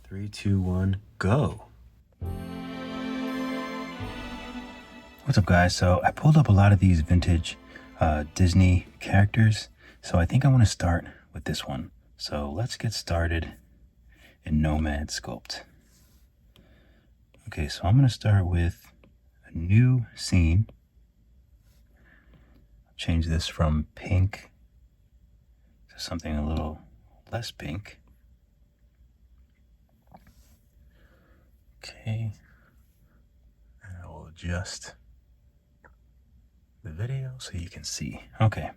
3, 2, 1, go. What's up, guys? So I pulled up a lot of these vintage Disney characters. So I think I want to start with this one. So let's get started in Nomad Sculpt. Okay, so I'm going to start with a new scene. Change this from pink to something a little less pink. Okay, and I will adjust the video so you can see. Okay,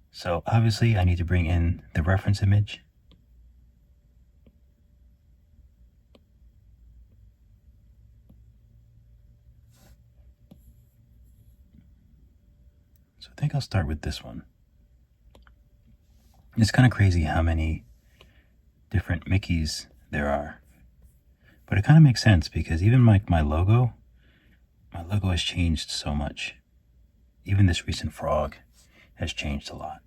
so obviously I need to bring in the reference image. So I think I'll start with this one. It's kind of crazy how many different Mickeys there are. But it kind of makes sense because even like my logo has changed so much. Even this recent frog has changed a lot.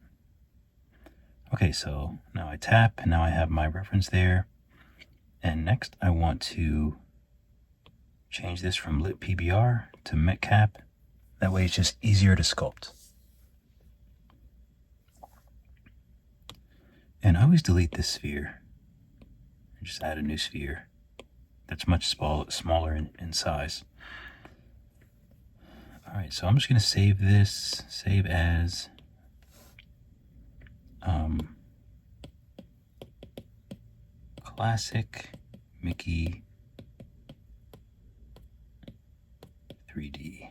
Okay, so now I tap and now I have my reference there. And next I want to change this from lit PBR to metcap. That way it's just easier to sculpt. And I always delete this sphere and just add a new sphere that's much smaller in size. All right, so I'm just gonna save this, save as classic Mickey 3D.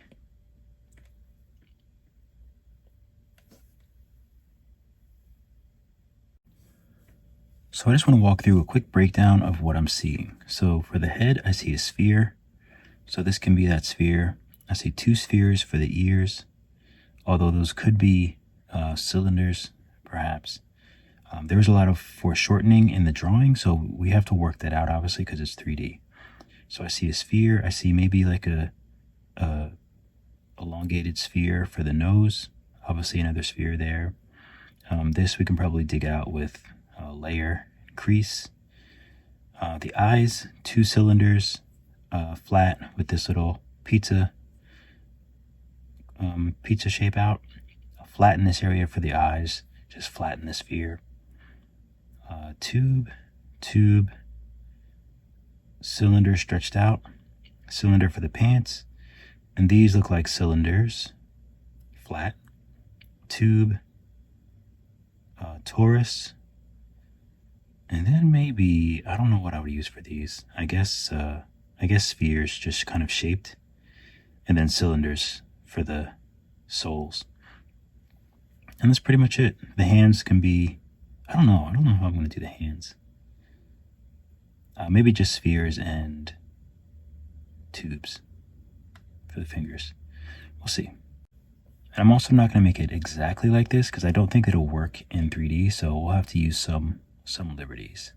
So I just want to walk through a quick breakdown of what I'm seeing. So for the head, I see a sphere. So this can be that sphere. I see two spheres for the ears, although those could be cylinders, perhaps. There's a lot of foreshortening in the drawing, so we have to work that out, obviously, because it's 3D. So I see a sphere. I see maybe like a elongated sphere for the nose. Obviously, another sphere there. This we can probably dig out with a layer crease. The eyes, two cylinders, flat with this little pizza shape out. Flatten this area for the eyes, just flatten the sphere. Tube, cylinder stretched out, cylinder for the pants, and these look like cylinders, flat, tube, torus, and then maybe, I don't know what I would use for these. I guess spheres, just kind of shaped, and then cylinders for the soles. And that's pretty much it. The hands can be, I don't know how I'm going to do the hands. Maybe just spheres and tubes for the fingers. We'll see. And I'm also not going to make it exactly like this because I don't think it'll work in 3D, so we'll have to use some liberties.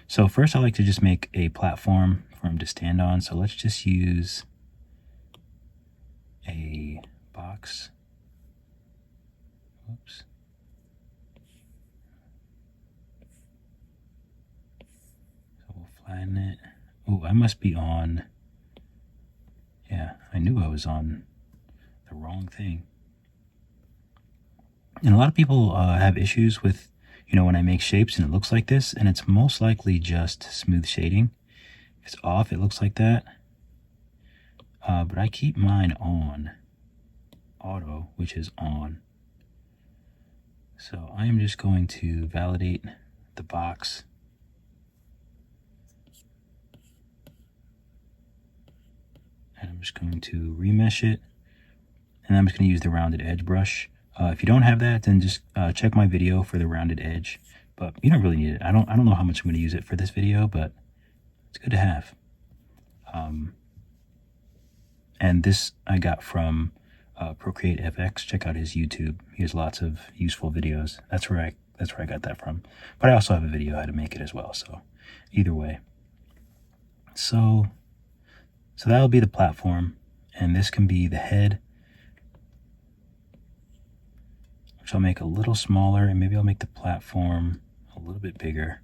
So first I like to just make a platform for him to stand on. So let's just use a box. Oops. So we'll flatten it. Oh, I must be on. Yeah, I knew I was on the wrong thing. And a lot of people have issues with, when I make shapes and it looks like this, and it's most likely just smooth shading. If it's off, it looks like that. But I keep mine on auto, which is on. So I am just going to validate the box. And I'm just going to remesh it. And I'm just going to use the rounded edge brush. If you don't have that, then just check my video for the rounded edge. But you don't really need it. I don't know how much I'm going to use it for this video, but it's good to have. And this I got from Procreate FX. Check out his YouTube. He has lots of useful videos. That's where I got that from. But I also have a video how to make it as well. So either way. So that'll be the platform, and this can be the head, which I'll make a little smaller, and maybe I'll make the platform a little bit bigger.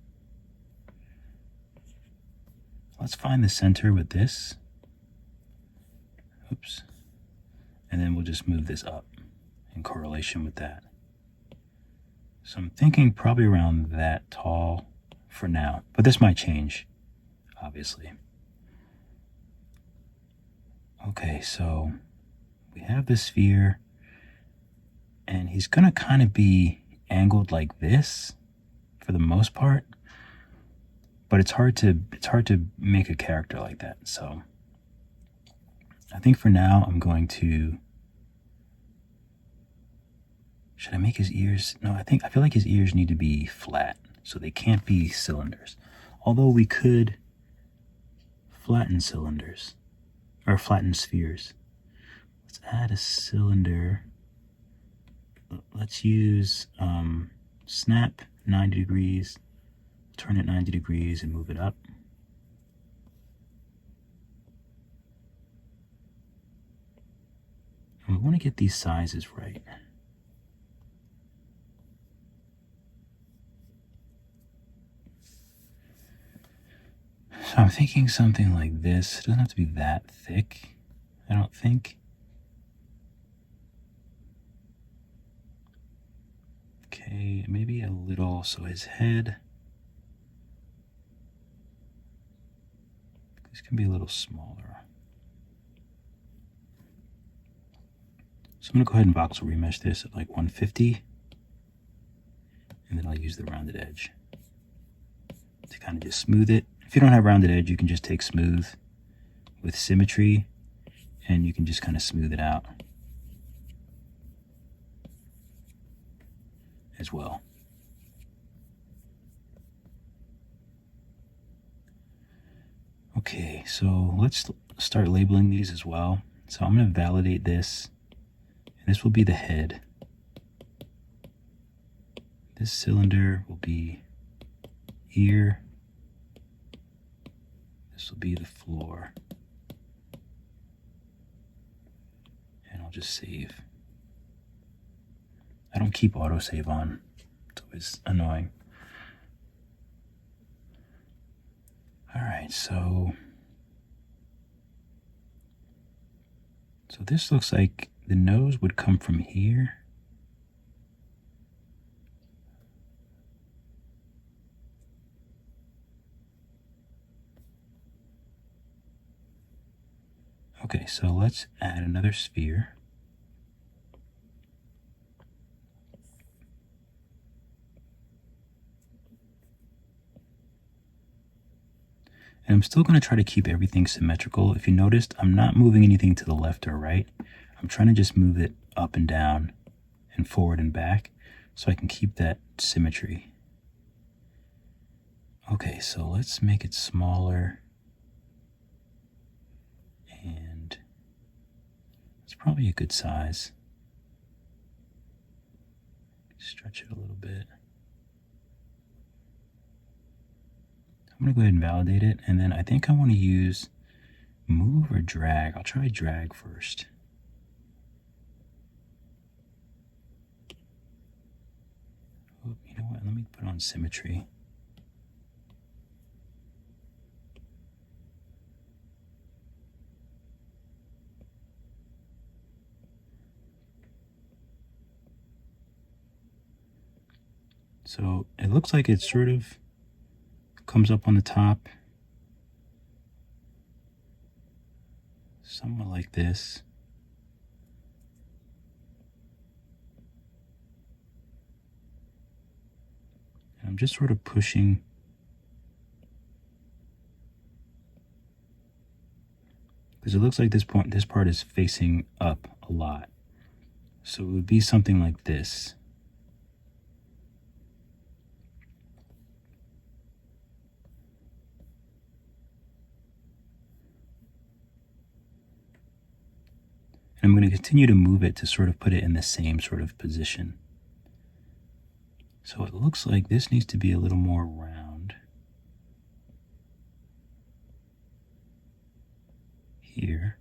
let's find the center with this. Oops. And then we'll just move this up in correlation with that. So I'm thinking probably around that tall for now, but this might change, obviously. Okay, so we have the sphere, and he's gonna kind of be angled like this for the most part, but it's hard to make a character like that. So I think for now I'm going to, should I make his ears? No, I feel like his ears need to be flat, so they can't be cylinders. Although we could flatten cylinders, or flatten spheres. Let's add a cylinder. Let's use snap 90 degrees, turn it 90 degrees and move it up. And we want to get these sizes right. So I'm thinking something like this. It doesn't have to be that thick, I don't think. Okay, maybe a little, so his head, this can be a little smaller. So I'm gonna go ahead and voxel remesh this at like 150, and then I'll use the rounded edge to kind of just smooth it. If you don't have rounded edge, you can just take smooth with symmetry, and you can just kind of smooth it out as well. Okay, so let's start labeling these as well. So I'm going to validate this, and this will be the head. This cylinder will be ear. This will be the floor. And I'll just save. I don't keep autosave on. It's always annoying. Alright, so this looks like the nose would come from here. Okay, so let's add another sphere. And I'm still going to try to keep everything symmetrical. If you noticed, I'm not moving anything to the left or right. I'm trying to just move it up and down and forward and back so I can keep that symmetry. Okay, so let's make it smaller. And it's probably a good size. Stretch it a little bit. I'm going to go ahead and validate it, and then I think I want to use move or drag. I'll try drag first. Oh, you know what? Let me put on symmetry. So it looks like it sort of comes up on the top, somewhat like this. And I'm just sort of pushing because it looks like this part is facing up a lot. So it would be something like this. And I'm going to continue to move it to sort of put it in the same sort of position. So it looks like this needs to be a little more round here.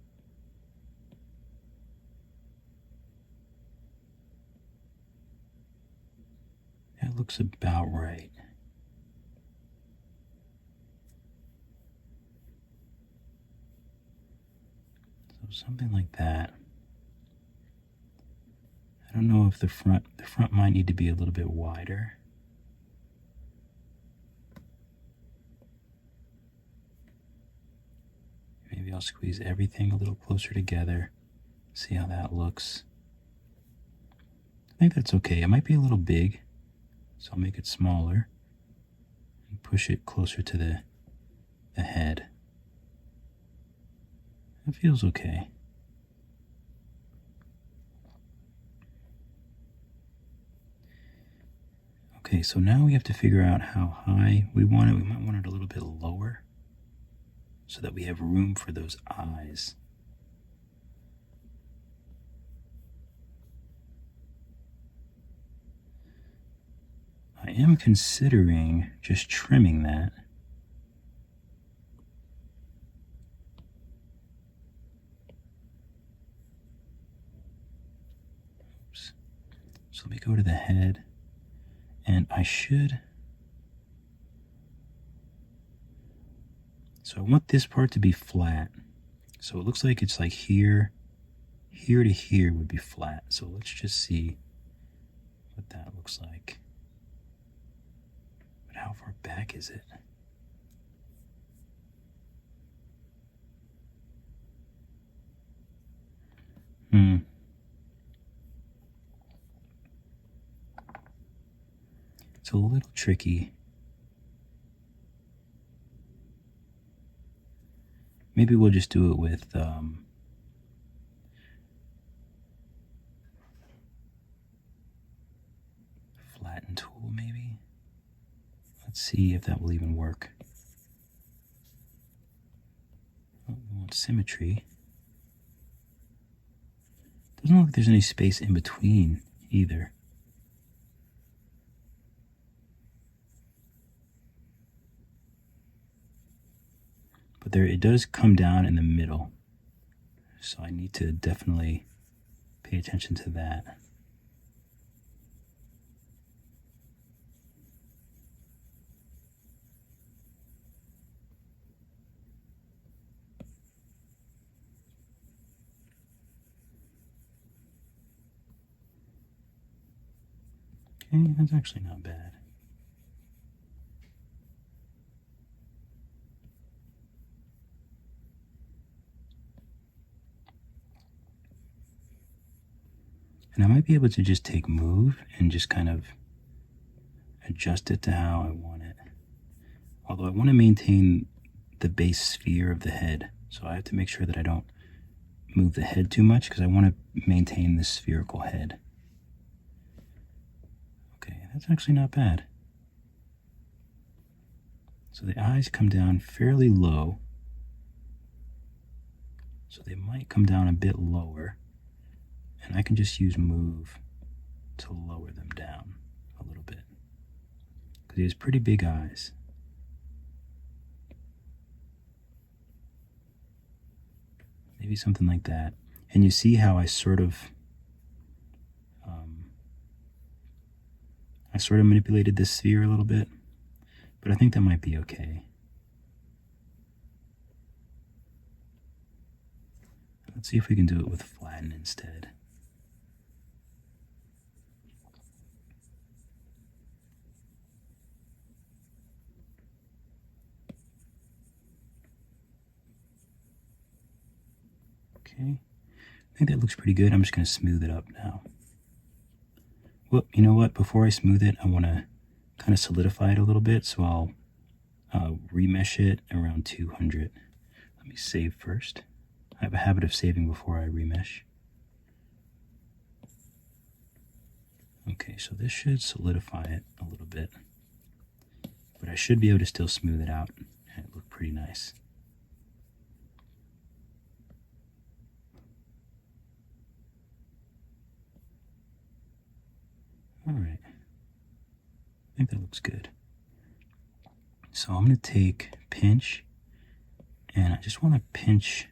That looks about right. something like that. I don't know if the front might need to be a little bit wider. Maybe I'll squeeze everything a little closer together, see how that looks. I think that's okay. It might be a little big, so I'll make it smaller and push it closer to the head. It feels okay. Okay, so now we have to figure out how high we want it. We might want it a little bit lower so that we have room for those eyes. I am considering just trimming that. Oops. So let me go to the head, and I should. So I want this part to be flat. So it looks like it's like here to here would be flat. So let's just see what that looks like. But how far back is it? It's a little tricky. Maybe we'll just do it with flatten tool, maybe. Let's see if that will even work. Oh, we want symmetry. Doesn't look like there's any space in between either. But there, it does come down in the middle. So I need to definitely pay attention to that. Okay, that's actually not bad. And I might be able to just take move and just kind of adjust it to how I want it. Although I want to maintain the base sphere of the head. So I have to make sure that I don't move the head too much because I want to maintain this spherical head. Okay, that's actually not bad. So the eyes come down fairly low. So they might come down a bit lower. And I can just use move to lower them down a little bit. Because he has pretty big eyes. Maybe something like that. And you see how I sort of manipulated this sphere a little bit, but I think that might be okay. Let's see if we can do it with flatten instead. Okay, I think that looks pretty good. I'm just going to smooth it up now. Well, you know what? Before I smooth it, I want to kind of solidify it a little bit, so I'll remesh it around 200. Let me save first. I have a habit of saving before I remesh. Okay, so this should solidify it a little bit, but I should be able to still smooth it out and it look pretty nice. All right, I think that looks good. So I'm going to take pinch, and I just want to pinch.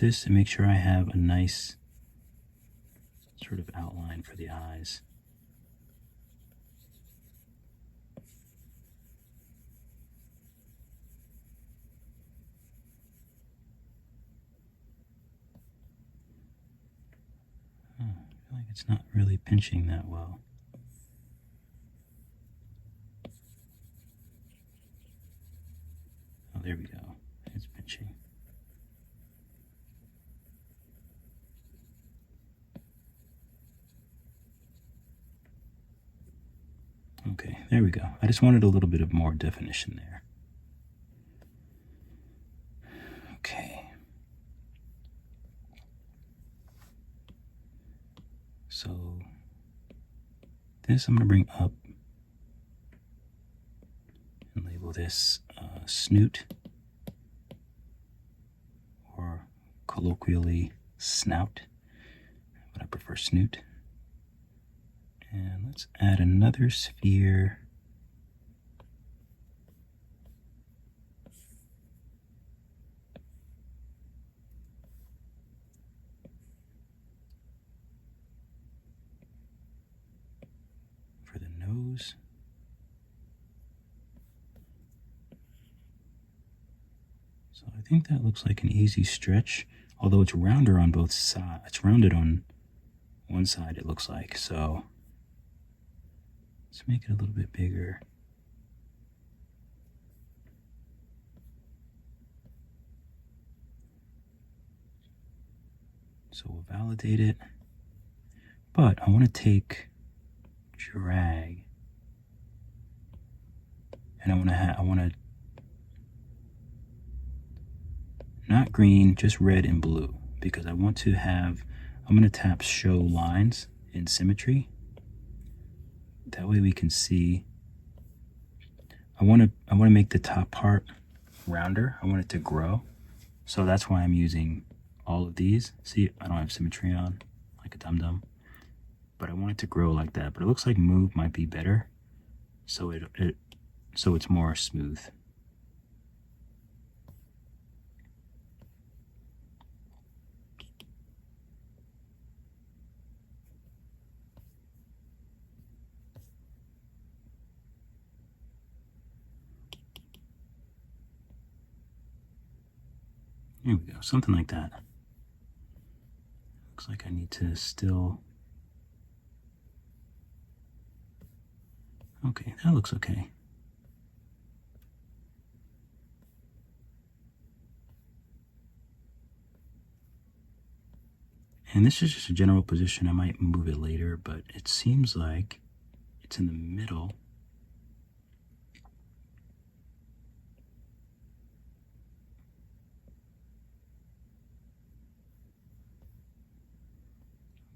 This and make sure I have a nice sort of outline for the eyes. it's not really pinching that well. Oh, there we go. It's pinching. Okay, there we go. I just wanted a little bit of more definition there. Okay. So this I'm going to bring up and label this snoot, or colloquially snout, but I prefer snoot. And let's add another sphere. For the nose. So I think that looks like an easy stretch, although it's rounder on both sides. It's rounded on one side, it looks like. So let's make it a little bit bigger. So we'll validate it. But I want to take drag, and I want to not green, just red and blue, because I want to have, I'm going to tap show lines in symmetry. That way we can see. I want to make the top part rounder. I want it to grow. So that's why I'm using all of these. See, I don't have symmetry on like a dum-dum, but I want it to grow like that. But it looks like move might be better, so so it's more smooth. There we go, something like that. Looks like I need to still. Okay, that looks okay. And this is just a general position. I might move it later, but it seems like it's in the middle.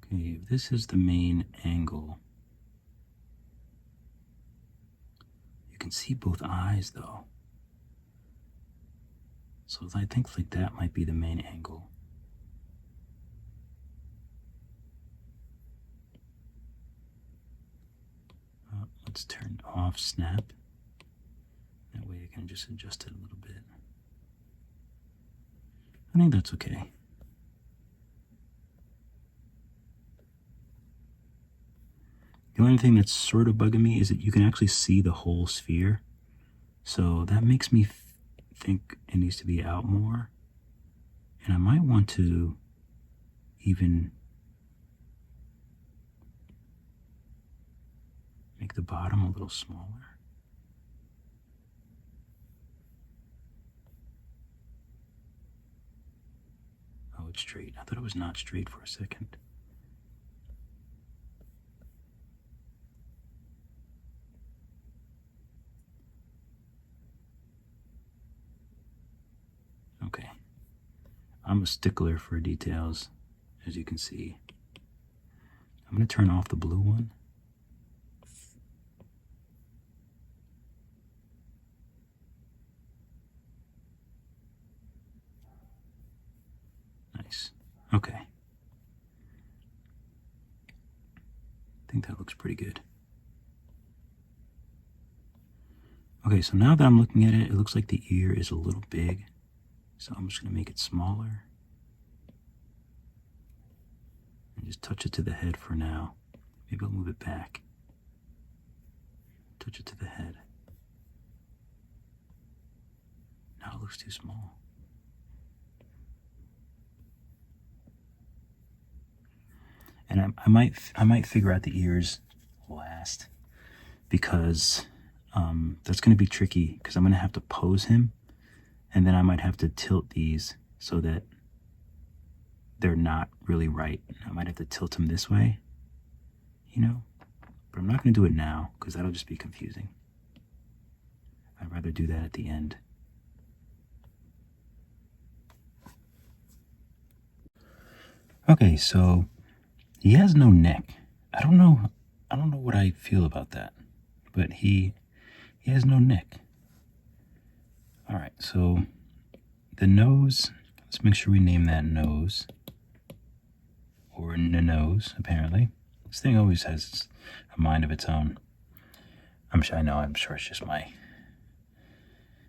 Okay, if this is the main angle, you can see both eyes though. So I think like that might be the main angle. Let's turn off snap. That way I can just adjust it a little bit. I think that's okay. The only thing that's sort of bugging me is that you can actually see the whole sphere. So that makes me think it needs to be out more. And I might want to even make the bottom a little smaller. Oh, it's straight. I thought it was not straight for a second. Okay. I'm a stickler for details, as you can see. I'm going to turn off the blue one. Nice. Okay. I think that looks pretty good. Okay, so now that I'm looking at it, it looks like the ear is a little big. So I'm just going to make it smaller. And just touch it to the head for now. Maybe I'll move it back. Touch it to the head. Now it looks too small. And I might figure out the ears last, because that's going to be tricky, because I'm going to have to pose him, and then I might have to tilt these so that they're not really right. I might have to tilt him this way, you know, but I'm not going to do it now because that'll just be confusing. I'd rather do that at the end. Okay, so he has no neck. I don't know what I feel about that, but he has no neck. All right, so the nose, let's make sure we name that nose, or nose, apparently. This thing always has a mind of its own. I'm sure it's just my...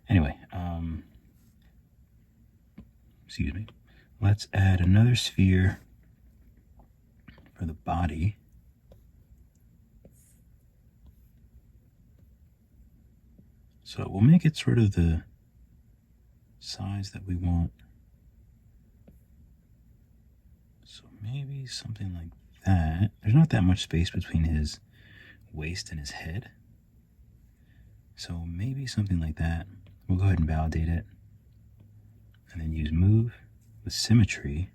Anyway, excuse me. Let's add another sphere for the body. So we'll make it sort of the size that we want. So maybe something like that. There's not that much space between his waist and his head. So maybe something like that. We'll go ahead and validate it. And then use move with symmetry.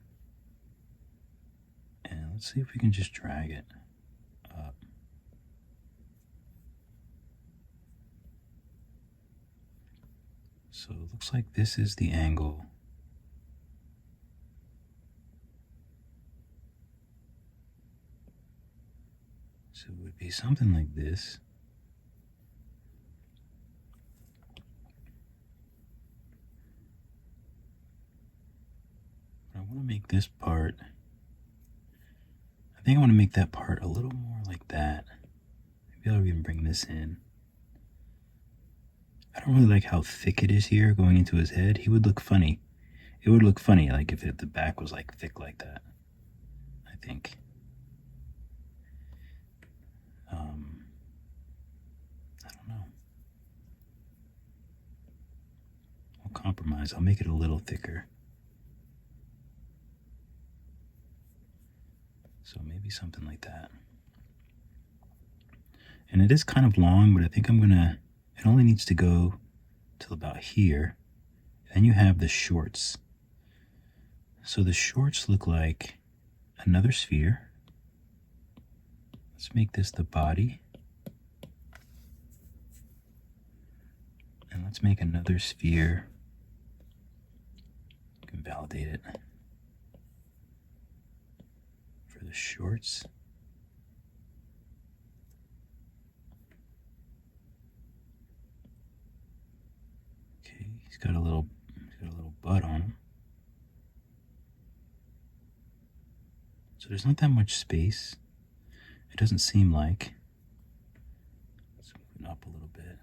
And let's see if we can just drag it up. So it looks like this is the angle. So it would be something like this. I want to make this part, I think I want to make that part a little more like that. Maybe I'll even bring this in. I don't really like how thick it is here going into his head. He would look funny. It would look funny like if the back was like thick like that, I think. I don't know. I'll compromise. I'll make it a little thicker. So maybe something like that. And it is kind of long, but I think it only needs to go till about here. Then you have the shorts. So the shorts look like another sphere. Let's make this the body. And let's make another sphere. You can validate it. For the shorts. Okay, he's got a little butt on him. So there's not that much space. It doesn't seem like. Let's move it up a little bit.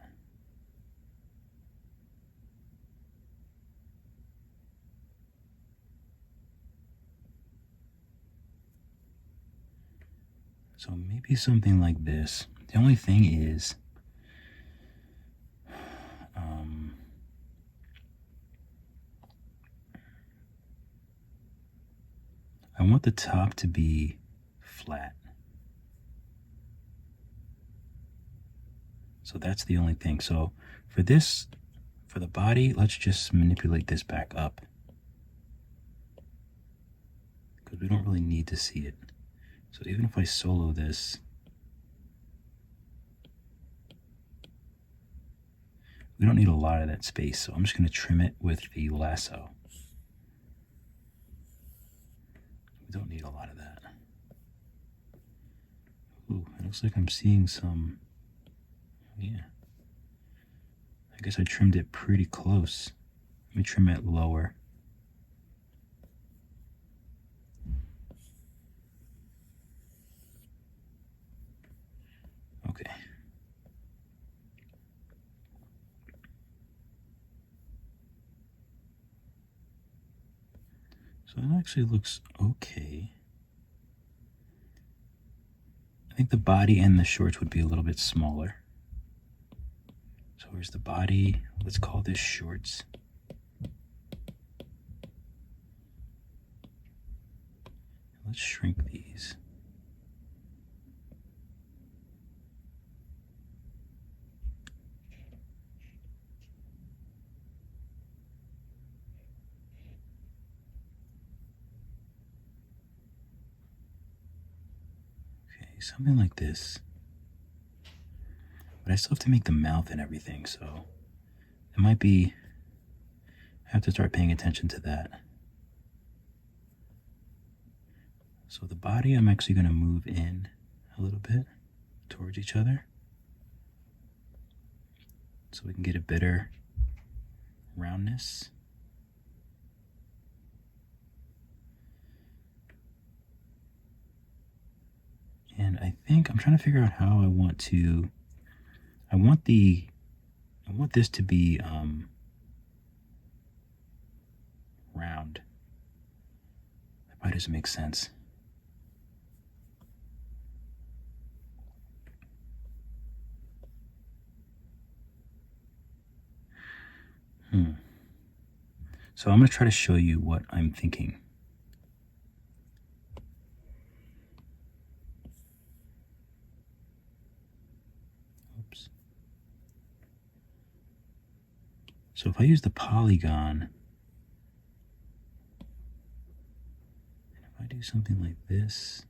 So maybe something like this. The only thing is, I want the top to be flat. So that's the only thing. So for this, for the body, let's just manipulate this back up, because we don't really need to see it. So even if I solo this, we don't need a lot of that space. So I'm just going to trim it with the lasso. We don't need a lot of that. Ooh, it looks like I'm seeing some, yeah. I guess I trimmed it pretty close. Let me trim it lower. Okay. So it actually looks okay. I think the body and the shorts would be a little bit smaller. So where's the body? Let's call this shorts. Let's shrink these. Okay, something like this. But I still have to make the mouth and everything, so it might be, I have to start paying attention to that. So the body, I'm actually going to move in a little bit towards each other so we can get a better roundness. And I think I'm trying to figure out how I want to, I want this to be round. That probably doesn't make sense. So I'm going to try to show you what I'm thinking. Oops. So if I use the polygon, and if I do something like this,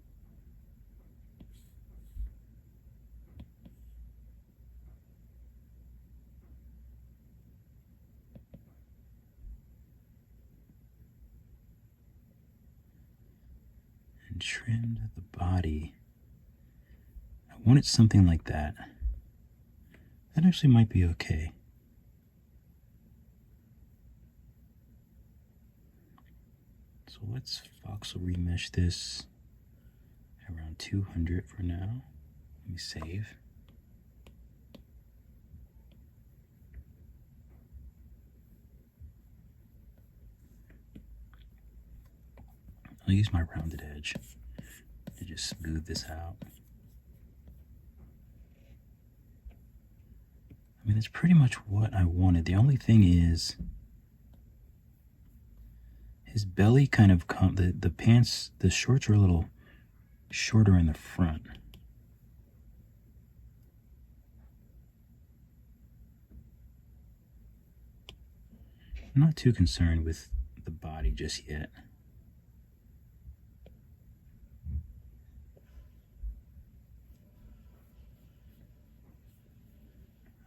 and trimmed the body, I want it something like that. That actually might be okay. So let's voxel remesh this around 200 for now. Let me save. I'll use my rounded edge to just smooth this out. I mean, that's pretty much what I wanted. The only thing is, his belly kind of the pants, the shorts are a little shorter in the front. I'm not too concerned with the body just yet.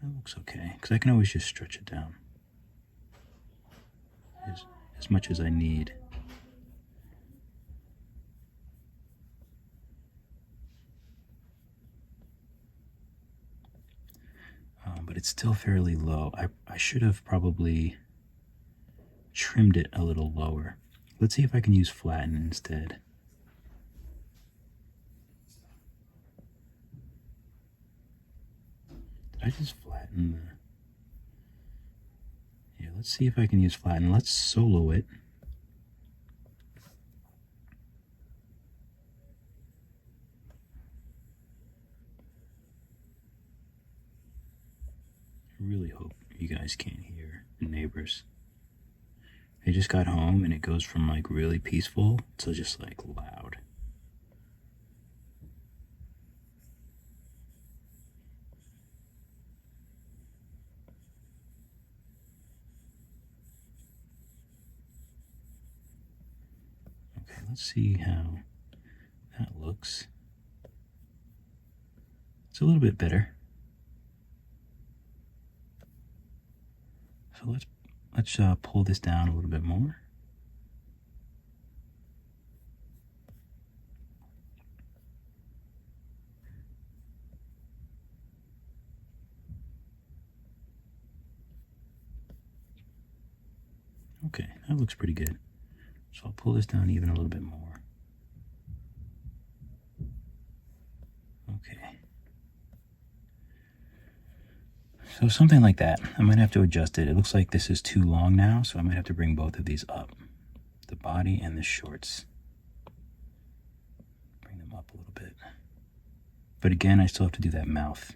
That looks okay, because I can always just stretch it down as much as I need. But it's still fairly low. I should have probably trimmed it a little lower. Let's see if I can use flatten instead. Did I just flatten the... Yeah, let's see if I can use flatten. Let's solo it. I really hope you guys can't hear the neighbors. They just got home and it goes from like really peaceful to just like loud. Okay, let's see how that looks. It's a little bit better. So let's pull this down a little bit more. Okay, that looks pretty good. So I'll pull this down even a little bit more. Okay. So something like that. I might have to adjust it. It looks like this is too long now, so I might have to bring both of these up. The body and the shorts. Bring them up a little bit. But again, I still have to do that mouth.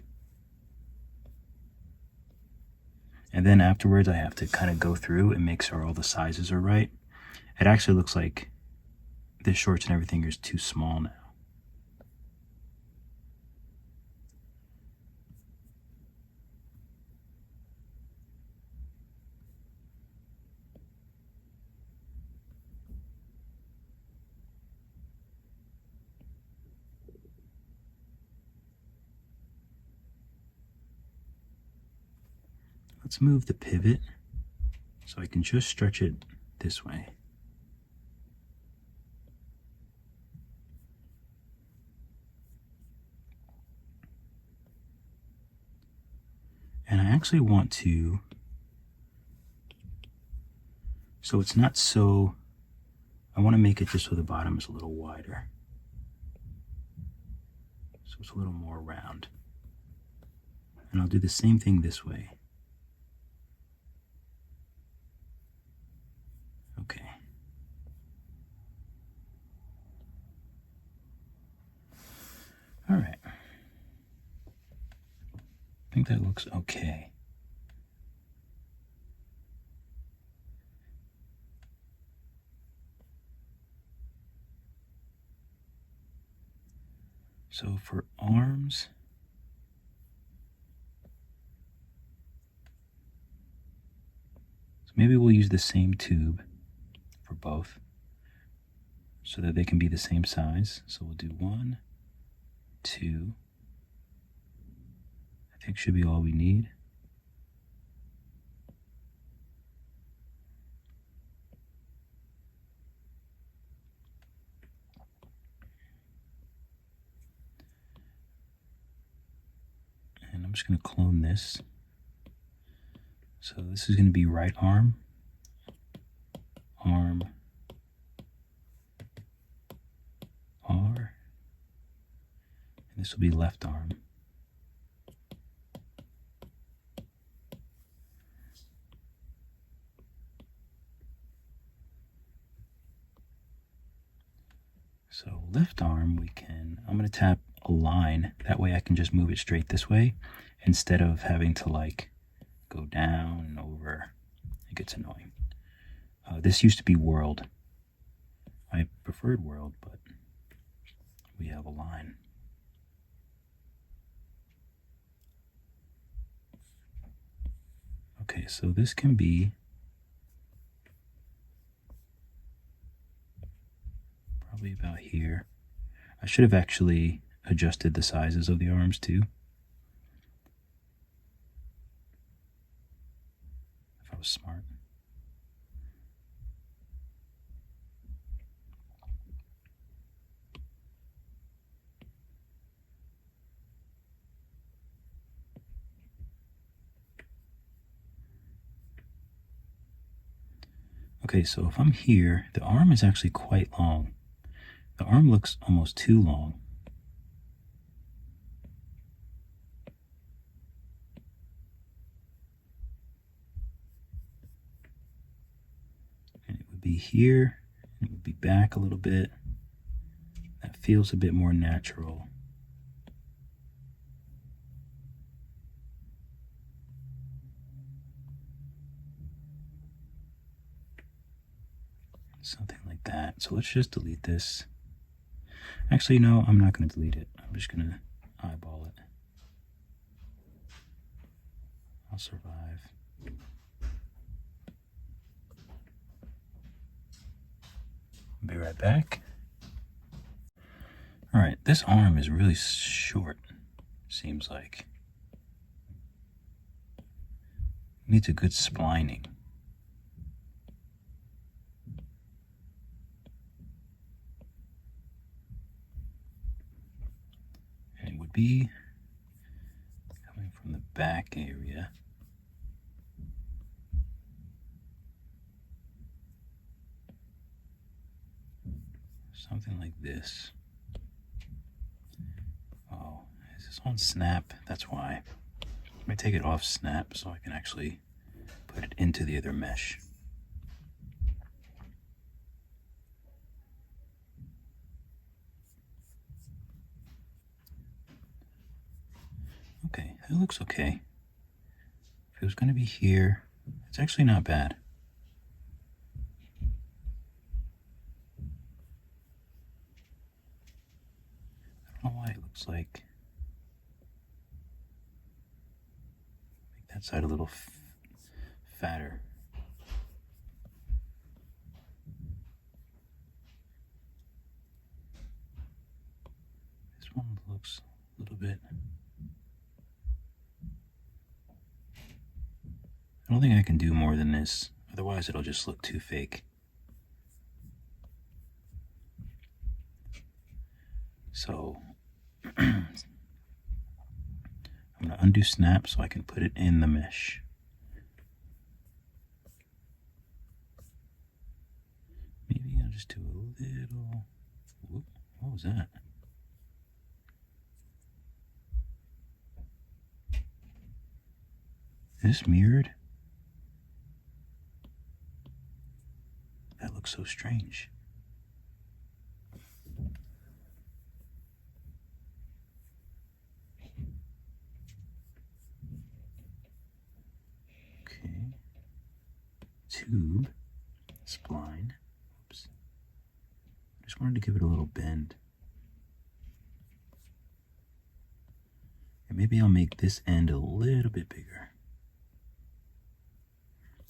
And then afterwards, I have to kind of go through and make sure all the sizes are right. It actually looks like the shorts and everything is too small now. let's move the pivot so I can just stretch it this way. And I actually want to, so it's not so, I want to make it just so the bottom is a little wider. So it's a little more round. And I'll do the same thing this way. Okay. All right. I think that looks okay. So for arms, so maybe we'll use the same tube for both so that they can be the same size. So we'll do 1, 2, I think should be all we need. And I'm just going to clone this. So this is going to be right arm, arm, R, and this will be left arm. So left arm, I'm going to tap a line. That way I can just move it straight this way instead of having to like go down and over. It gets annoying. This used to be world. I preferred world, but we have a line. Okay, so this can be probably about here. I should have actually adjusted the sizes of the arms too. If I was smart. Okay, so if I'm here, the arm is actually quite long. The arm looks almost too long. And it would be here, it would be back a little bit. That feels a bit more natural. Something like that. So let's just delete this. Actually, no, I'm not going to delete it. I'm just going to eyeball it. I'll survive. Be right back. All right, this arm is really short, seems like. Needs a good splining. And it would be coming from the back area. Something like this. Oh, is this on snap? That's why. Let me take it off snap so I can actually put it into the other mesh. Okay, it looks okay. If it was going to be here, it's actually not bad. I don't know why it looks like. Make that side a little fatter. This one looks a little bit. I don't think I can do more than this, otherwise it'll just look too fake. So I'm going to undo snap so I can put it in the mesh. Maybe I'll just do a little... Whoop, what was that? Is this mirrored? That looks so strange. Okay. Tube. Spline. Oops. I just wanted to give it a little bend. And maybe I'll make this end a little bit bigger.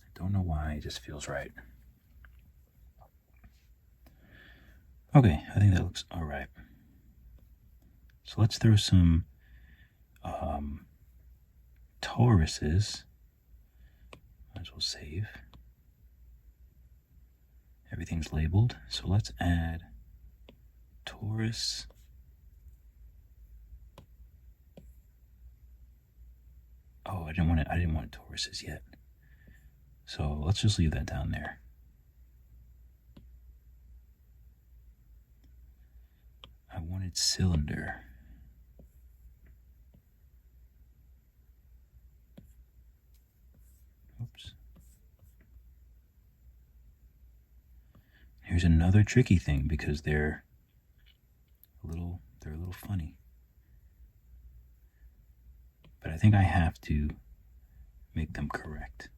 I don't know why, it just feels right. Okay, I think that looks all right. So let's throw some toruses. Might as well save. Everything's labeled, so let's add torus. Oh, I didn't want toruses yet. So let's just leave that down there. I wanted cylinder. Oops. Here's another tricky thing because they're a little funny. But I think I have to make them correct.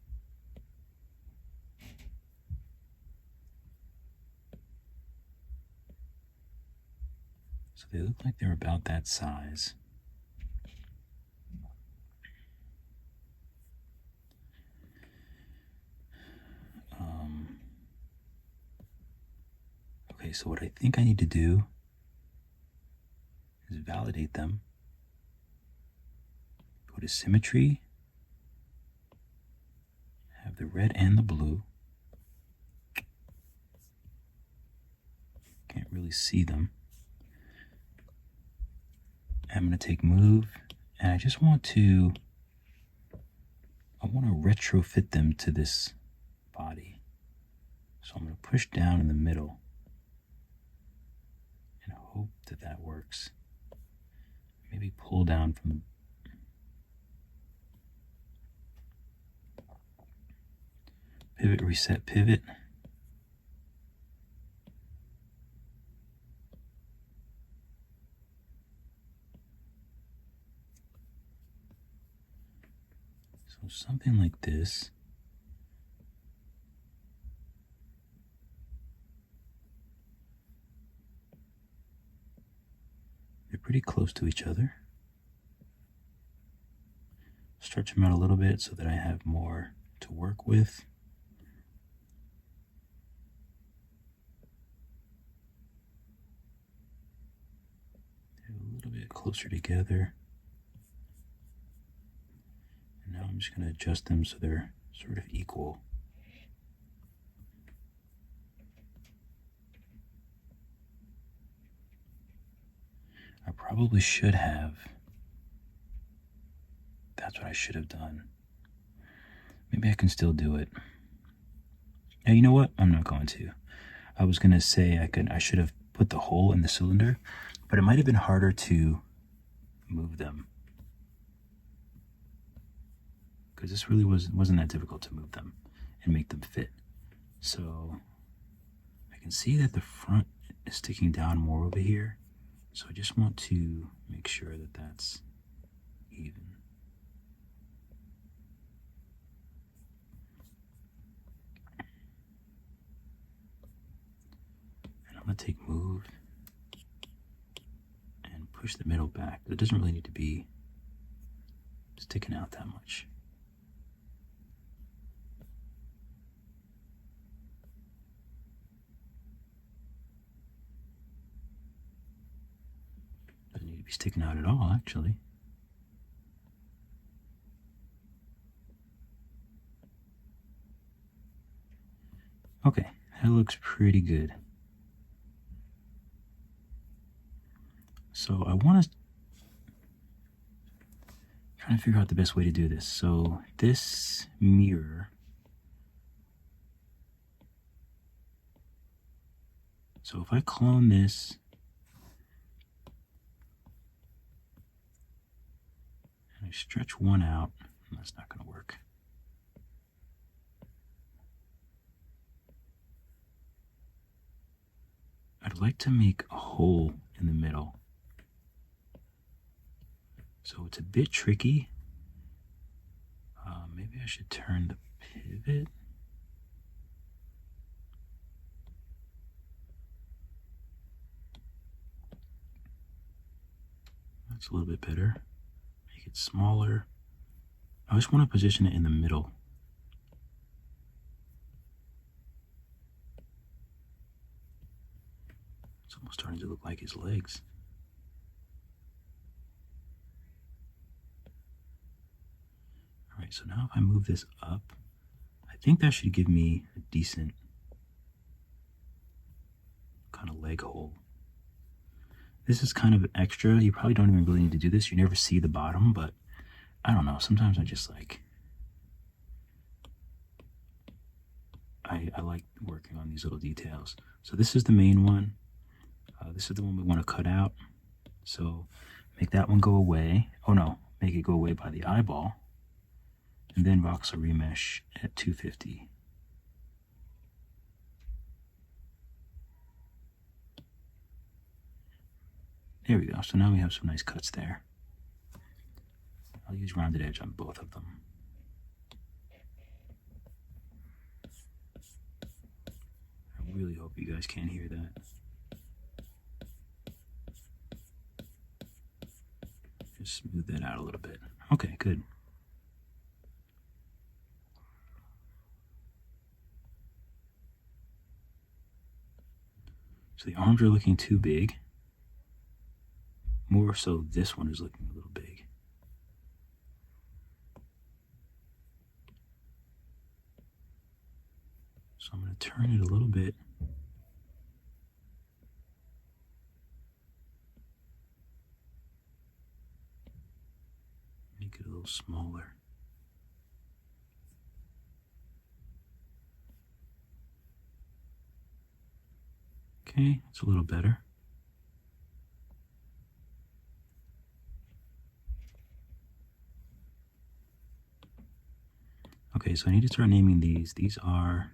So they look like they're about that size. Okay, so what I think I need to do is validate them. Go to symmetry, have the red and the blue. Can't really see them. I'm going to take move, and I just want to retrofit them to this body. So I'm going to push down in the middle and hope that that works. Maybe pull down from the pivot, reset, pivot. So something like this. They're pretty close to each other. Stretch them out a little bit so that I have more to work with. They're a little bit closer together. And now I'm just going to adjust them so they're sort of equal. I probably should have. That's what I should have done. Maybe I can still do it. Now, you know what? I'm not going to. I was going to say I should have put the hole in the cylinder, but it might have been harder to move them. Because this really wasn't that difficult to move them and make them fit. So I can see that the front is sticking down more over here. So I just want to make sure that that's even. And I'm going to take move and push the middle back. It doesn't really need to be sticking out that much. Doesn't need to be sticking out at all, actually. Okay, that looks pretty good. So I want to try to figure out the best way to do this. So this mirror, so if I clone this and I stretch one out, that's not going to work. I'd like to make a hole in the middle. So it's a bit tricky. Maybe I should turn the pivot. That's a little bit better. Make it smaller. I just want to position it in the middle. It's almost starting to look like his legs. All right, so now if I move this up, I think that should give me a decent kind of leg hole. This is kind of extra. You probably don't even really need to do this. You never see the bottom, but I don't know. Sometimes I just like, I like working on these little details. So this is the main one. This is the one we want to cut out. So make that one go away. Oh no, make it go away by the eyeball. And then voxel remesh at 250. There we go. So now we have some nice cuts there. I'll use rounded edge on both of them. I really hope you guys can't hear that. Just smooth that out a little bit. Okay, good. So the arms are looking too big. More so this one is looking a little big. So I'm going to turn it a little bit. Make it a little smaller. Okay, it's a little better. Okay, so I need to start naming these. These are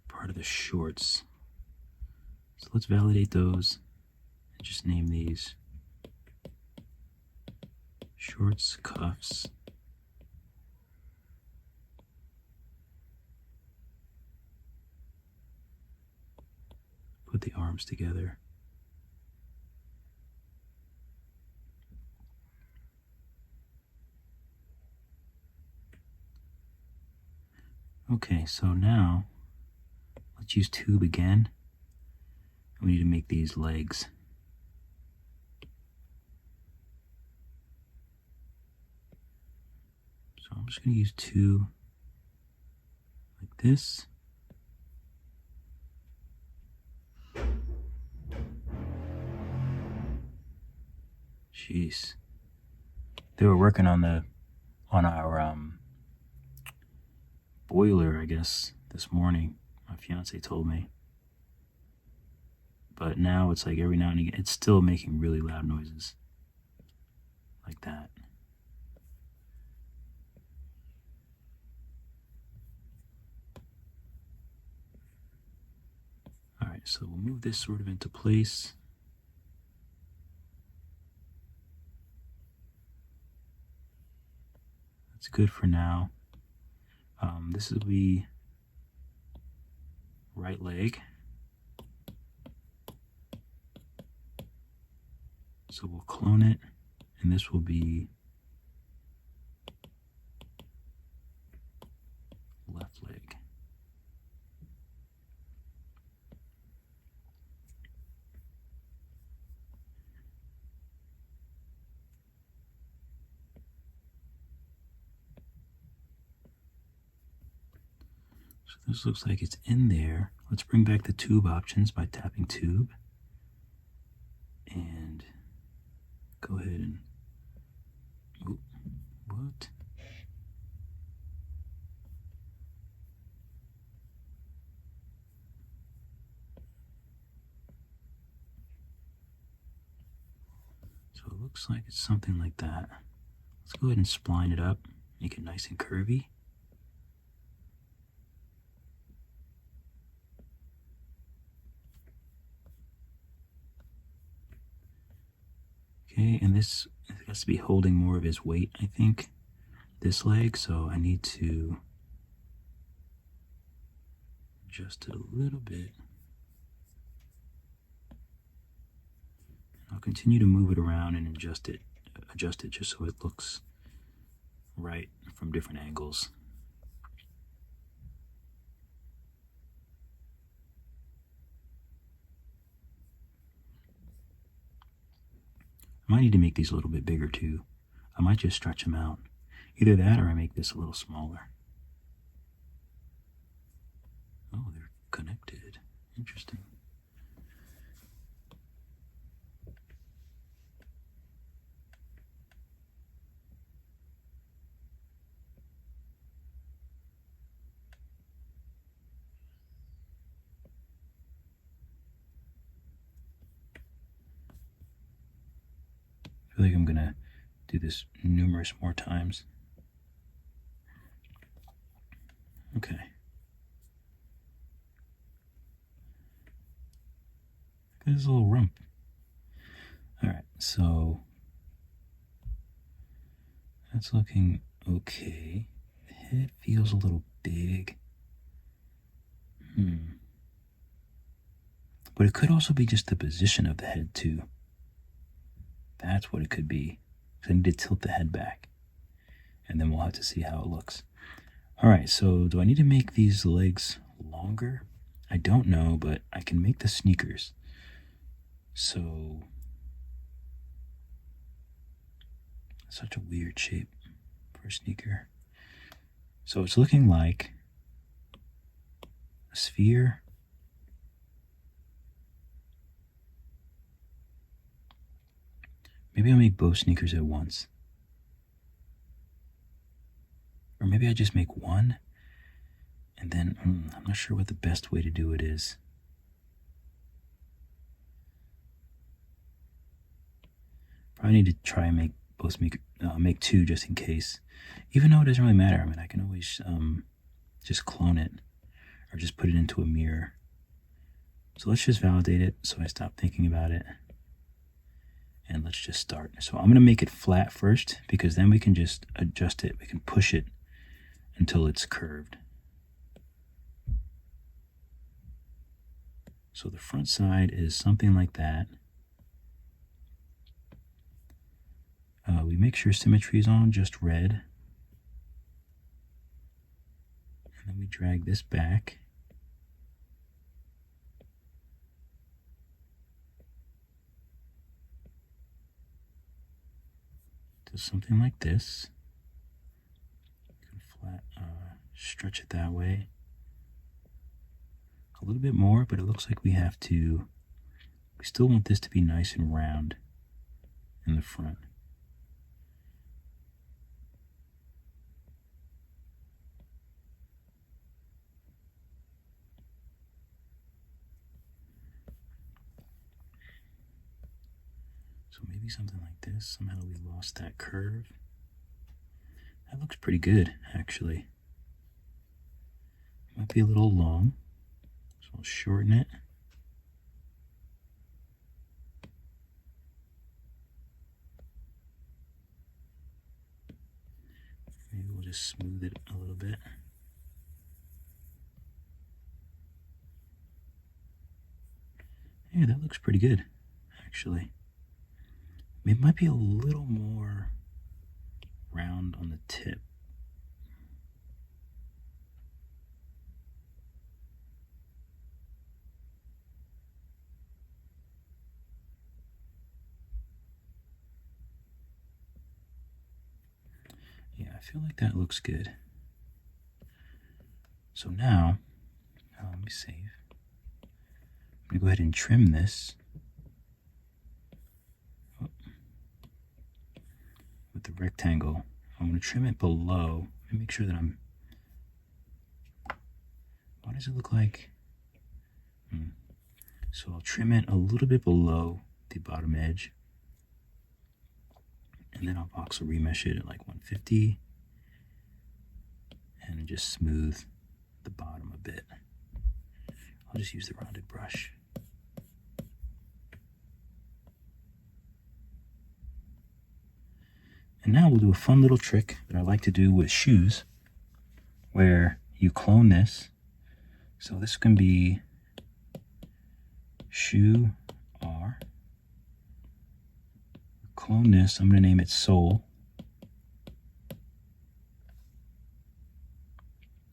part of the shorts. So let's validate those and just name these shorts, cuffs. Put the arms together. Okay, so now let's use tube again. We need to make these legs. So I'm just going to use two like this. Jeez. They were working on our boiler, I guess, this morning. My fiance told me. But now it's like every now and again, it's still making really loud noises. Like that. Alright, so we'll move this sort of into place. That's good for now. This will be right leg. So we'll clone it, and this will be left leg. So this looks like it's in there. Let's bring back the tube options by tapping tube. And go ahead and, oh, what? So it looks like it's something like that. Let's go ahead and spline it up, make it nice and curvy. Okay, and this has to be holding more of his weight, I think, this leg, so I need to adjust it a little bit. I'll continue to move it around and adjust it just so it looks right from different angles. I might need to make these a little bit bigger too. I might just stretch them out. Either that or I make this a little smaller. Oh, they're connected. Interesting. I feel like I'm gonna do this numerous more times. Okay. There's a little rump. Alright, so that's looking okay. The head feels a little big. But it could also be just the position of the head too. That's what it could be. So I need to tilt the head back. And then we'll have to see how it looks. Alright, so do I need to make these legs longer? I don't know, but I can make the sneakers. So, such a weird shape for a sneaker. So it's looking like a sphere. Maybe I'll make both sneakers at once. Or maybe I just make one, and then I'm not sure what the best way to do it is. Probably need to try and make both make two just in case. Even though it doesn't really matter. I mean, I can always just clone it or just put it into a mirror. So let's just validate it so I stop thinking about it. And let's just start. So I'm going to make it flat first because then we can just adjust it. We can push it until it's curved. So the front side is something like that. We make sure symmetry is on just red. And then we drag this back. To something like this. You can stretch it that way. A little bit more, but it looks like we still want this to be nice and round in the front. So maybe something like this. Somehow we lost that curve. That looks pretty good, actually. Might be a little long, so I'll shorten it. Maybe we'll just smooth it a little bit. Yeah, that looks pretty good, actually. It might be a little more round on the tip. Yeah, I feel like that looks good. So now, let me save. I'm going to go ahead and trim this with the rectangle. I'm going to trim it below and make sure that what does it look like? So I'll trim it a little bit below the bottom edge, and then I'll voxel remesh it at like 150 and just smooth the bottom a bit. I'll just use the rounded brush. And now we'll do a fun little trick that I like to do with shoes, where you clone this. So this can be shoe R. Clone this. I'm going to name it sole.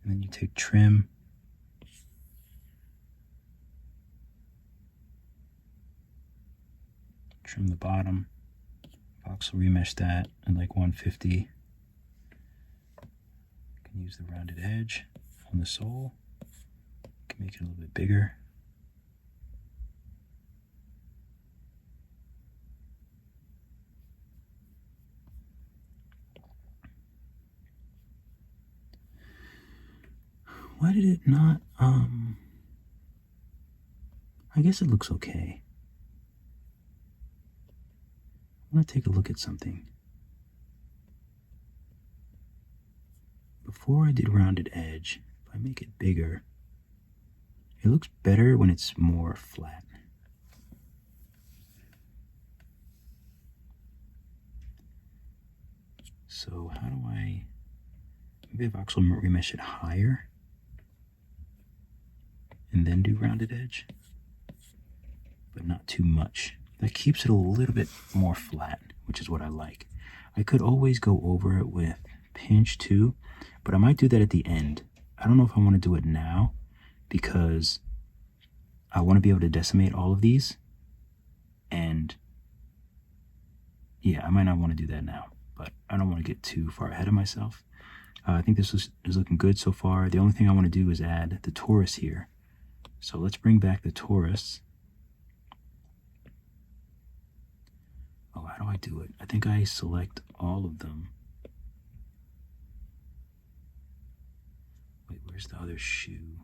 And then you take trim. Trim the bottom. Voxel remesh that at like 150. You can use the rounded edge on the sole. You can make it a little bit bigger. Why did it not, I guess it looks okay. I want to take a look at something. Before I did rounded edge, if I make it bigger, it looks better when it's more flat. So how do maybe I've actually remesh it higher and then do rounded edge, but not too much. That keeps it a little bit more flat, which is what I like. I could always go over it with pinch too, but I might do that at the end. I don't know if I want to do it now because I want to be able to decimate all of these, and yeah, I might not want to do that now, but I don't want to get too far ahead of myself. I think this is looking good so far. The only thing I want to do is add the torus here. So let's bring back the torus. Oh, how do I do it? I think I select all of them. Wait, where's the other shoe?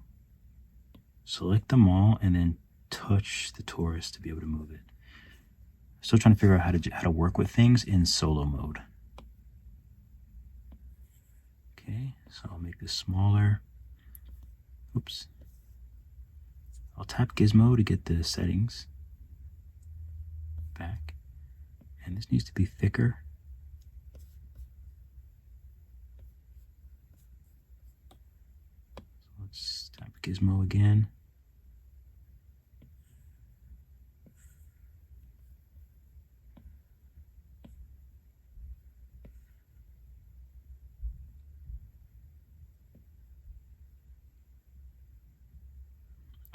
Select them all and then touch the torus to be able to move it. Still trying to figure out how to work with things in solo mode. Okay, so I'll make this smaller. Oops. I'll tap Gizmo to get the settings back. And this needs to be thicker. So let's tap Gizmo again.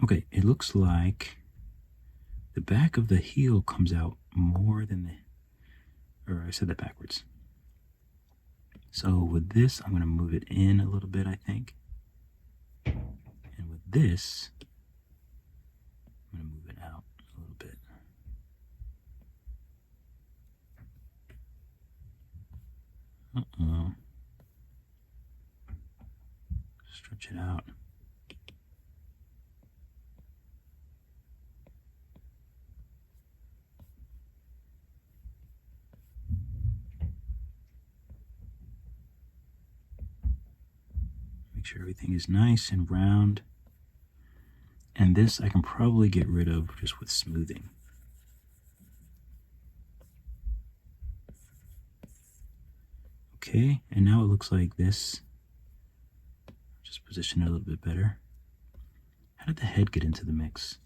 Okay, it looks like the back of the heel comes out more than or I said that backwards. So with this, I'm going to move it in a little bit, I think. And with this, I'm going to move it out a little bit. Stretch it out. Make sure everything is nice and round. And this I can probably get rid of just with smoothing. Okay, and now it looks like this. Just position it a little bit better. How did the head get into the mix?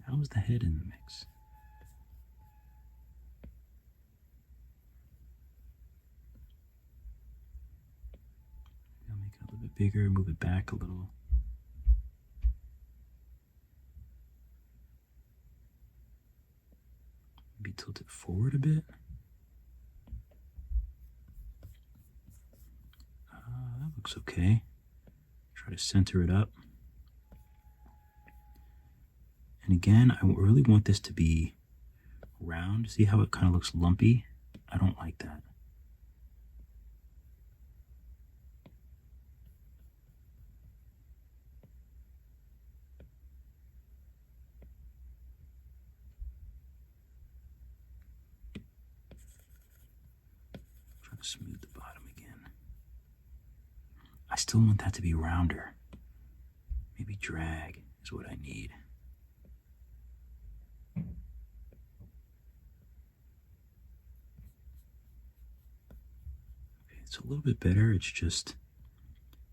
How was the head in the mix? I'll make it a little bit bigger, move it back a little. Maybe tilt it forward a bit. looks okay. Try to center it up. And again, I really want this to be round. See how it kind of looks lumpy? I don't like that. Try to smooth the bottom again. I still want that to be rounder. Maybe drag is what I need. Okay, it's a little bit better. It's just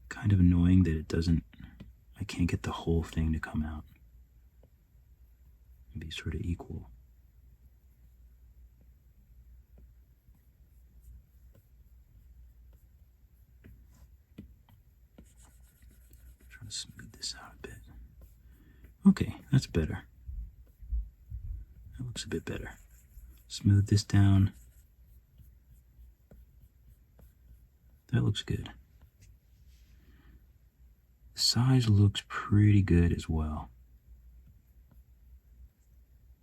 kind of annoying that I can't get the whole thing to come out and be sort of equal. Try to smooth this out a bit. Okay, that's better. That looks a bit better. Smooth this down. That looks good. The size looks pretty good as well.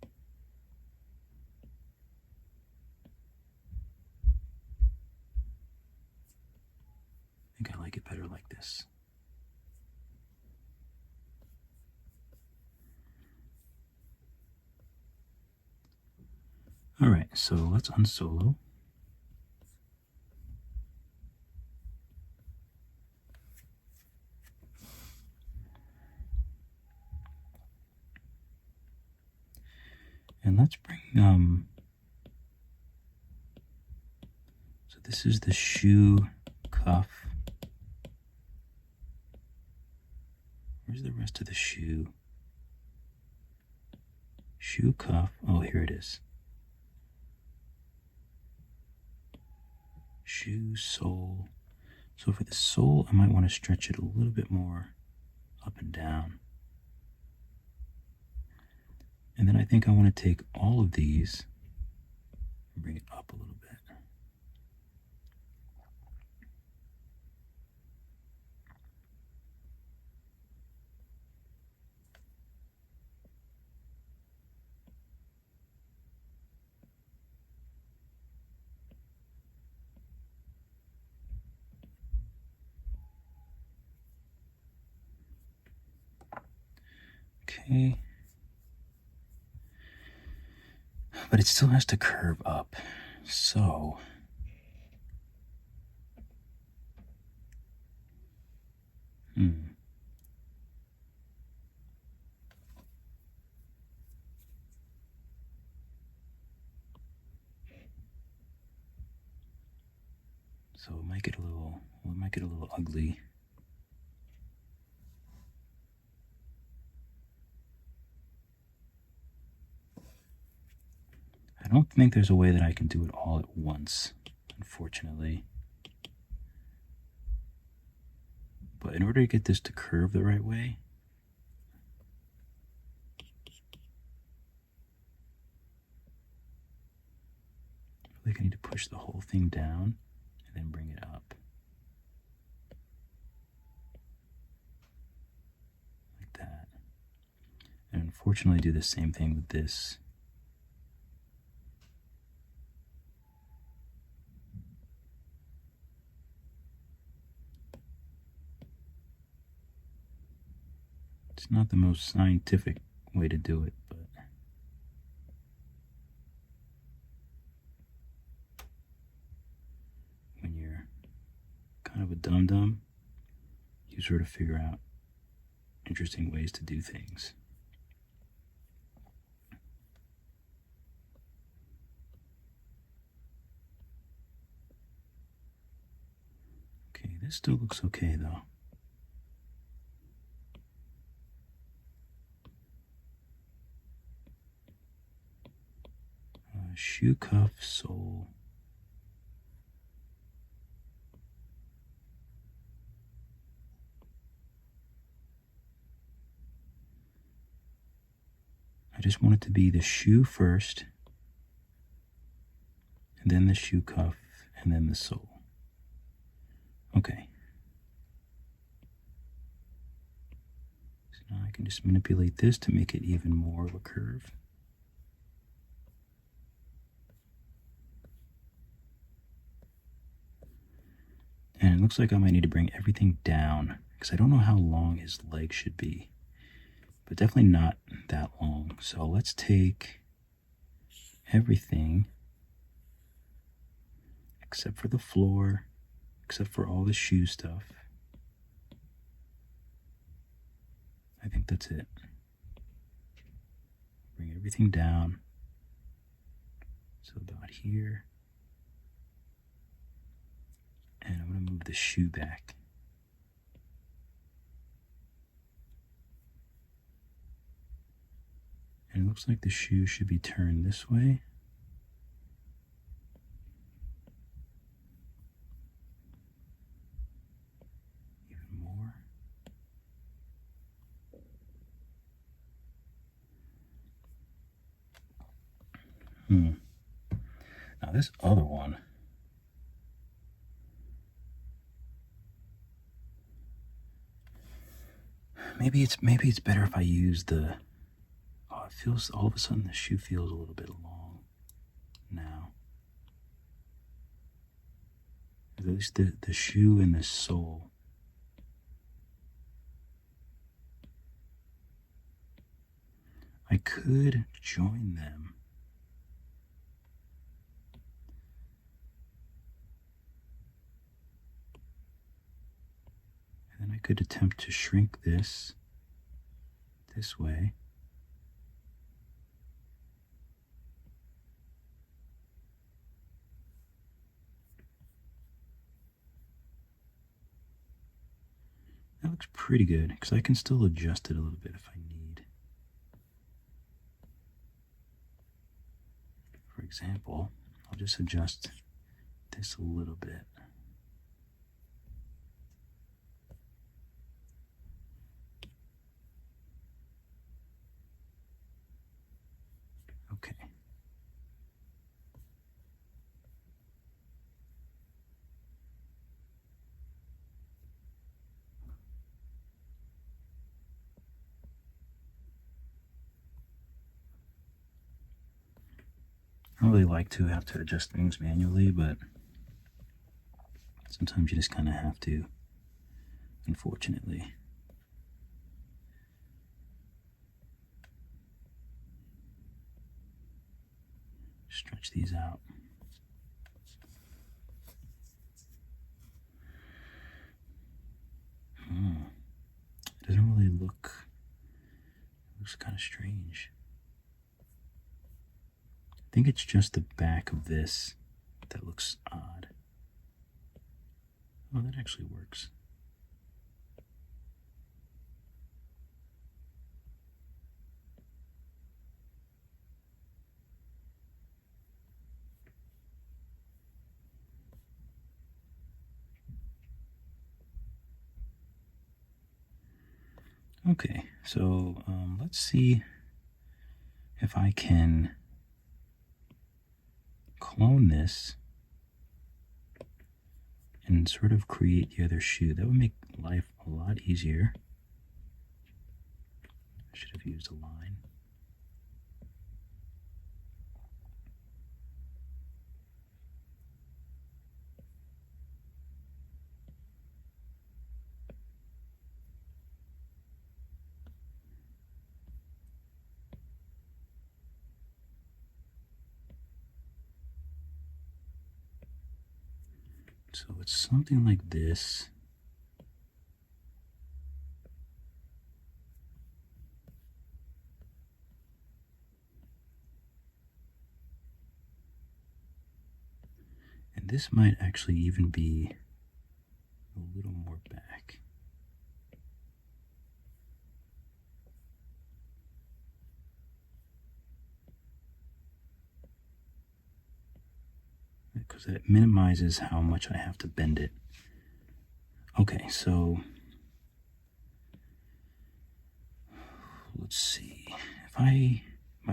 I think I like it better like this. All right, so let's unsolo. And let's bring, so this is the shoe cuff. Where's the rest of the shoe? Shoe cuff, oh, here it is. Shoe sole. So for the sole, I might want to stretch it a little bit more up and down. And then I think I want to take all of these and bring it up a little bit. Okay. But it still has to curve up. So So it might get a little ugly. I don't think there's a way that I can do it all at once, unfortunately. But in order to get this to curve the right way, I feel like I need to push the whole thing down and then bring it up. Like that. And unfortunately do the same thing with this. It's not the most scientific way to do it, but when you're kind of a dum-dum, you sort of figure out interesting ways to do things. Okay, this still looks okay though. Shoe cuff, sole. I just want it to be the shoe first, and then the shoe cuff, and then the sole. Okay, Now I can just manipulate this to make it even more of a curve. And it looks like I might need to bring everything down because I don't know how long his leg should be, but definitely not that long. So let's take everything except for the floor, except for all the shoe stuff. I think that's it. Bring everything down. So about here. And I'm going to move the shoe back. And it looks like the shoe should be turned this way. Even more. Now this other one, maybe it's better if I use the, oh, it feels, all of a sudden the shoe feels a little bit long now. At least the shoe and the sole. I could join them. And then I could attempt to shrink this way. That looks pretty good because I can still adjust it a little bit if I need. For example, I'll just adjust this a little bit. Okay. I don't really like to have to adjust things manually, but sometimes you just kind of have to, unfortunately. Stretch these out. It doesn't really look, it looks kind of strange. I think it's just the back of this that looks odd. Oh, that actually works. Okay, so let's see if I can clone this and sort of create the other shoe. That would make life a lot easier. I should have used a line. So it's something like this. And this might actually even be a little more back. Because it minimizes how much I have to bend it. Okay, so let's see. My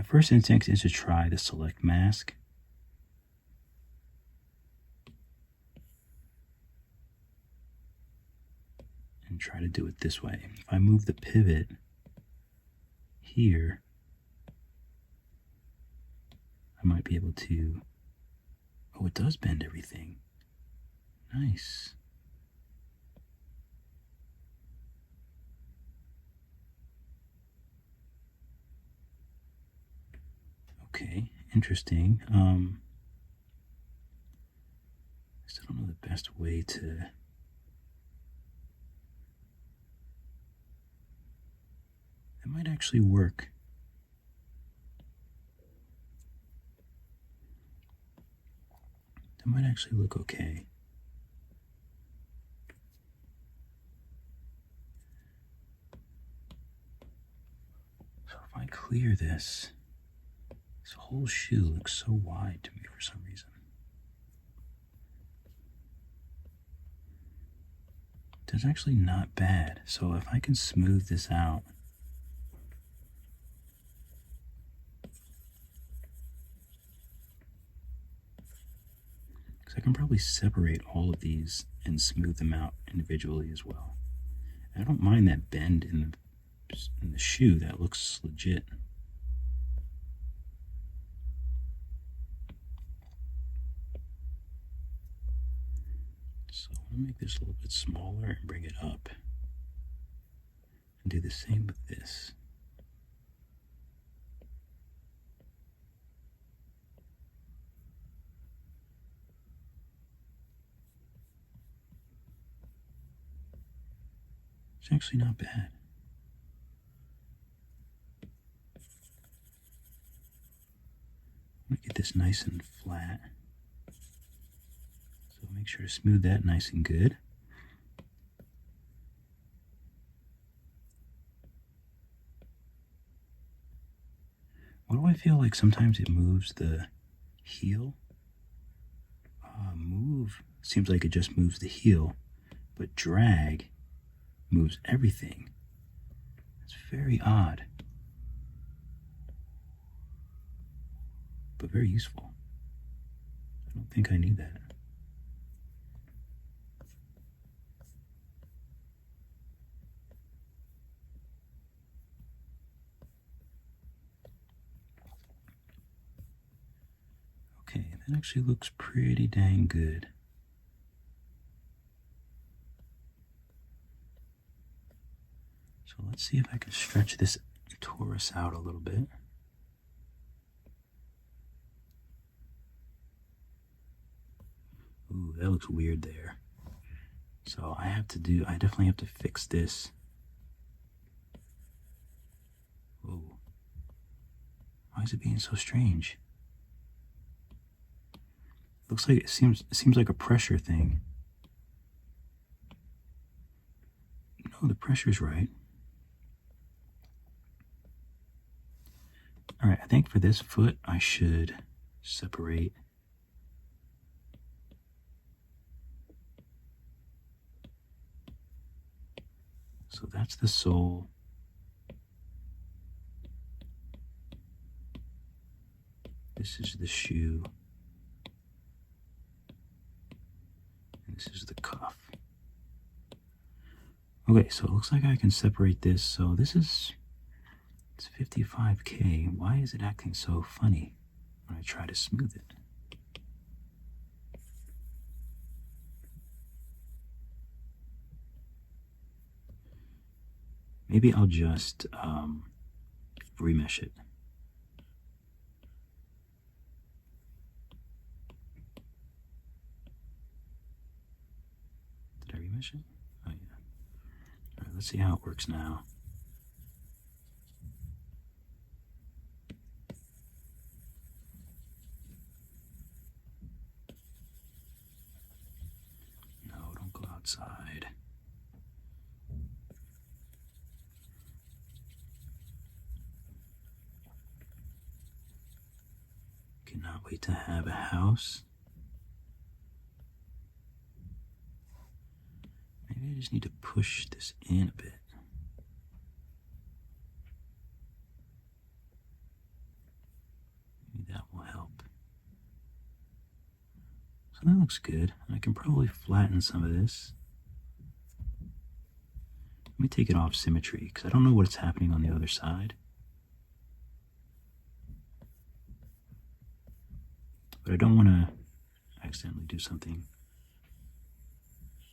first instinct is to try the select mask. And try to do it this way. If I move the pivot here, I might be able to, oh, it does bend everything. Nice. Okay, interesting. I still don't know the best way to. That might actually work. That might actually look okay. So if I clear this, this whole shoe looks so wide to me for some reason. That's actually not bad. So if I can smooth this out, because I can probably separate all of these and smooth them out individually as well. And I don't mind that bend in the shoe. That looks legit. So I'm gonna make this a little bit smaller and bring it up. And do the same with this. It's actually not bad. I'm gonna get this nice and flat. So make sure to smooth that nice and good. Why do I feel like sometimes it moves the heel? Move seems like it just moves the heel, but drag moves everything. It's very odd, but very useful. I don't think I knew that. Okay, that actually looks pretty dang good. So let's see if I can stretch this torus out a little bit. Ooh, that looks weird there. So I definitely have to fix this. Whoa. Why is it being so strange? Looks like it seems like a pressure thing. No, the pressure's right. All right, I think for this foot, I should separate. So that's the sole. This is the shoe. And this is the cuff. Okay, so it looks like I can separate this. So this is, it's 55K. Why is it acting so funny when I try to smooth it? Maybe I'll just remesh it. Did I remesh it? Oh yeah. All right, let's see how it works now. No, don't go outside. Cannot wait to have a house. Maybe I just need to push this in a bit. Maybe that will help. So that looks good. I can probably flatten some of this. Let me take it off symmetry because I don't know what's happening on the other side. but I don't want to accidentally do something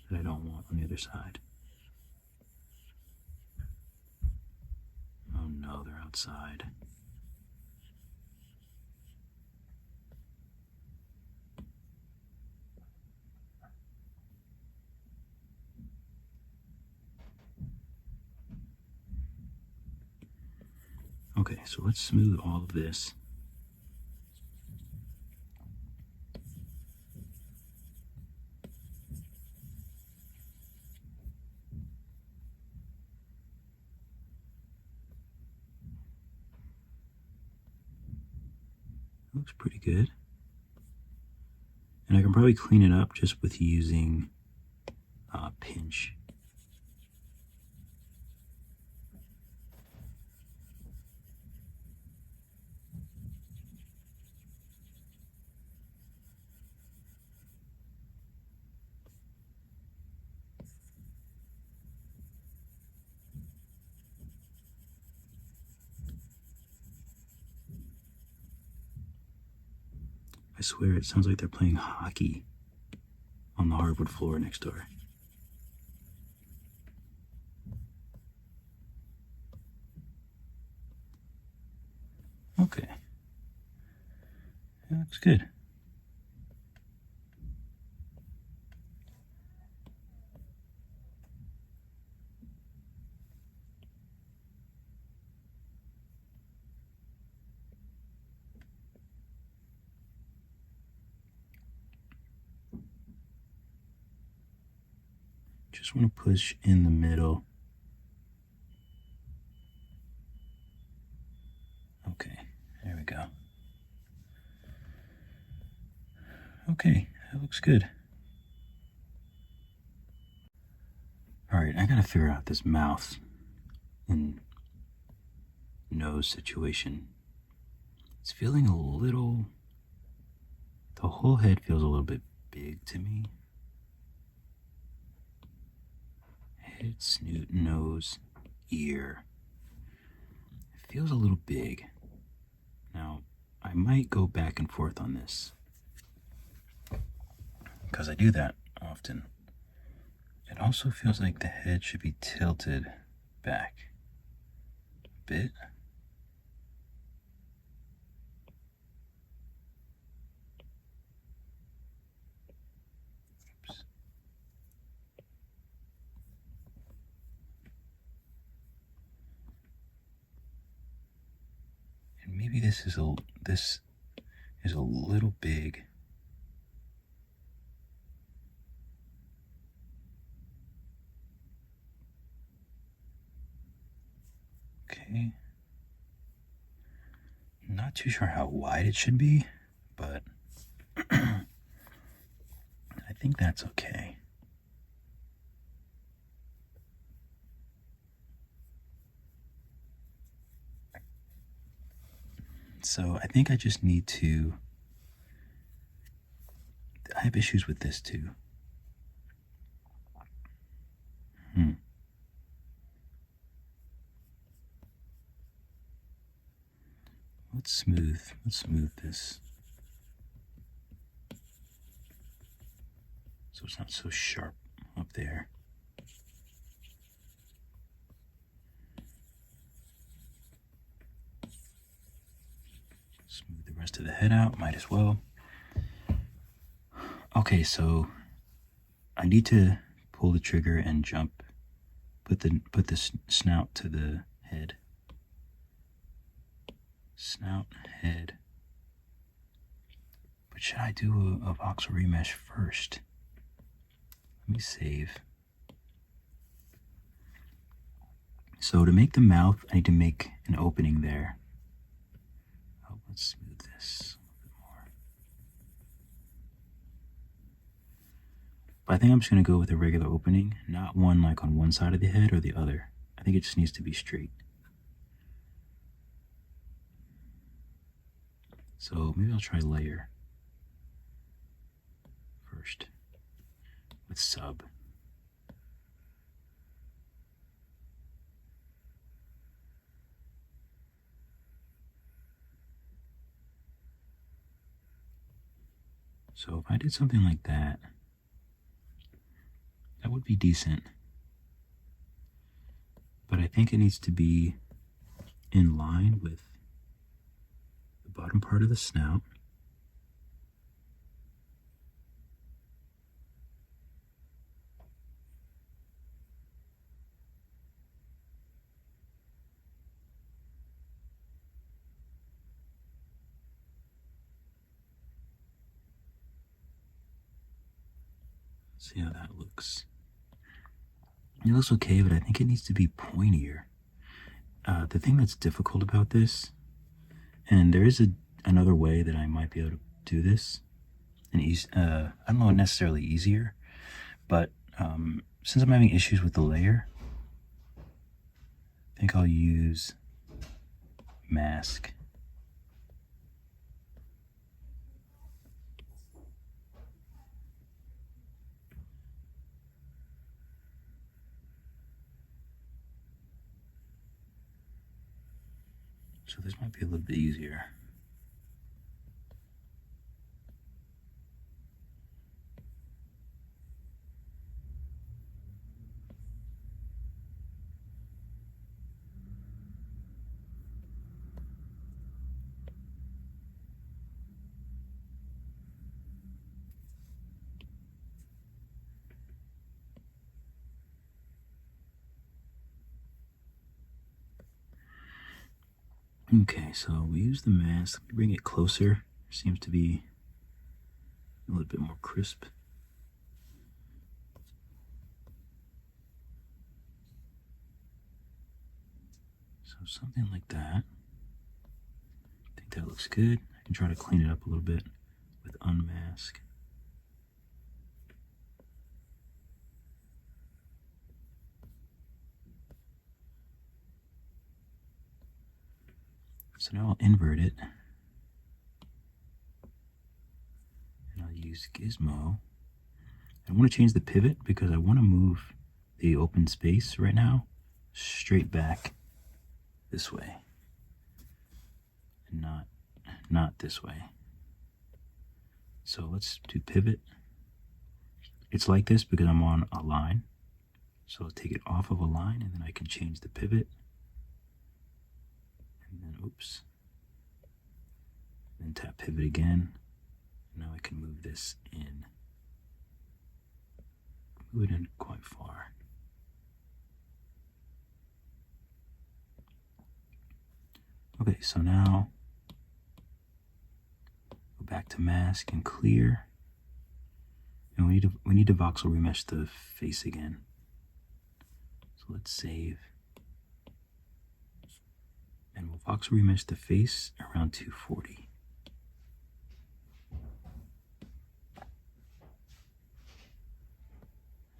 that I don't want on the other side. Oh no, they're outside. Okay, so let's smooth all of this. Looks pretty good. And I can probably clean it up just with using a pinch. I swear it sounds like they're playing hockey on the hardwood floor next door. Okay. That looks good. Just want to push in the middle. Okay, there we go. Okay, that looks good. Alright, I gotta figure out this mouth and nose situation. It's feeling a little... The whole head feels a little bit big to me. Head, snoot, nose, ear. It feels a little big. Now, I might go back and forth on this, because I do that often. It also feels like the head should be tilted back a bit. Oops. And maybe this is a little big. Okay. Not too sure how wide it should be, but I think that's okay. So I think I just need to... I have issues with this too. Let's smooth this, so it's not so sharp up there. Smooth the rest of the head out, might as well. Okay, so I need to pull the trigger and jump, put the snout to the head. Snout, head. But should I do a voxel remesh first? Let me save. So to make the mouth, I need to make an opening there. Oh, let's smooth this a little bit more. But I think I'm just going to go with a regular opening, not one like on one side of the head or the other. I think it just needs to be straight. So maybe I'll try layer first with sub. So if I did something like that, that would be decent. But I think it needs to be in line with the bottom part of the snout. See how that looks. It looks okay, but I think it needs to be pointier. The thing that's difficult about this, and there is another way that I might be able to do this, and I don't know necessarily easier, but since I'm having issues with the layer, I think I'll use mask. So this might be a little bit easier. Okay, so we use the mask, bring it closer. Seems to be a little bit more crisp. So something like that. I think that looks good. I can try to clean it up a little bit with unmask. So now I'll invert it. And I'll use Gizmo. I want to change the pivot because I want to move the open space right now straight back this way. And not this way. So let's do pivot. It's like this because I'm on a line. So I'll take it off of a line and then I can change the pivot. And then, oops. Then tap pivot again. Now I can move this in. Move it in quite far. Okay, so now go back to mask and clear. And we need to voxel remesh the face again. So let's save. And we'll voxel remesh the face around 240.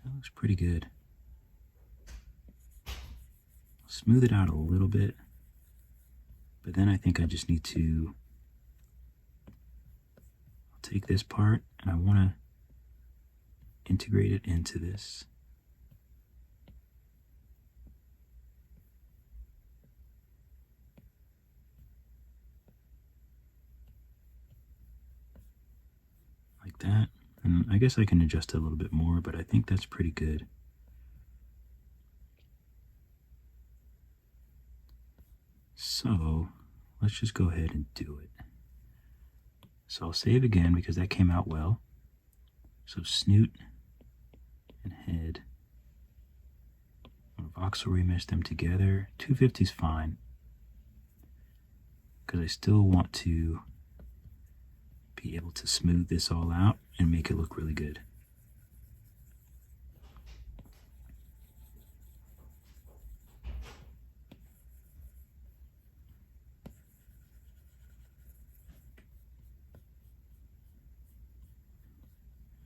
That looks pretty good. I'll smooth it out a little bit. But then I think I just need to take this part and I want to integrate it into this. Like that. And I guess I can adjust it a little bit more, but I think that's pretty good. So let's just go ahead and do it. So I'll save again because that came out well. So snoot and head. I'm gonna voxel remesh them together. 250 is fine because I still want to be able to smooth this all out and make it look really good.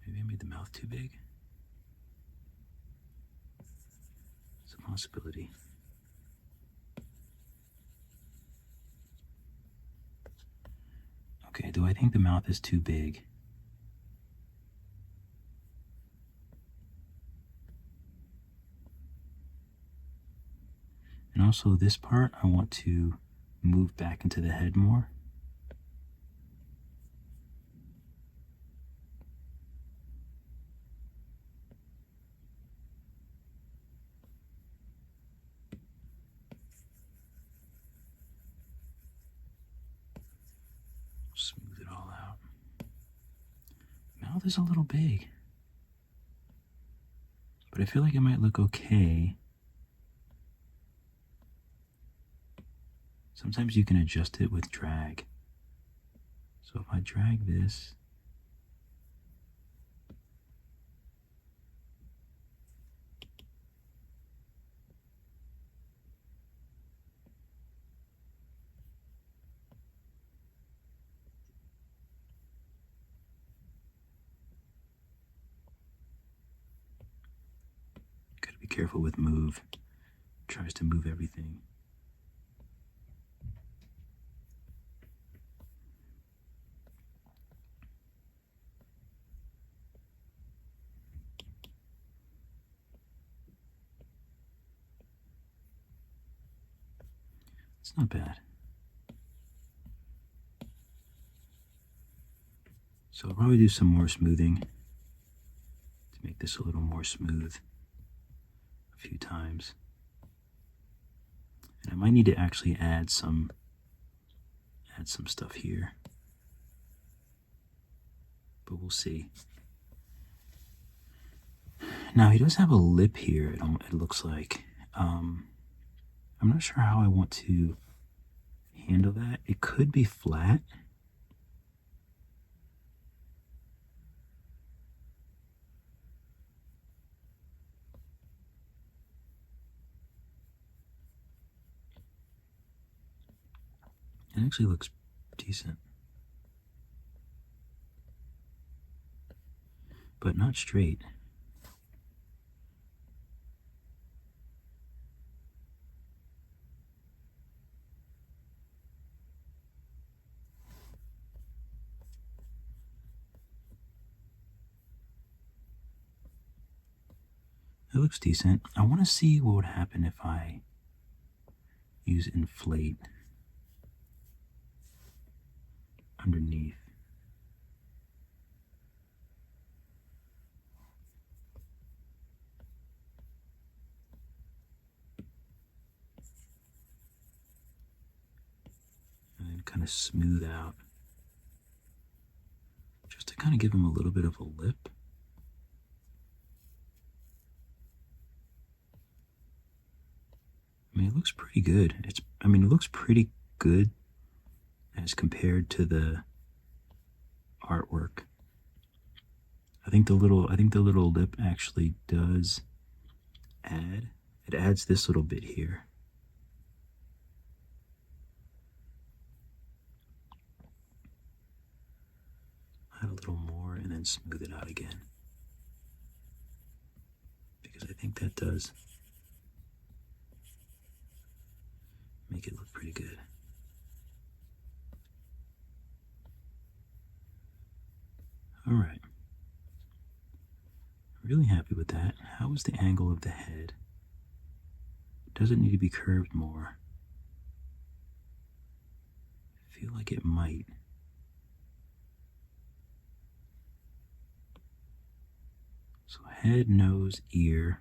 Maybe I made the mouth too big. It's a possibility. Okay, do I think the mouth is too big? And also this part, I want to move back into the head more. mouth is a little big. But I feel like it might look okay. Sometimes you can adjust it with drag. So if I drag this, gotta be careful with move. It tries to move everything. It's not bad. So I'll probably do some more smoothing to make this a little more smooth a few times. And I might need to actually add some stuff here. But we'll see. Now he does have a lip here, it looks like. I'm not sure how I want to handle that. It could be flat. It actually looks decent. But not straight. It looks decent. I want to see what would happen if I use inflate underneath. And then kind of smooth out. Just to kind of give him a little bit of a lip. I mean, it looks pretty good. It looks pretty good as compared to the artwork. I think the little lip actually does add. It adds this little bit here. Add a little more and then smooth it out again. Because I think that does make it look pretty good. All right. Really happy with that. How is the angle of the head? Does it need to be curved more? I feel like it might. So head, nose, ear.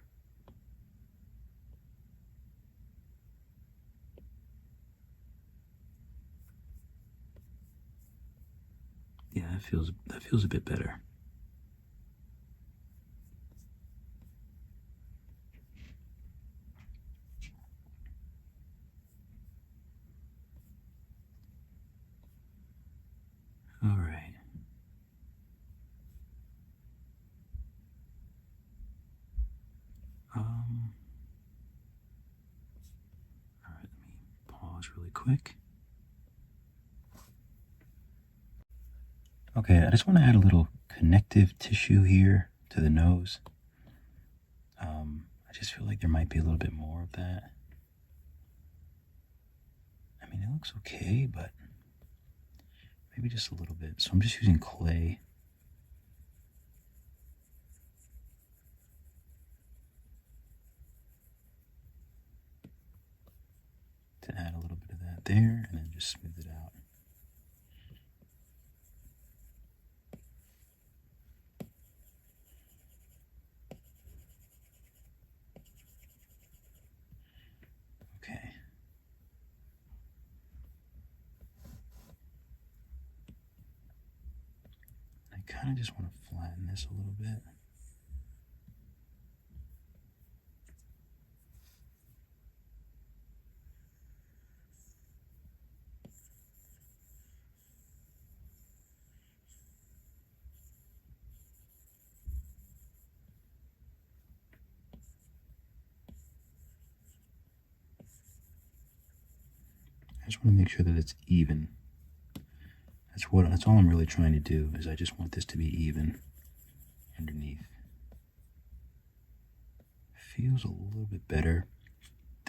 Yeah, that feels a bit better. All right. All right, let me pause really quick. Okay, I just want to add a little connective tissue here to the nose. I just feel like there might be a little bit more of that. I mean, it looks okay, but maybe just a little bit. So I'm just using clay. To add a little bit of that there, and then just smooth it out. Okay. I kind of just want to flatten this a little bit. I just want to make sure that it's even. That's all I'm really trying to do, is I just want this to be even underneath. Feels a little bit better.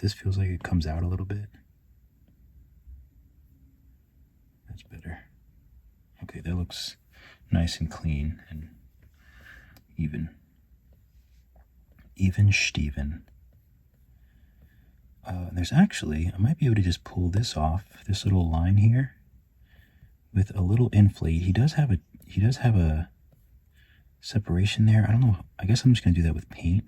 This feels like it comes out a little bit. That's better. Okay, that looks nice and clean and even. Even Steven. There's actually, I might be able to just pull this off, this little line here, with a little inflate. He does have a separation there. I don't know. I guess I'm just gonna do that with paint.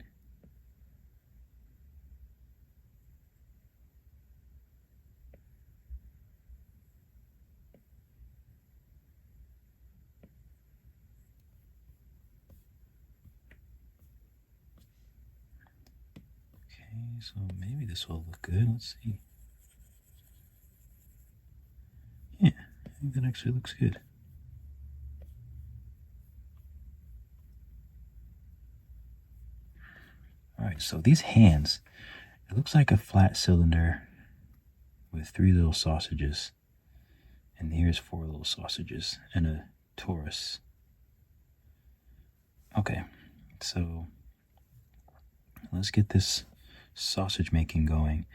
Okay, so maybe this will look good. Let's see. Yeah, I think that actually looks good. All right, so these hands, it looks like a flat cylinder with 3 little sausages. And here's 4 little sausages and a torus. Okay, so let's get this sausage making going.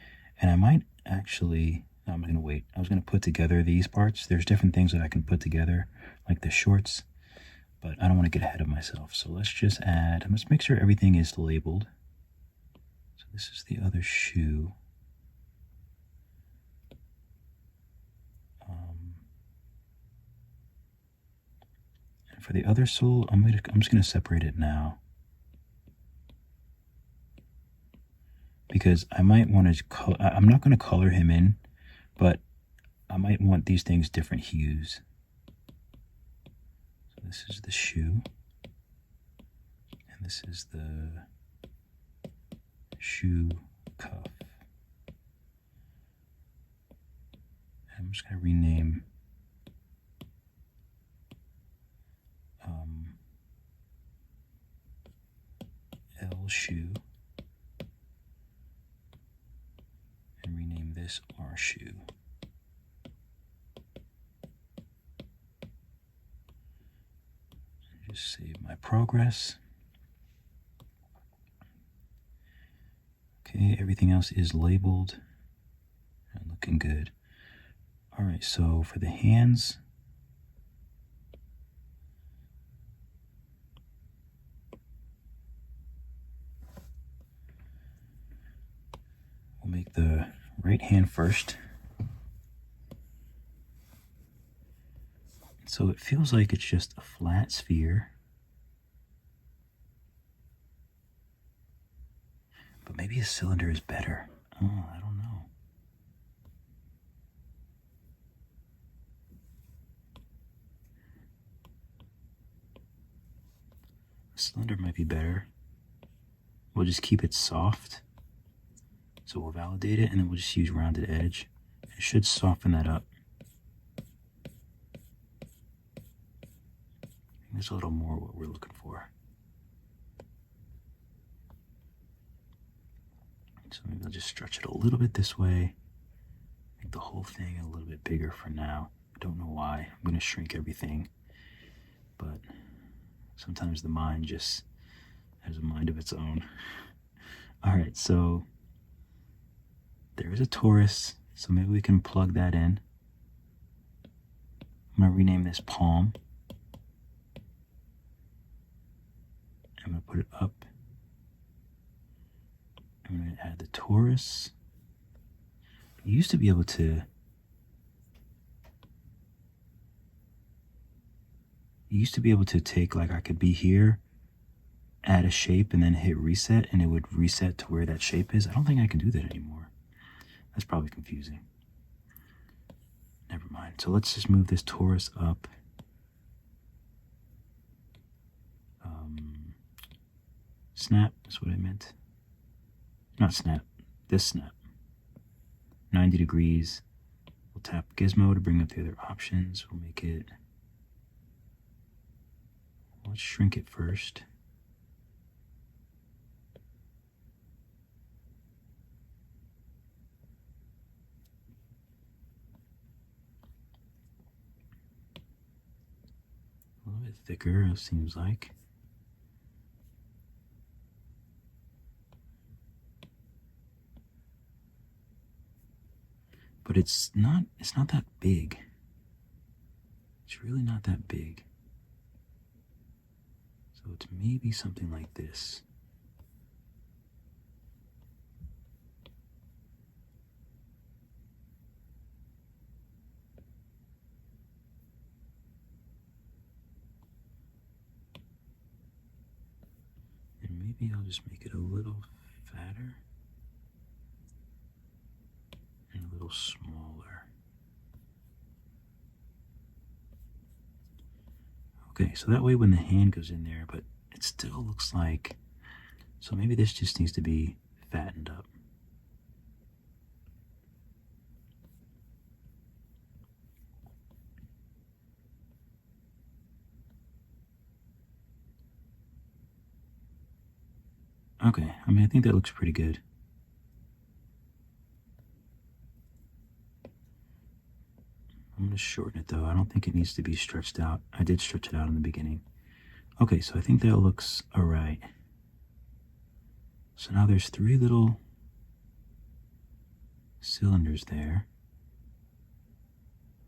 And I might actually, no, I'm gonna wait. I was gonna put together these parts. There's different things that I can put together, like the shorts, but I don't want to get ahead of myself. So let's just add, let's make sure everything is labeled. So this is the other shoe. And for the other sole, I'm just gonna separate it now, because I might want to, I'm not going to color him in, but I might want these things different hues. So this is the shoe, and this is the shoe cuff. I'm just going to rename L shoe, and rename this R shoe. Just save my progress. Okay, everything else is labeled and looking good. All right, so for the hands, we'll make the right hand first. So it feels like it's just a flat sphere, but maybe a cylinder is better. Oh, I don't know. A cylinder might be better. We'll just keep it soft. So we'll validate it, and then we'll just use rounded edge. It should soften that up. There's a little more what we're looking for. So maybe I'll just stretch it a little bit this way. Make the whole thing a little bit bigger for now. I don't know why. I'm going to shrink everything. But sometimes the mind just has a mind of its own. All right, so there is a torus. So maybe we can plug that in. I'm going to rename this palm. I'm going to put it up. I'm going to add the torus. You used to be able to, take, like, I could be here, add a shape, and then hit reset, and it would reset to where that shape is. I don't think I can do that anymore. That's probably confusing. Never mind. So let's just move this torus up. Snap, that's what I meant. Not snap, this snap. 90 degrees. We'll tap gizmo to bring up the other options. We'll make it, let's shrink it first. A little bit thicker, it seems like. But it's not that big. It's really not that big. So it's maybe something like this. And maybe I'll just make it a little fatter and a little smaller. Okay, so that way when the hand goes in there, but it still looks like, so maybe this just needs to be fattened up. Okay, I mean, I think that looks pretty good. I'm going to shorten it though. I don't think it needs to be stretched out. I did stretch it out in the beginning. Okay, so I think that looks alright. So now there's 3 little cylinders there.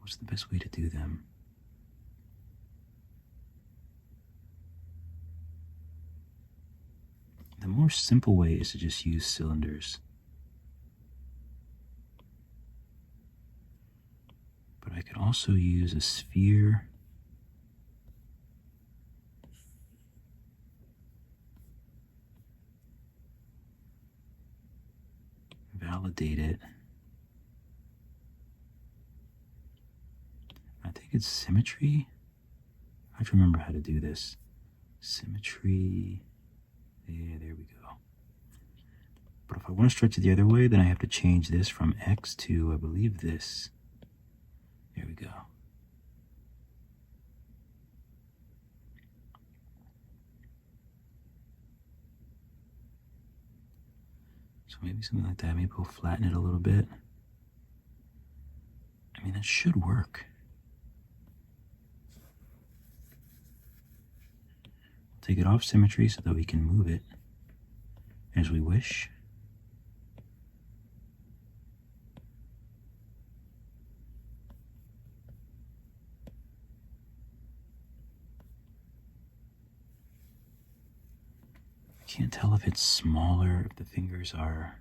What's the best way to do them? The more simple way is to just use cylinders. But I could also use a sphere. Validate it. I think it's symmetry. I have to remember how to do this. Symmetry. Yeah, there we go. But if I want to stretch it the other way, then I have to change this from X to, I believe, this. There we go. So maybe something like that. Maybe we'll flatten it a little bit. I mean, that should work. Take it off symmetry so that we can move it as we wish. Can't tell if it's smaller, if the fingers are,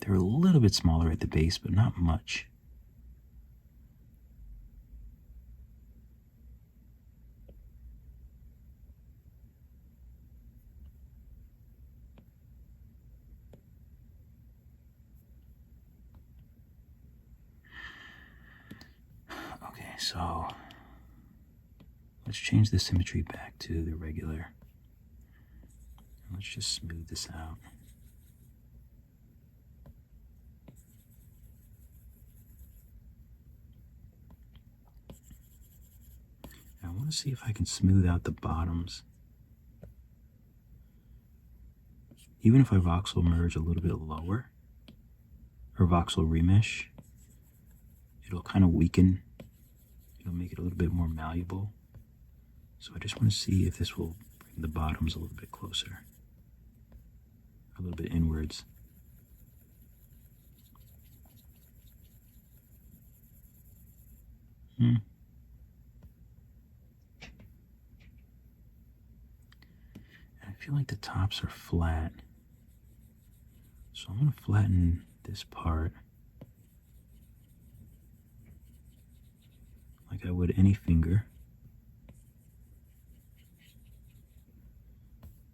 they're a little bit smaller at the base, but not much. Okay, so let's change the symmetry back to the regular. Let's just smooth this out. I want to see if I can smooth out the bottoms. Even if I voxel merge a little bit lower, or voxel remesh, it'll kind of weaken. It'll make it a little bit more malleable. So I just want to see if this will bring the bottoms a little bit closer, a little bit inwards. I feel like the tops are flat. So I'm going to flatten this part like I would any finger.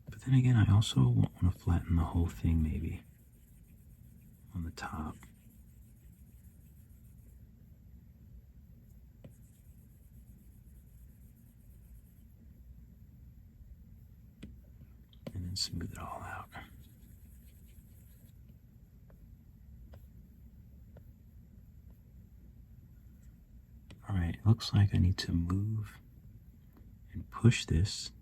But then again, I also want to flatten the whole thing maybe on the top. And then and smooth it all out. All right, looks like I need to move and push this.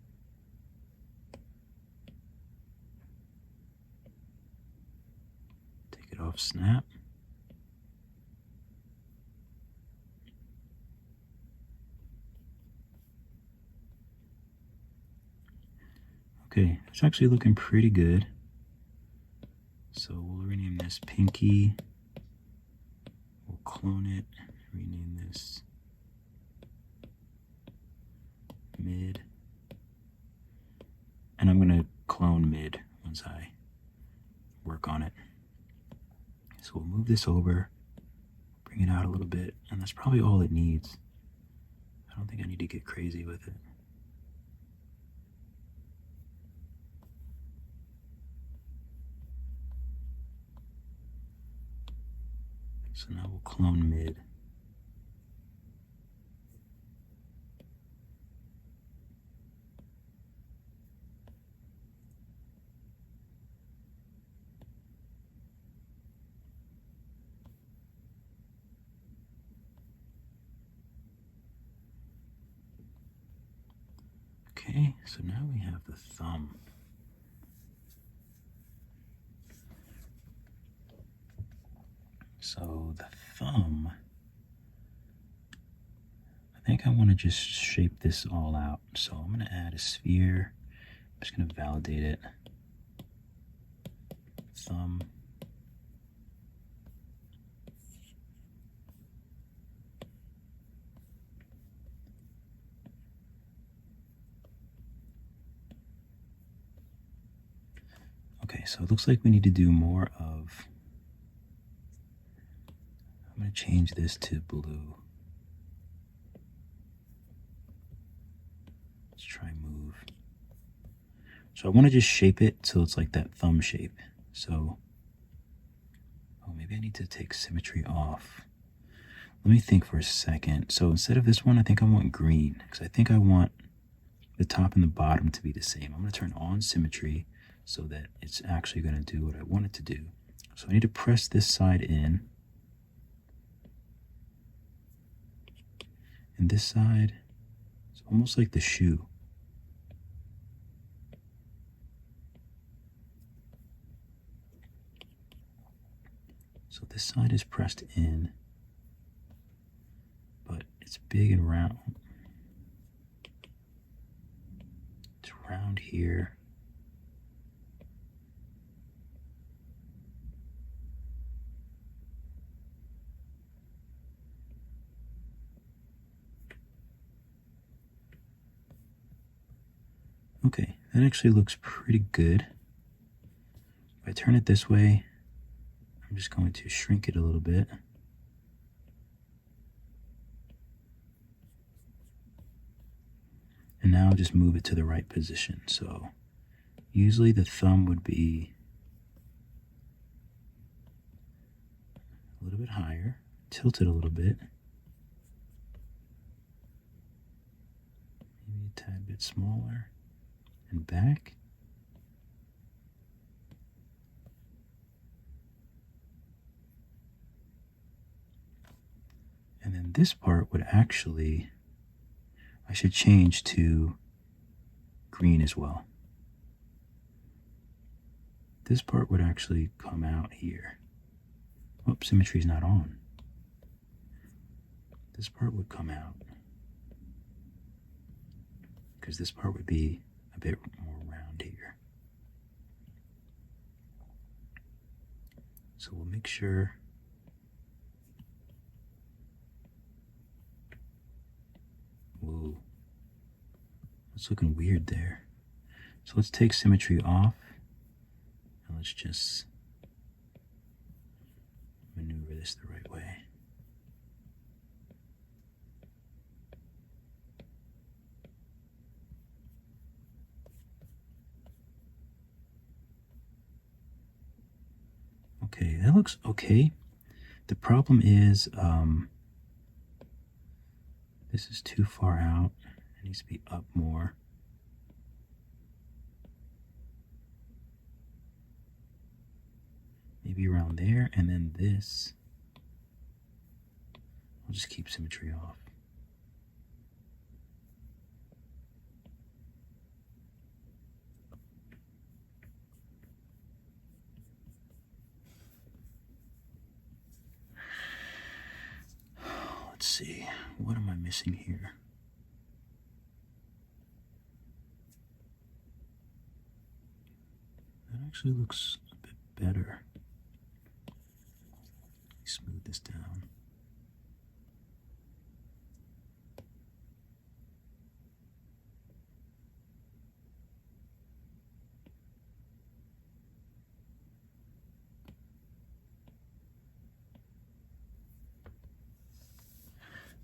Take it off snap. Okay, it's actually looking pretty good. So we'll rename this Pinky. We'll clone it, rename this Mid. And I'm going to clone Mid once I work on it. So we'll move this over, bring it out a little bit, and that's probably all it needs. I don't think I need to get crazy with it. So now we'll clone Mid. Okay, so now we have the thumb. So the thumb, I think I want to just shape this all out. So I'm going to add a sphere. I'm just going to validate it. Thumb. Okay, so it looks like we need to do more of, I'm going to change this to blue. Let's try move. So I want to just shape it so it's like that thumb shape. So, oh, maybe I need to take symmetry off. Let me think for a second. So instead of this one, I think I want green, because I think I want the top and the bottom to be the same. I'm going to turn on symmetry so that it's actually going to do what I want it to do. So I need to press this side in. And this side, it's almost like the shoe. So this side is pressed in, but it's big and round. It's round here. Okay, that actually looks pretty good. If I turn it this way, I'm just going to shrink it a little bit. And now I'll just move it to the right position. So usually the thumb would be a little bit higher, tilted a little bit. Maybe a tad bit smaller. And back. And then this part would actually, I should change to green as well. This part would actually come out here. Oops, symmetry's not on. This part would come out, because this part would be a bit more round here. So we'll make sure whoa, that's looking weird there. So let's take symmetry off and let's just maneuver this the right way. Okay, that looks okay. The problem is this is too far out. It needs to be up more. maybe around there, and then this, I'll just keep symmetry off. Let's see, what am I missing here? That actually looks a bit better. Let me smooth this down.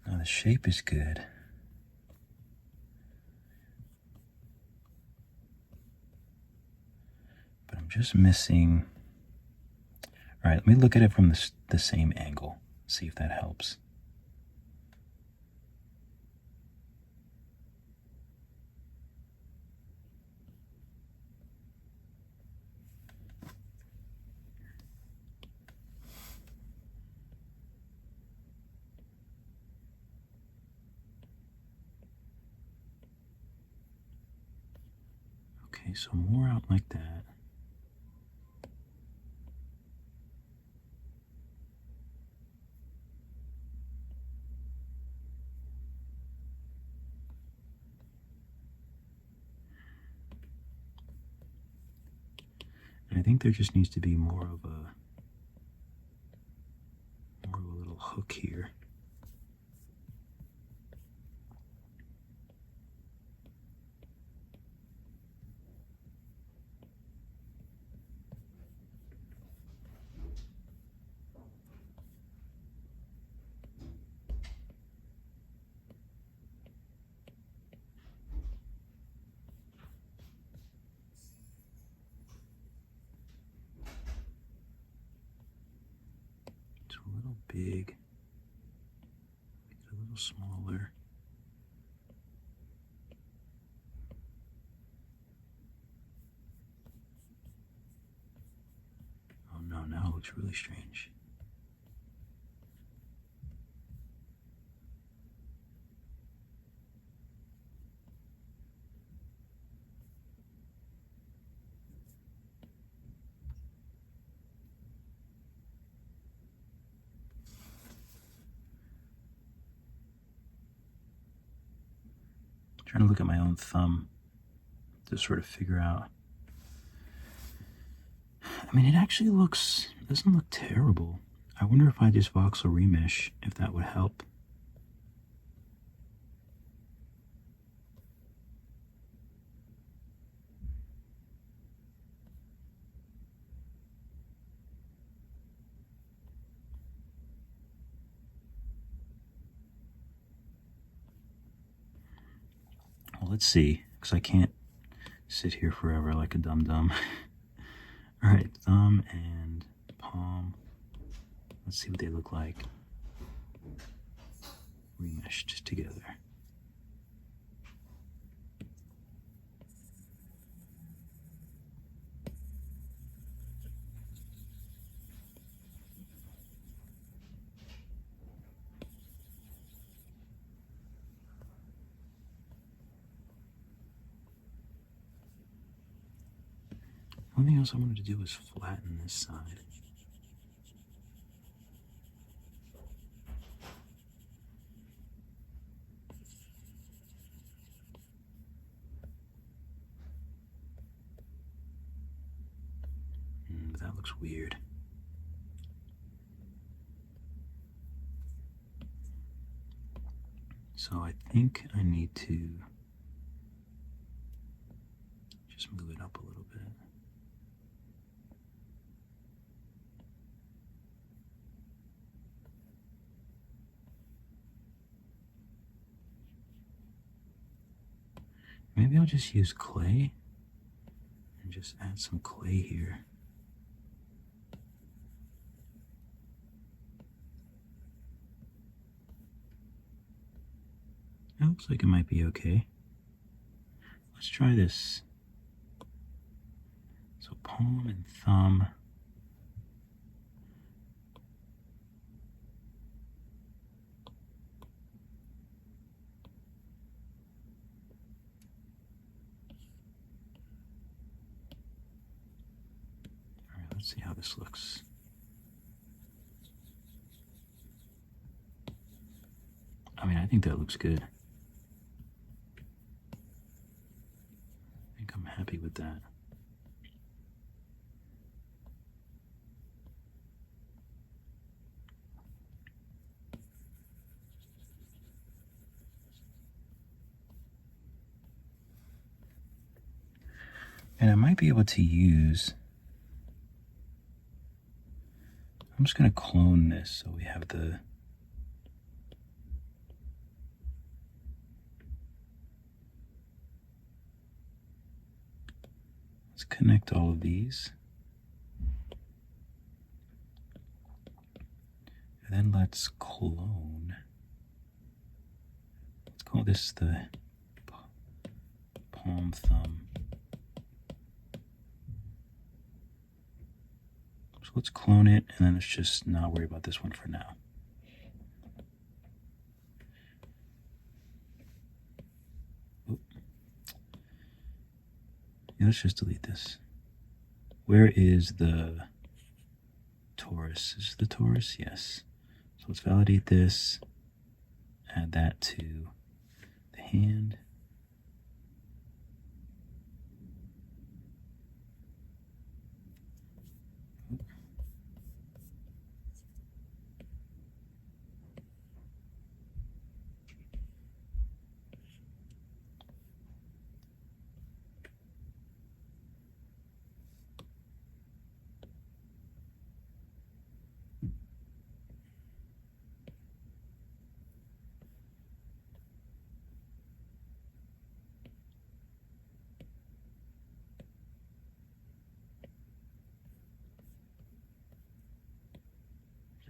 Now the shape is good. But I'm just missing. All right, let me look at it from the same angle, see if that helps. Okay, so more out like that. And I think there just needs to be more of a little hook here. It's a little big. Make it a little smaller. Oh no, now it looks really strange. Trying to look at my own thumb to sort of figure out. I mean, it actually doesn't look terrible. I wonder if I just voxel remesh, if that would help. Well, let's see, because I can't sit here forever like a dum-dum. All right, thumb and palm. Let's see what they look like remeshed together. One thing else I wanted to do was flatten this side. But that looks weird. So I think I need to just move it up a little bit. Maybe I'll just use clay and just add some clay here. It looks like it might be okay. Let's try this. So palm and thumb. Let's see how this looks. I mean, I think that looks good. I think I'm happy with that. And I might be able to use, I'm just going to clone this so we have the, let's connect all of these. And then let's clone, let's call this the palm thumb. So let's clone it, and then let's just not worry about this one for now. Oop. Yeah, let's just delete this. Where is the torus? Is the torus? Yes. So let's validate this, add that to the hand.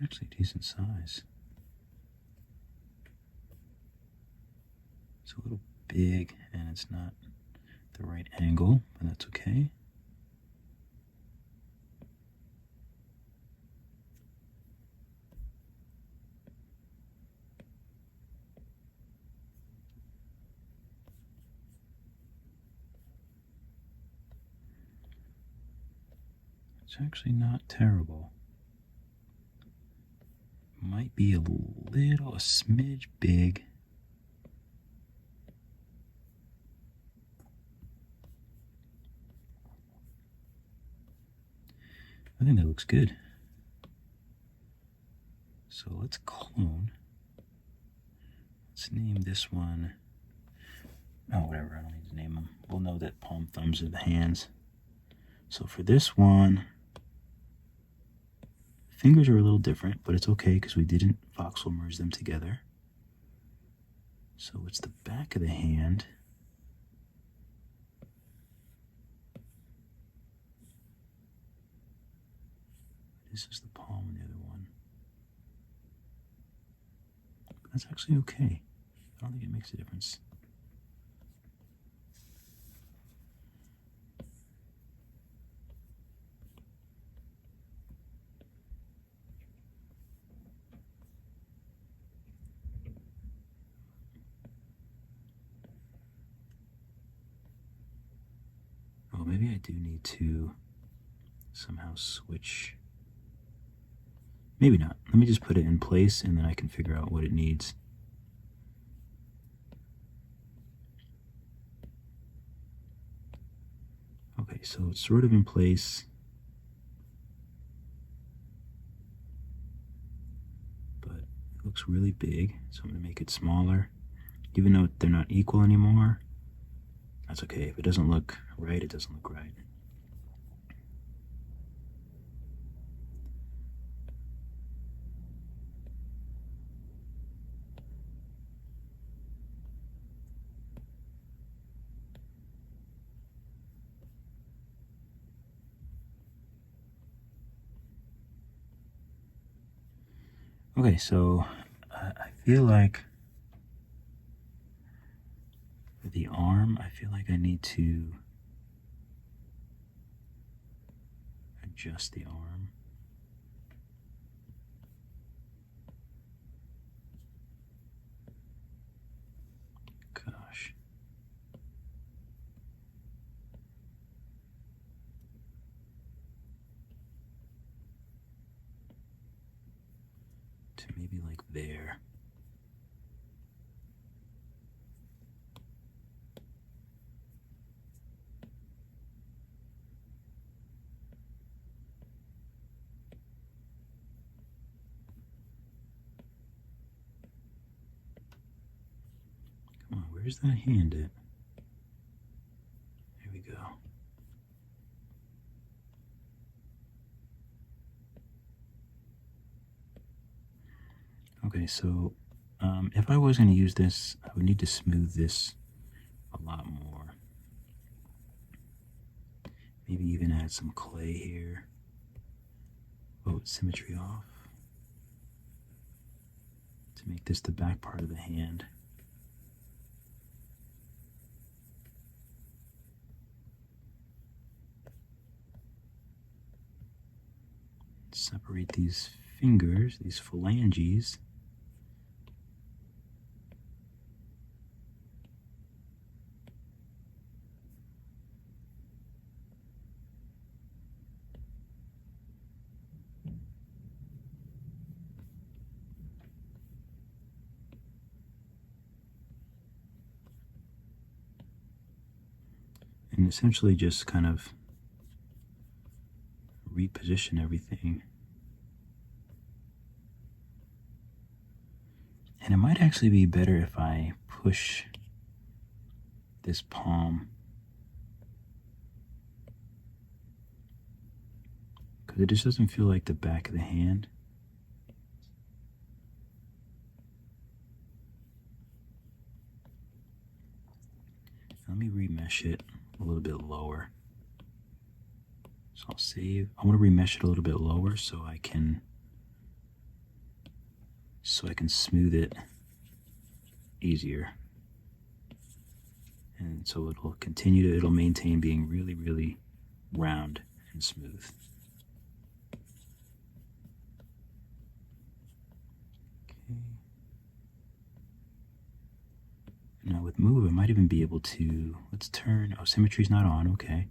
Actually a decent size. It's a little big and it's not the right angle, but that's okay. It's actually not terrible. Might be a smidge big. I think that looks good. So let's clone. Let's name this one. Oh, whatever, I don't need to name them. We'll know that palm thumbs are the hands. So for this one, fingers are a little different, but it's okay because we didn't voxel merge them together. So it's the back of the hand. This is the palm and the other one. That's actually okay. I don't think it makes a difference. Oh, maybe I do need to somehow switch. Maybe not. Let me just put it in place and then I can figure out what it needs. Okay, so it's sort of in place. But it looks really big, so I'm going to make it smaller. Even though they're not equal anymore, that's okay. If it doesn't look right, it doesn't look right. Okay, so I feel like for the arm, I feel like I need to adjust the arm. Gosh. to maybe like there. Come on, where's that hand at? There we go. Okay, so if I was going to use this, I would need to smooth this a lot more. Maybe even add some clay here. Vote symmetry off to make this the back part of the hand. Separate these fingers, these phalanges. And essentially just kind of reposition everything. And it might actually be better if I push this palm, because it just doesn't feel like the back of the hand. Let me remesh it a little bit lower. So I'll save. I want to remesh it a little bit lower so I can smooth it easier. And so it'll maintain being really, really round and smooth. Okay. Now with move, I might even be able to, let's turn, oh, symmetry's not on, okay.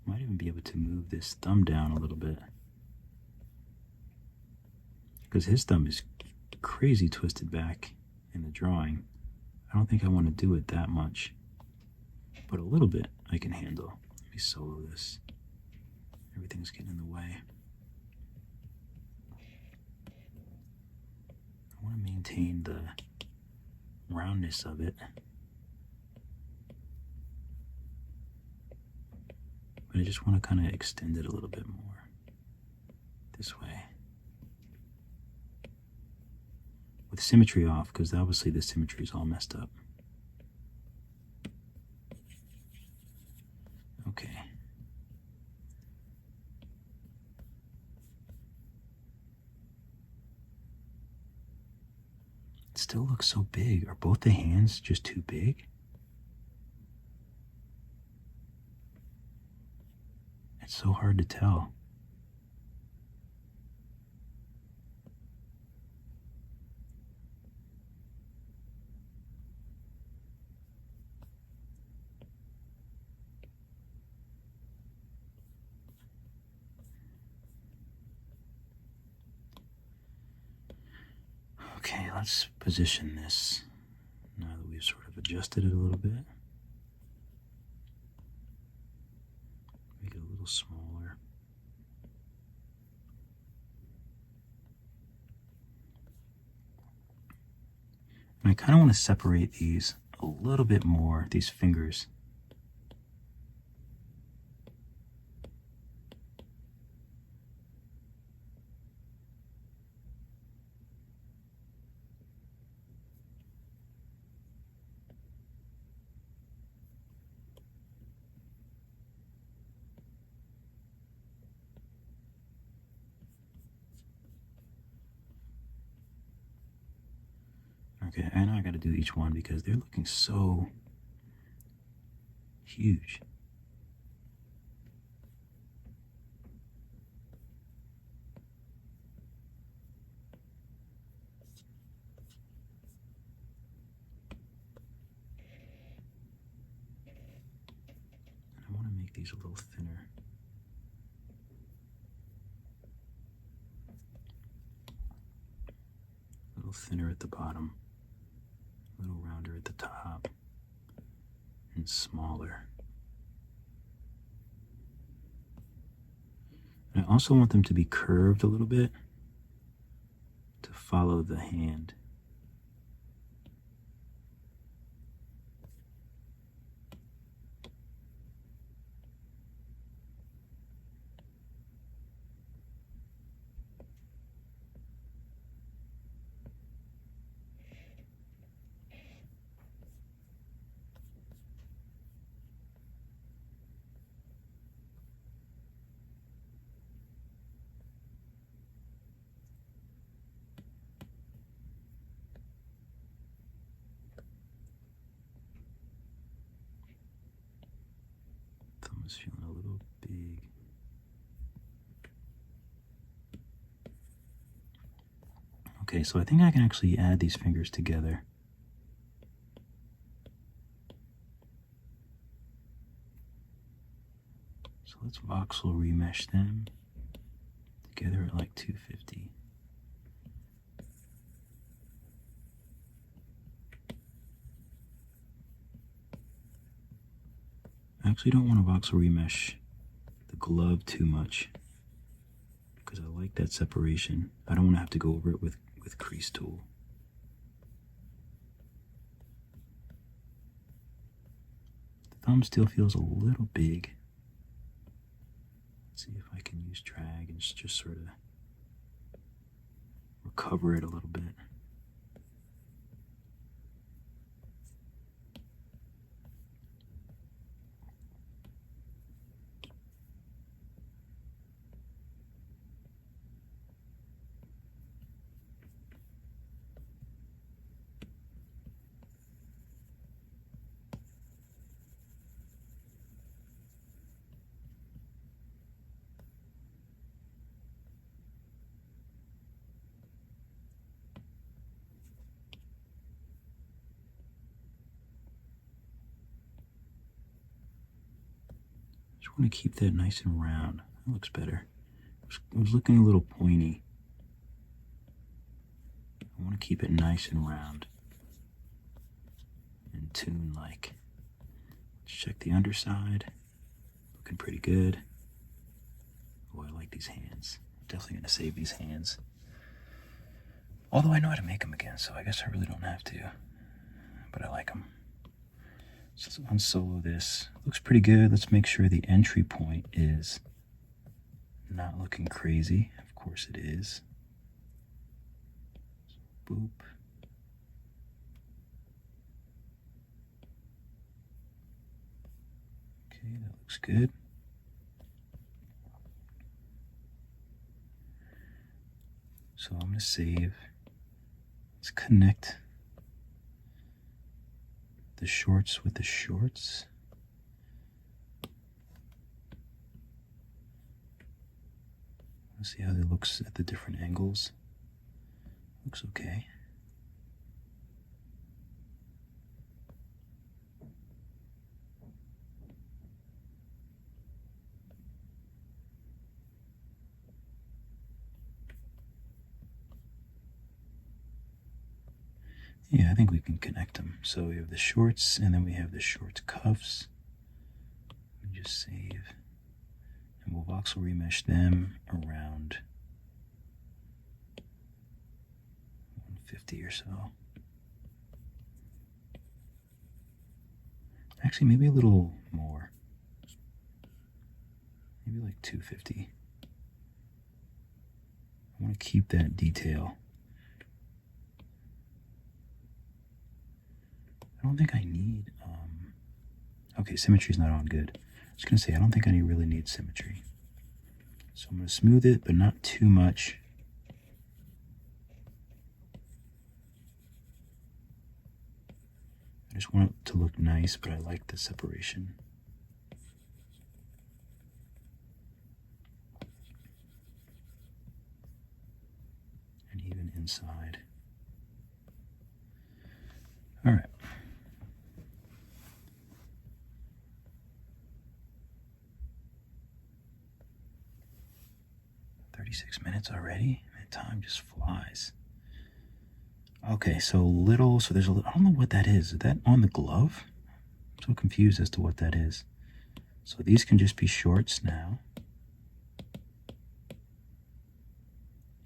Might even be able to move this thumb down a little bit, because his thumb is crazy twisted back in the drawing. I don't think I want to do it that much, but a little bit I can handle. Let me solo this. Everything's getting in the way. I want to maintain the roundness of it, but I just want to kind of extend it a little bit more this way. With symmetry off, because obviously the symmetry is all messed up. Okay. It still looks so big. Are both the hands just too big? It's so hard to tell. Okay, let's position this now that we've sort of adjusted it a little bit. Make it a little smaller. And I kind of want to separate these a little bit more, these fingers. Okay, I know I got to do each one because they're looking so huge. And I want to make these a little thinner. little thinner at the bottom, a little rounder at the top, and smaller. And I also want them to be curved a little bit to follow the hand. Thumb is feeling a little big. Okay, so I think I can actually add these fingers together. So let's voxel remesh them together at like 250. I actually don't want to voxel remesh the glove too much because I like that separation. I don't want to have to go over it with crease tool. The thumb still feels a little big. Let's see if I can use drag and just sort of recover it a little bit. I want to keep that nice and round. That looks better. It was looking a little pointy. I want to keep it nice and round and tune-like. Let's check the underside. Looking pretty good. Oh, I like these hands. Definitely going to save these hands. Although I know how to make them again, so I guess I really don't have to. But I like them. So let's unsolo this. Looks pretty good. Let's make sure the entry point is not looking crazy. Of course it is. So, boop. Okay, that looks good. So I'm going to save. Let's connect the shorts with the shorts. Let's see how it looks at the different angles. Looks okay. Yeah, I think we can connect them. So we have the shorts, and then we have the shorts cuffs. Let me just save. And we'll voxel remesh them around 150 or so. Actually, maybe a little more. Maybe like 250. I want to keep that detail. I don't think I need, okay, symmetry's not on good. I was going to say, I don't think I really need symmetry. So I'm going to smooth it, but not too much. I just want it to look nice, but I like the separation. And even inside. All right. "36 minutes already? Man, time just flies." Okay, so there's I don't know what that is. Is that on the glove? I'm so confused as to what that is. So these can just be shorts now.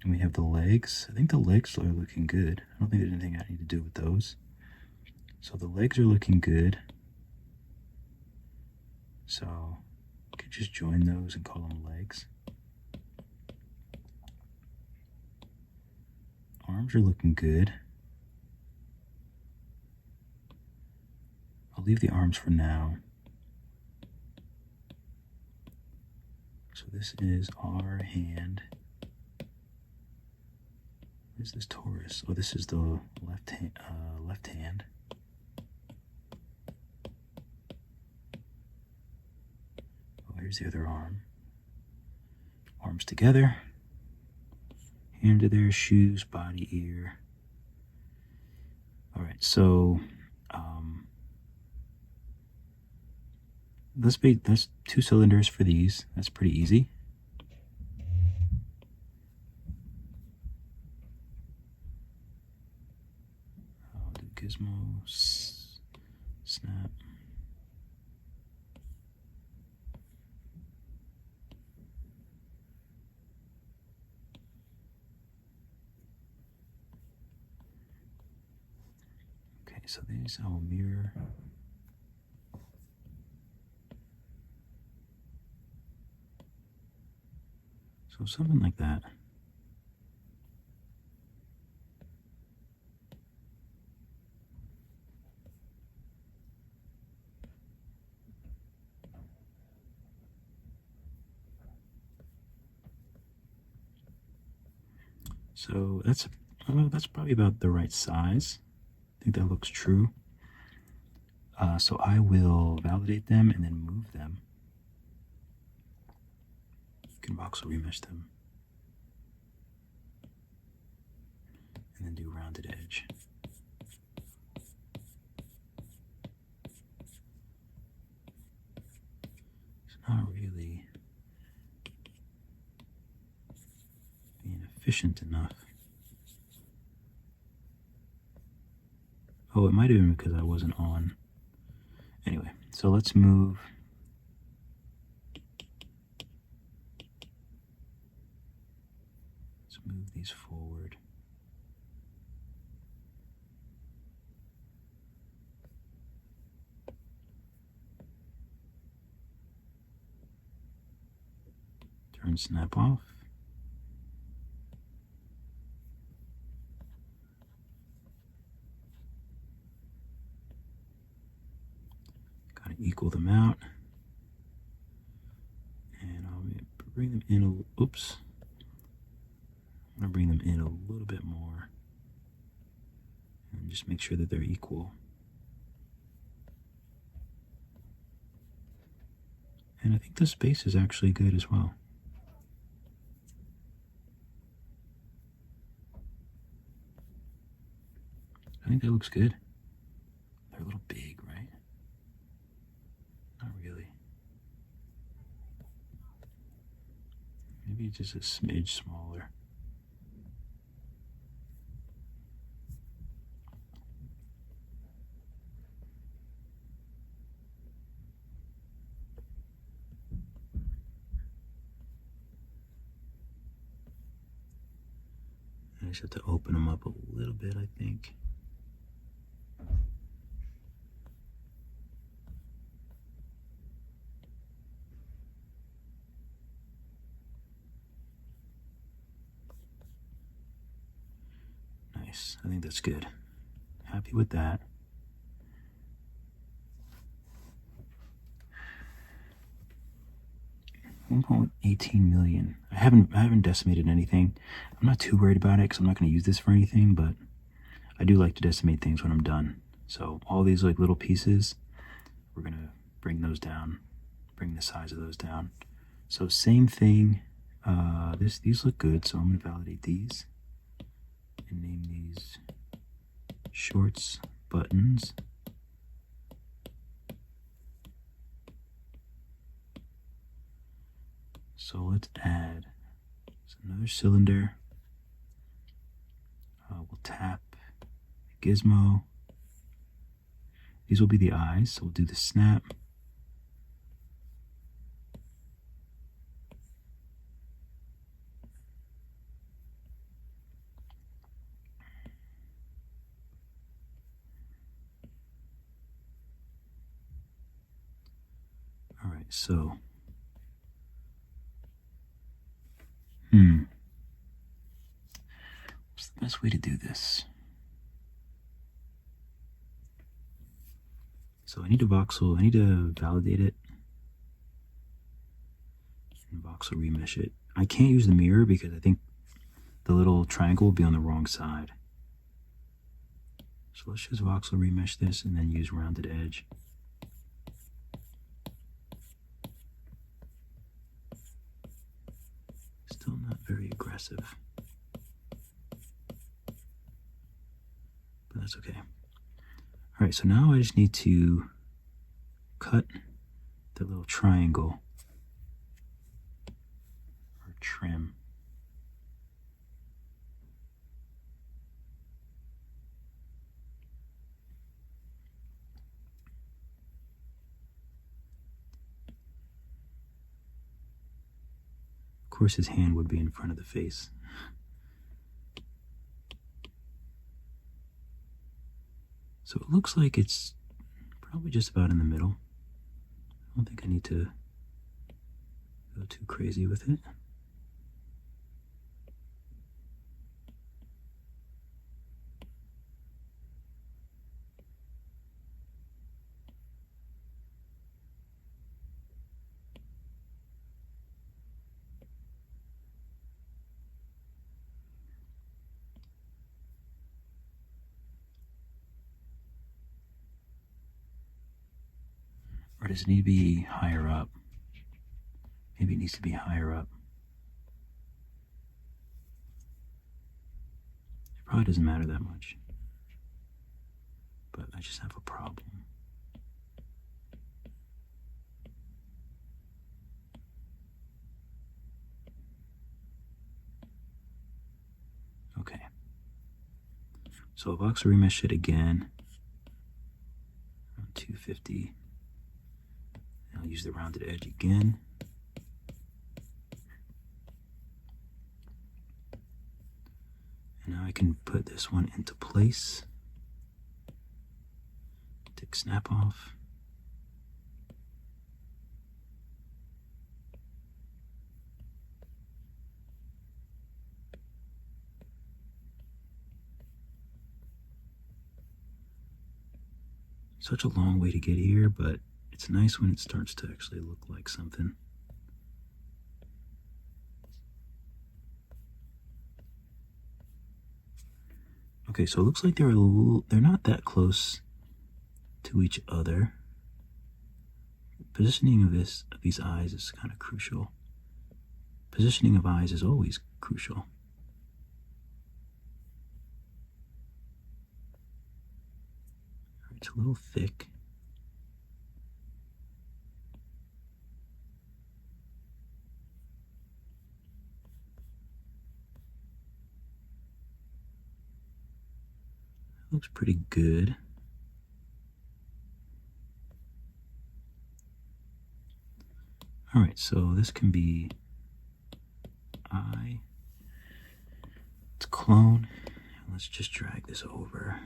And we have the legs. I think the legs are looking good. I don't think there's anything I need to do with those. So the legs are looking good. So I could just join those and call them legs. Arms are looking good. I'll leave the arms for now. So this is our hand. What is this Taurus? Oh, this is the left hand. Oh, here's the other arm. Arms together. Hand to there, shoes, body, ear. All right, so that's 2 cylinders for these. That's pretty easy. I'll do gizmo, snap. Okay, so these I will mirror. So something like that. So that's probably about the right size. I think that looks true. So I will validate them and then move them. You can also remesh them. And then do rounded edge. It's not really being efficient enough. Oh, it might have been because I wasn't on. Anyway, so let's move. Let's move these forward. Turn snap off. Gotta equal them out. And I'll bring them in oops. I'm gonna bring them in a little bit more. And just make sure that they're equal. And I think the space is actually good as well. I think that looks good. They're a little big, right? Not really. Maybe just a smidge smaller. I just have to open them up a little bit, I think. Nice. I think that's good. Happy with that. $1.18 million. I haven't decimated anything. I'm not too worried about it because I'm not going to use this for anything, but I do like to decimate things when I'm done. So all these like little pieces, we're going to bring those down, bring the size of those down. So same thing. These look good, so I'm going to validate these and name these shorts buttons. So let's add another cylinder. We'll tap gizmo. These will be the eyes, so we'll do the snap. All right, so what's the best way to do this? So I need to voxel, I need to validate it and voxel remesh it. I can't use the mirror because I think the little triangle will be on the wrong side. So let's just voxel remesh this and then use rounded edge. Still not very aggressive, but that's okay. All right, so now I just need to cut the little triangle or trim. Of course, his hand would be in front of the face. So it looks like it's probably just about in the middle. I don't think I need to go too crazy with it. Or does it need to be higher up? Maybe it needs to be higher up. It probably doesn't matter that much. But I just have a problem. Okay. So I'll voxel remesh it again. 250. I'll use the rounded edge again. And now I can put this one into place. Tick snap off. Such a long way to get here, but it's nice when it starts to actually look like something. Okay, so it looks like they're not that close to each other. Positioning of these eyes is kind of crucial. Positioning of eyes is always crucial. It's a little thick. Looks pretty good. All right, so this can be eye. Let's clone, and let's just drag this over.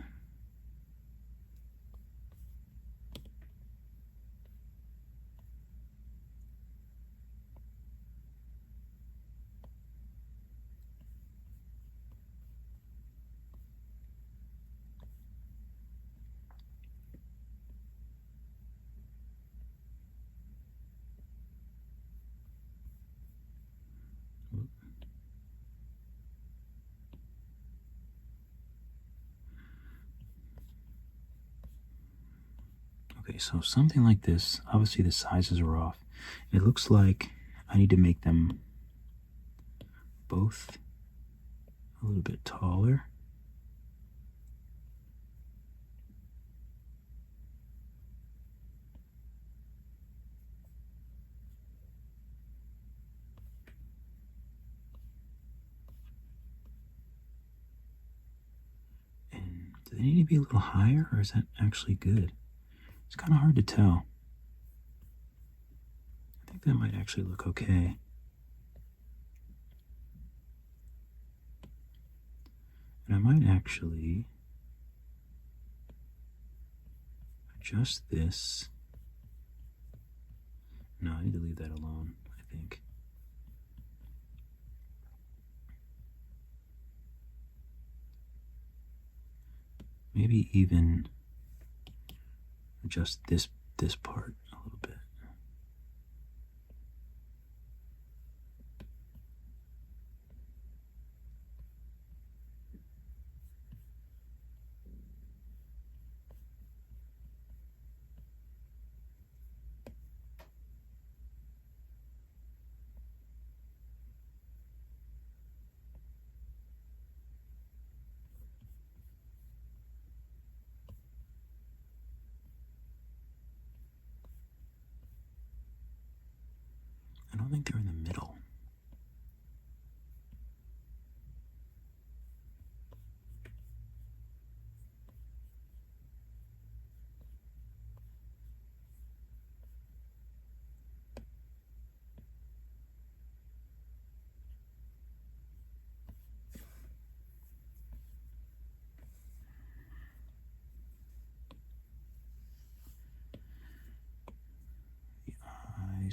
Okay, so something like this, obviously the sizes are off. It looks like I need to make them both a little bit taller. And they need to be a little higher, or is that actually good? It's kind of hard to tell. I think that might actually look okay. And I might actually adjust this. No, I need to leave that alone, I think. Maybe even adjust this part a little bit. I don't think they're in the middle.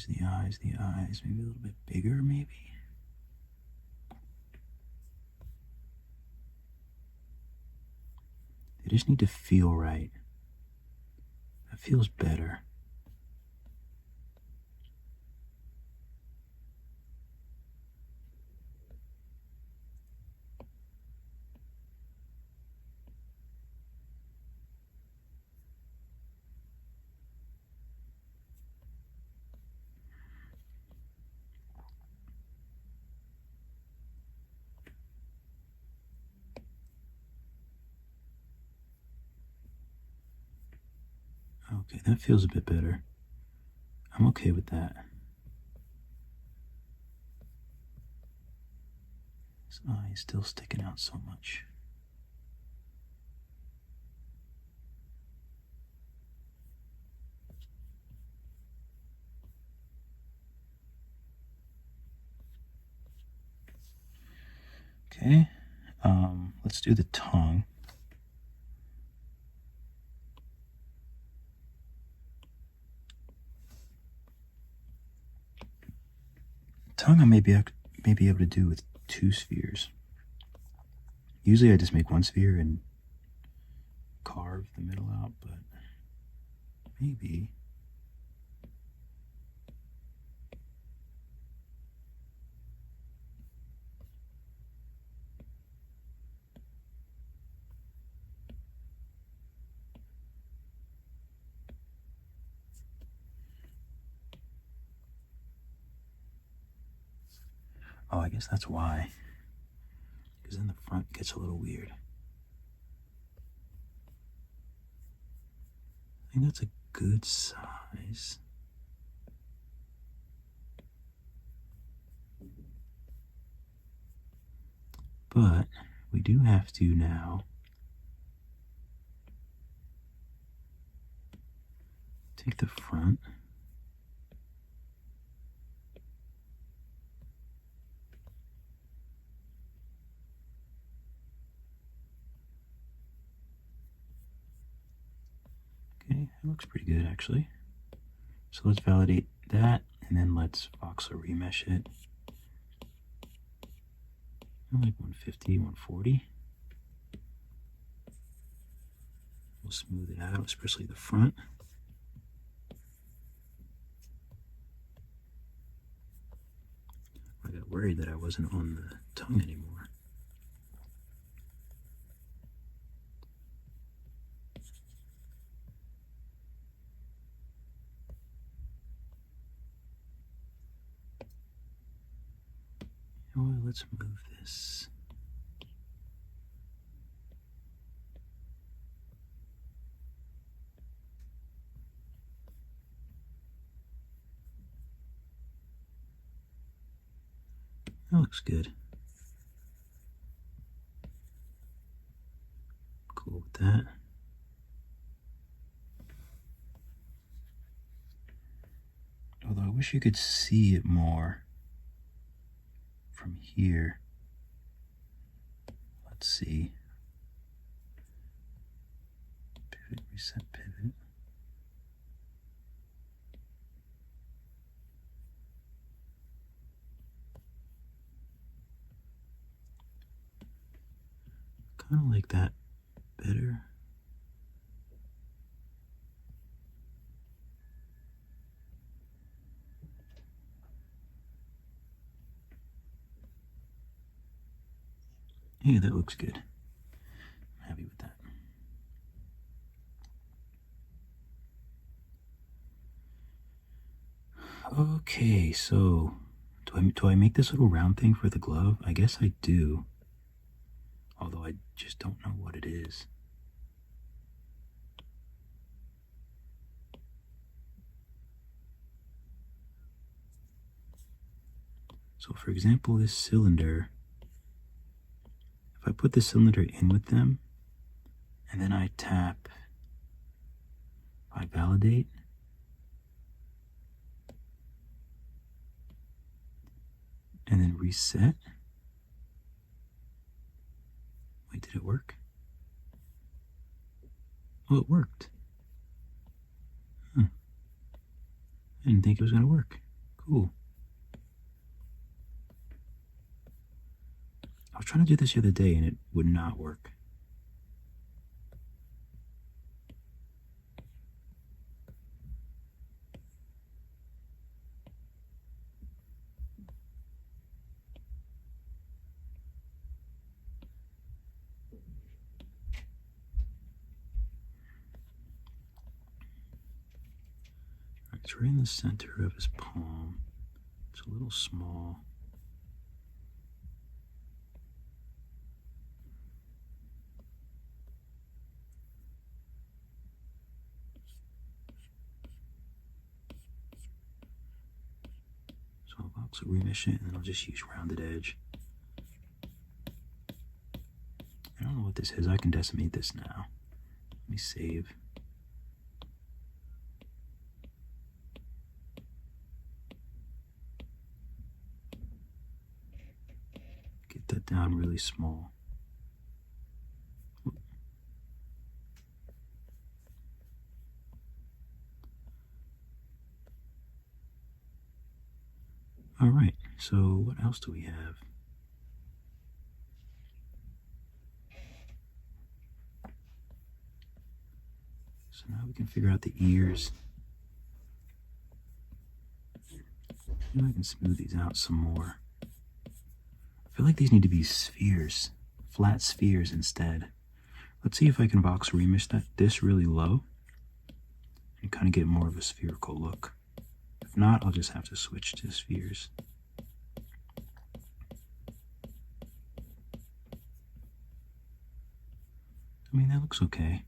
The eyes, maybe a little bit bigger, maybe. They just need to feel right. That feels better. Okay, that feels a bit better. I'm okay with that. His eye is still sticking out so much. Okay, let's do the tongue. Tongue I may be able to do with 2 spheres. Usually I just make 1 sphere and carve the middle out, but maybe. Oh, I guess that's why. Because then the front gets a little weird. I think that's a good size. But we do have to now take the front. Okay, that looks pretty good actually. So let's validate that, and then let's voxel remesh it. I like 150, 140. We'll smooth it out, especially the front. I got worried that I wasn't on the tongue anymore. Well, let's move this. That looks good. Cool with that. Although I wish you could see it more from here. Let's see. Pivot, reset, pivot. Kind of like that better. Yeah, that looks good. I'm happy with that. Okay, so do I make this little round thing for the glove? I guess I do. Although I just don't know what it is. So for example, this cylinder, if I put the cylinder in with them, and then I tap, I validate, and then reset. Wait, did it work? Oh, it worked. Huh. I didn't think it was going to work. Cool. I was trying to do this the other day and it would not work. It's right in the center of his palm. It's a little small. So I'll also remesh it and then I'll just use rounded edge. I don't know what this is. I can decimate this now. Let me save. Get that down really small. All right, so what else do we have? So now we can figure out the ears. Maybe I can smooth these out some more. I feel like these need to be spheres, flat spheres instead. Let's see if I can box remesh this really low and kind of get more of a spherical look. If not, I'll just have to switch to spheres. I mean, that looks okay.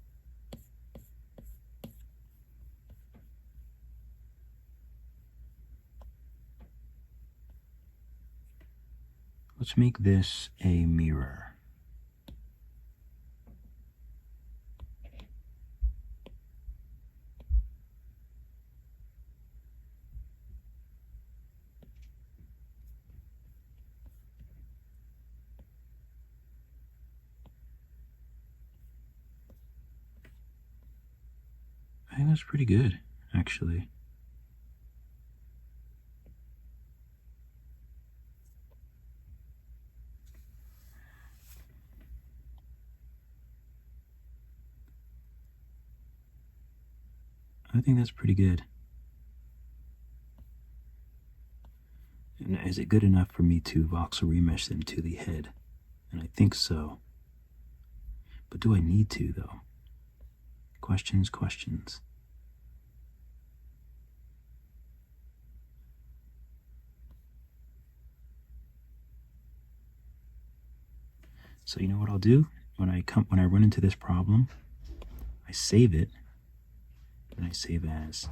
Let's make this a mirror. I think that's pretty good, actually. I think that's pretty good. And is it good enough for me to voxel remesh them to the head? And I think so. But do I need to, though? Questions, questions. So you know what I'll do? When I run into this problem, I save it, and I save as.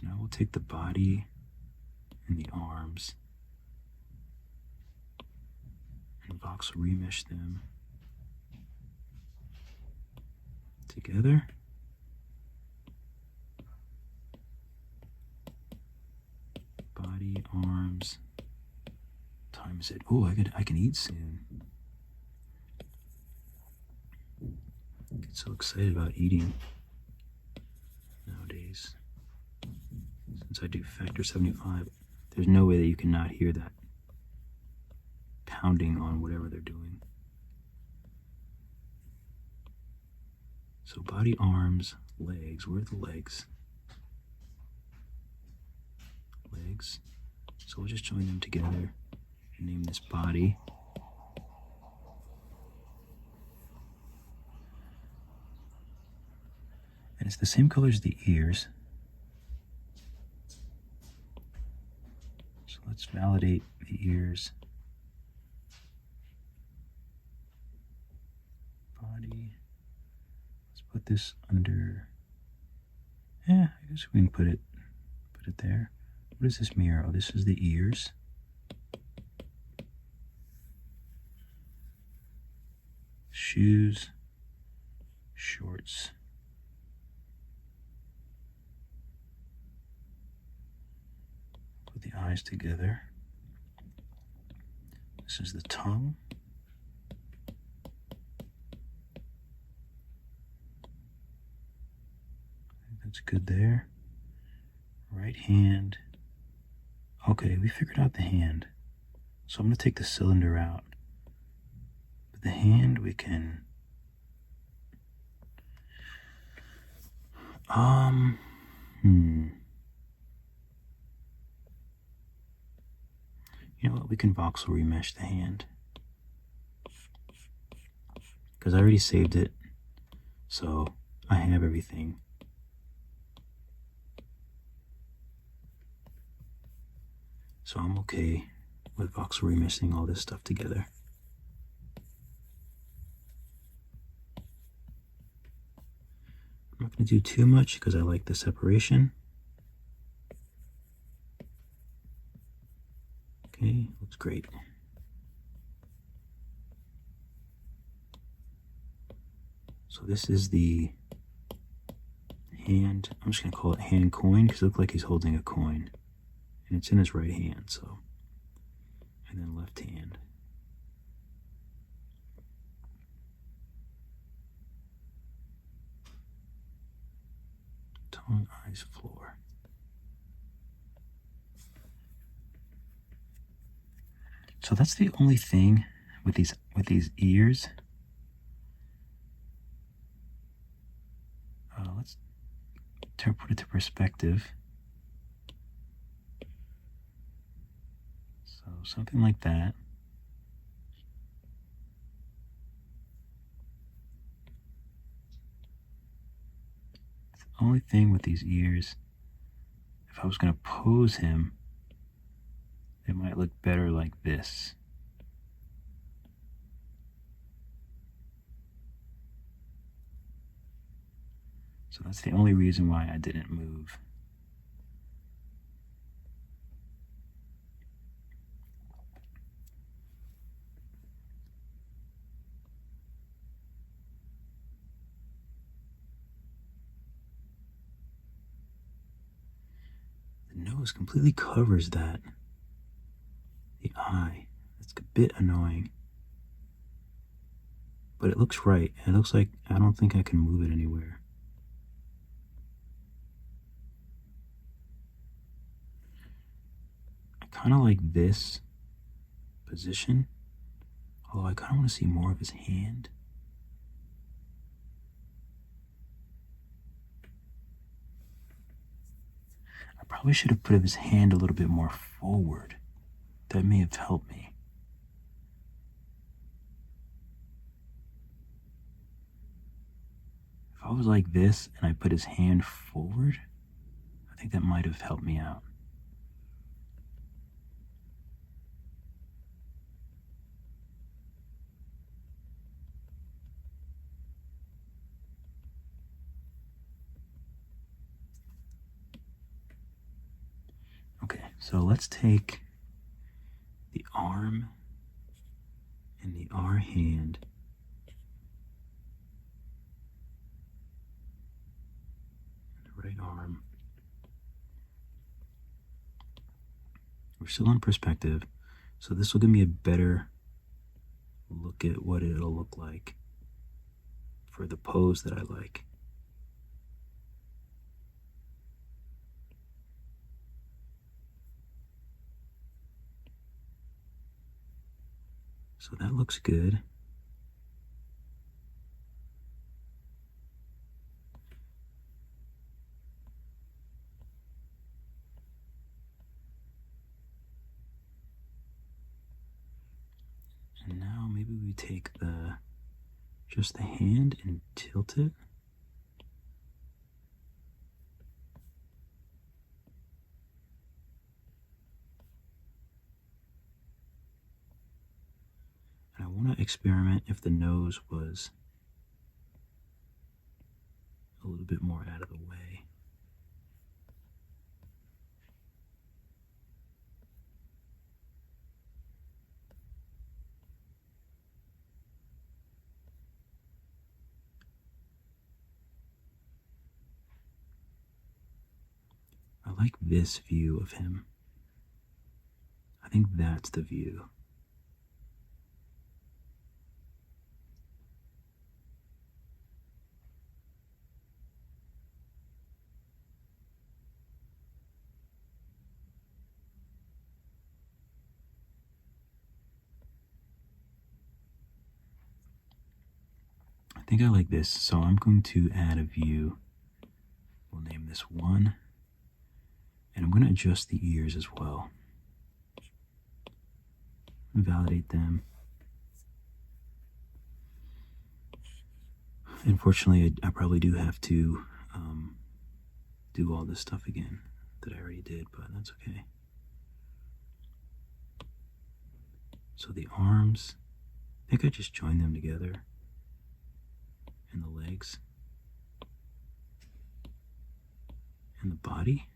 So now we'll take the body and the arms and voxel remesh them together. Body, arms, times it. Oh, I can eat soon. Get so excited about eating nowadays. Since I do factor 75, there's no way that you can not hear that pounding on whatever they're doing. So body, arms, legs. Where are the legs? Legs. So we'll just join them together and name this body. And it's the same color as the ears. So let's validate the ears. Body. Let's put this under. Yeah, I guess we can put it there. What is this mirror? Oh, this is the ears. Shoes. Shorts. Put the eyes together. This is the tongue. I think that's good there. Right hand. Okay, we figured out the hand. So I'm going to take the cylinder out. But the hand we can... You know what, we can voxel remesh the hand. Because I already saved it. So I have everything. So I'm okay with voxel remeshing all this stuff together. I'm not going to do too much because I like the separation. Okay, looks great. So this is the hand. I'm just going to call it hand coin because it looks like he's holding a coin. And it's in his right hand, so. And then left hand. Tongue, eyes, floor. So that's the only thing with these ears. Let's put it to perspective. So something like that. The only thing with these ears, if I was going to pose him, it might look better like this. So that's the only reason why I didn't move. The nose completely covers that. The eye, that's a bit annoying. But it looks right. It looks like I don't think I can move it anywhere. I kind of like this position, although I kind of want to see more of his hand. I probably should have put his hand a little bit more forward. That may have helped me. If I was like this and I put his hand forward, I think that might have helped me out. So let's take the arm and the R hand and the right arm. We're still on perspective, so this will give me a better look at what it'll look like for the pose that I like. So that looks good. And now maybe we take just the hand and tilt it. And I want to experiment if the nose was a little bit more out of the way. I like this view of him. I think that's the view. I think I like this, so I'm going to add a view. We'll name this 1, and I'm going to adjust the ears as well. Validate them. Unfortunately, I probably do have to do all this stuff again that I already did, but that's okay. So the arms, I think I just joined them together, and the legs, and the body.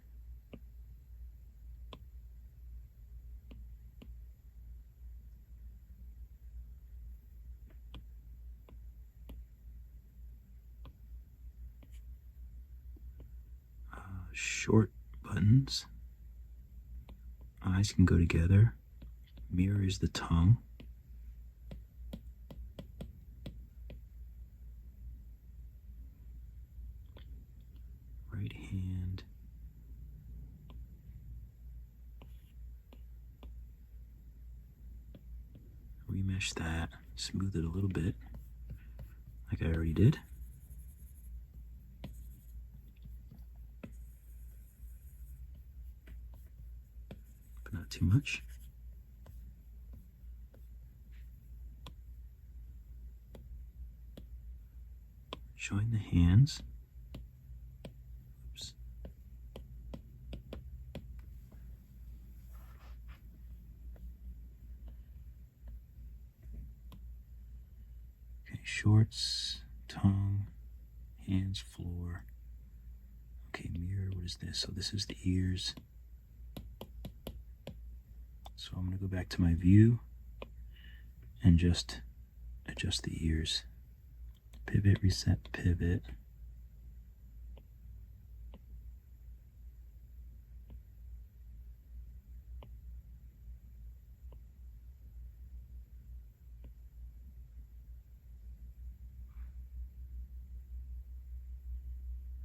Short buttons. Eyes can go together. Mirrors the tongue. Right hand. Remesh that. Smooth it a little bit, like I already did. Not too much. Join the hands. Oops. Okay, shorts, tongue, hands, floor. Okay, mirror, what is this? So this is the ears. So I'm going to go back to my view and just adjust the ears. Pivot, reset, pivot.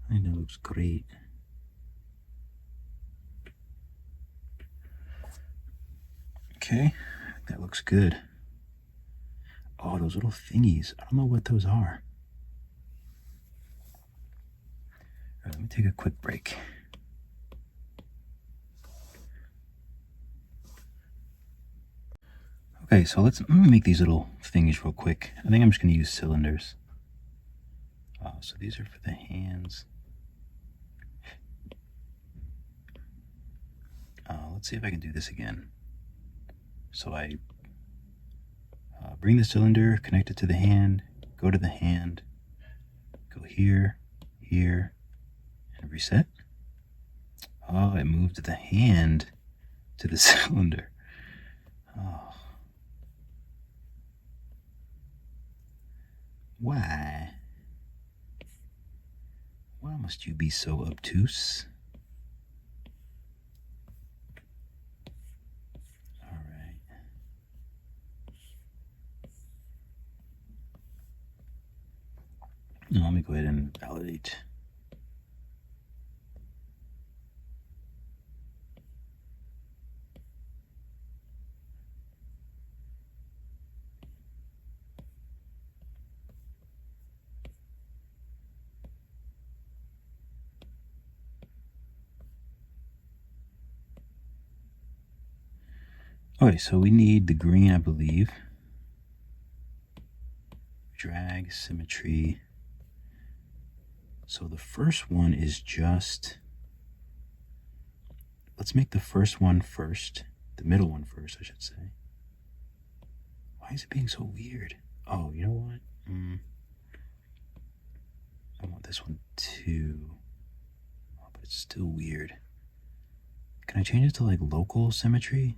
I think that looks great. Okay, that looks good. Oh, those little thingies. I don't know what those are. All right, let me take a quick break. Okay, so let me make these little thingies real quick. I think I'm just going to use cylinders. So these are for the hands. Let's see if I can do this again. So I bring the cylinder, connect it to the hand, go to the hand, go here, here, and reset. Oh, it moved the hand to the cylinder. Oh. Why? Why must you be so obtuse? Alright. Now let me go ahead and validate. Okay, so we need the green, I believe. Drag, symmetry. So the first one is just, let's make the first one first. The middle one first, I should say. Why is it being so weird? Oh, you know what? I want this one too. Oh, but it's still weird. Can I change it to like local symmetry?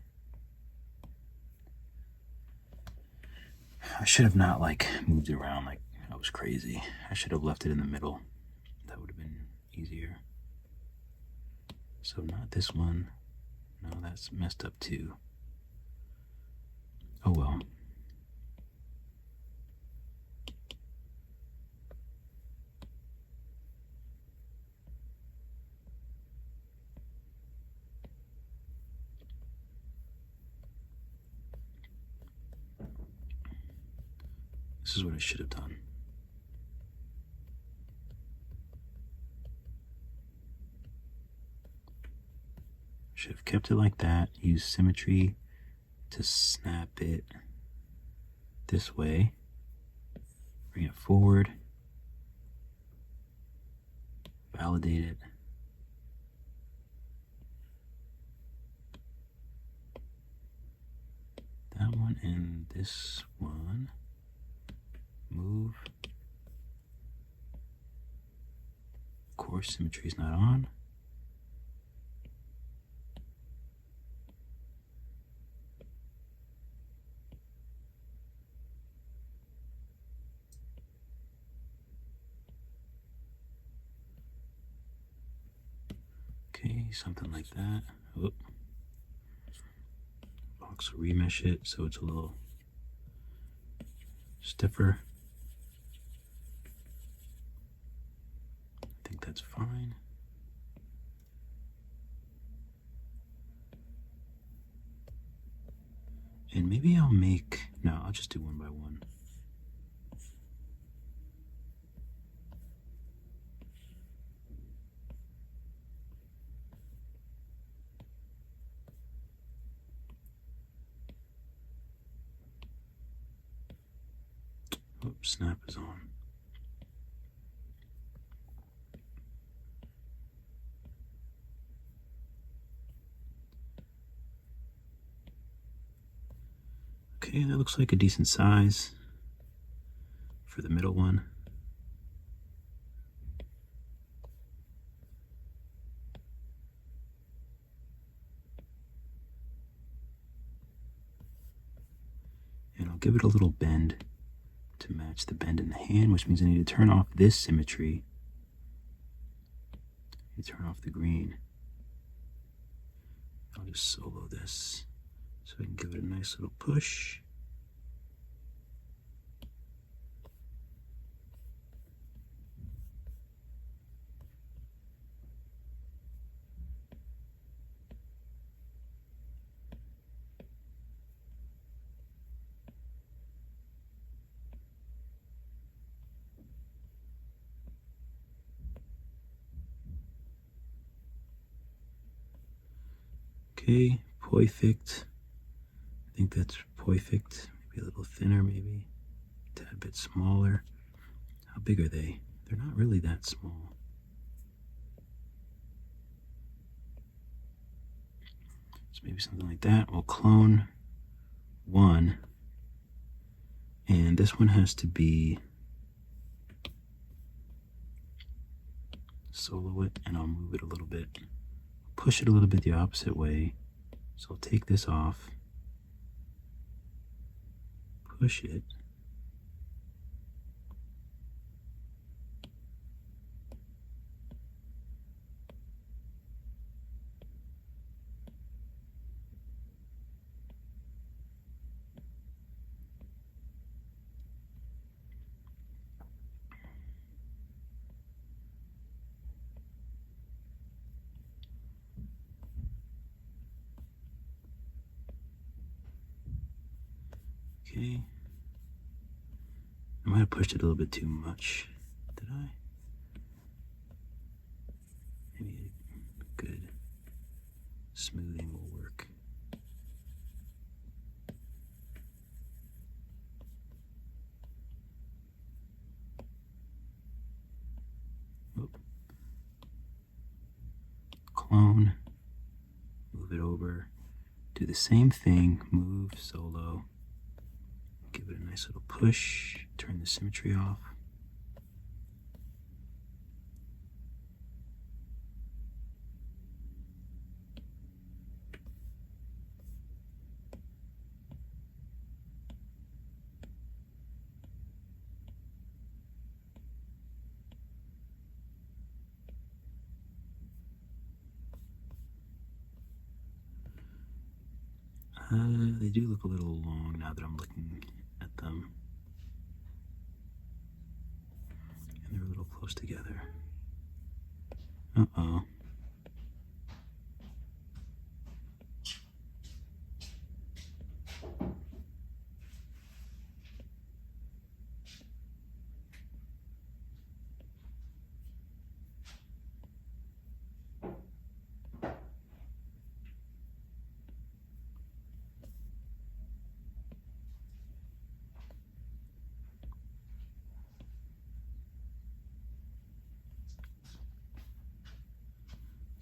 I should have not like moved it around like I was crazy. I should have left it in the middle. That would have been easier. So not this one. No, that's messed up too. Oh well. This is what I should have done. Should have kept it like that. Use symmetry to snap it this way. Bring it forward. Validate it. That one and this one. Move. Of course, symmetry is not on. Okay, something like that. Oh. Box will remesh it so it's a little stiffer. I think that's fine. And maybe I'll make, no, I'll just do one by one. Oops, snap is on. Okay, that looks like a decent size for the middle one. And I'll give it a little bend to match the bend in the hand, which means I need to turn off this symmetry. You turn off the green. I'll just solo this so I can give it a nice little push. Okay, perfect. I think that's perfect. Maybe a little thinner, maybe a tad bit smaller. How big are they? They're not really that small. So maybe something like that. We'll clone one, and this one has to be solo it, and I'll move it a little bit, push it a little bit the opposite way So I'll take this off, push it, okay. I might have pushed it a little bit too much. Did I? Maybe a good smoothing will work. Oop. Clone, move it over, do the same thing, move solo, give it a nice little push, turn the symmetry off. They do look a little long now that I'm looking at them. And they're a little close together. Uh-oh.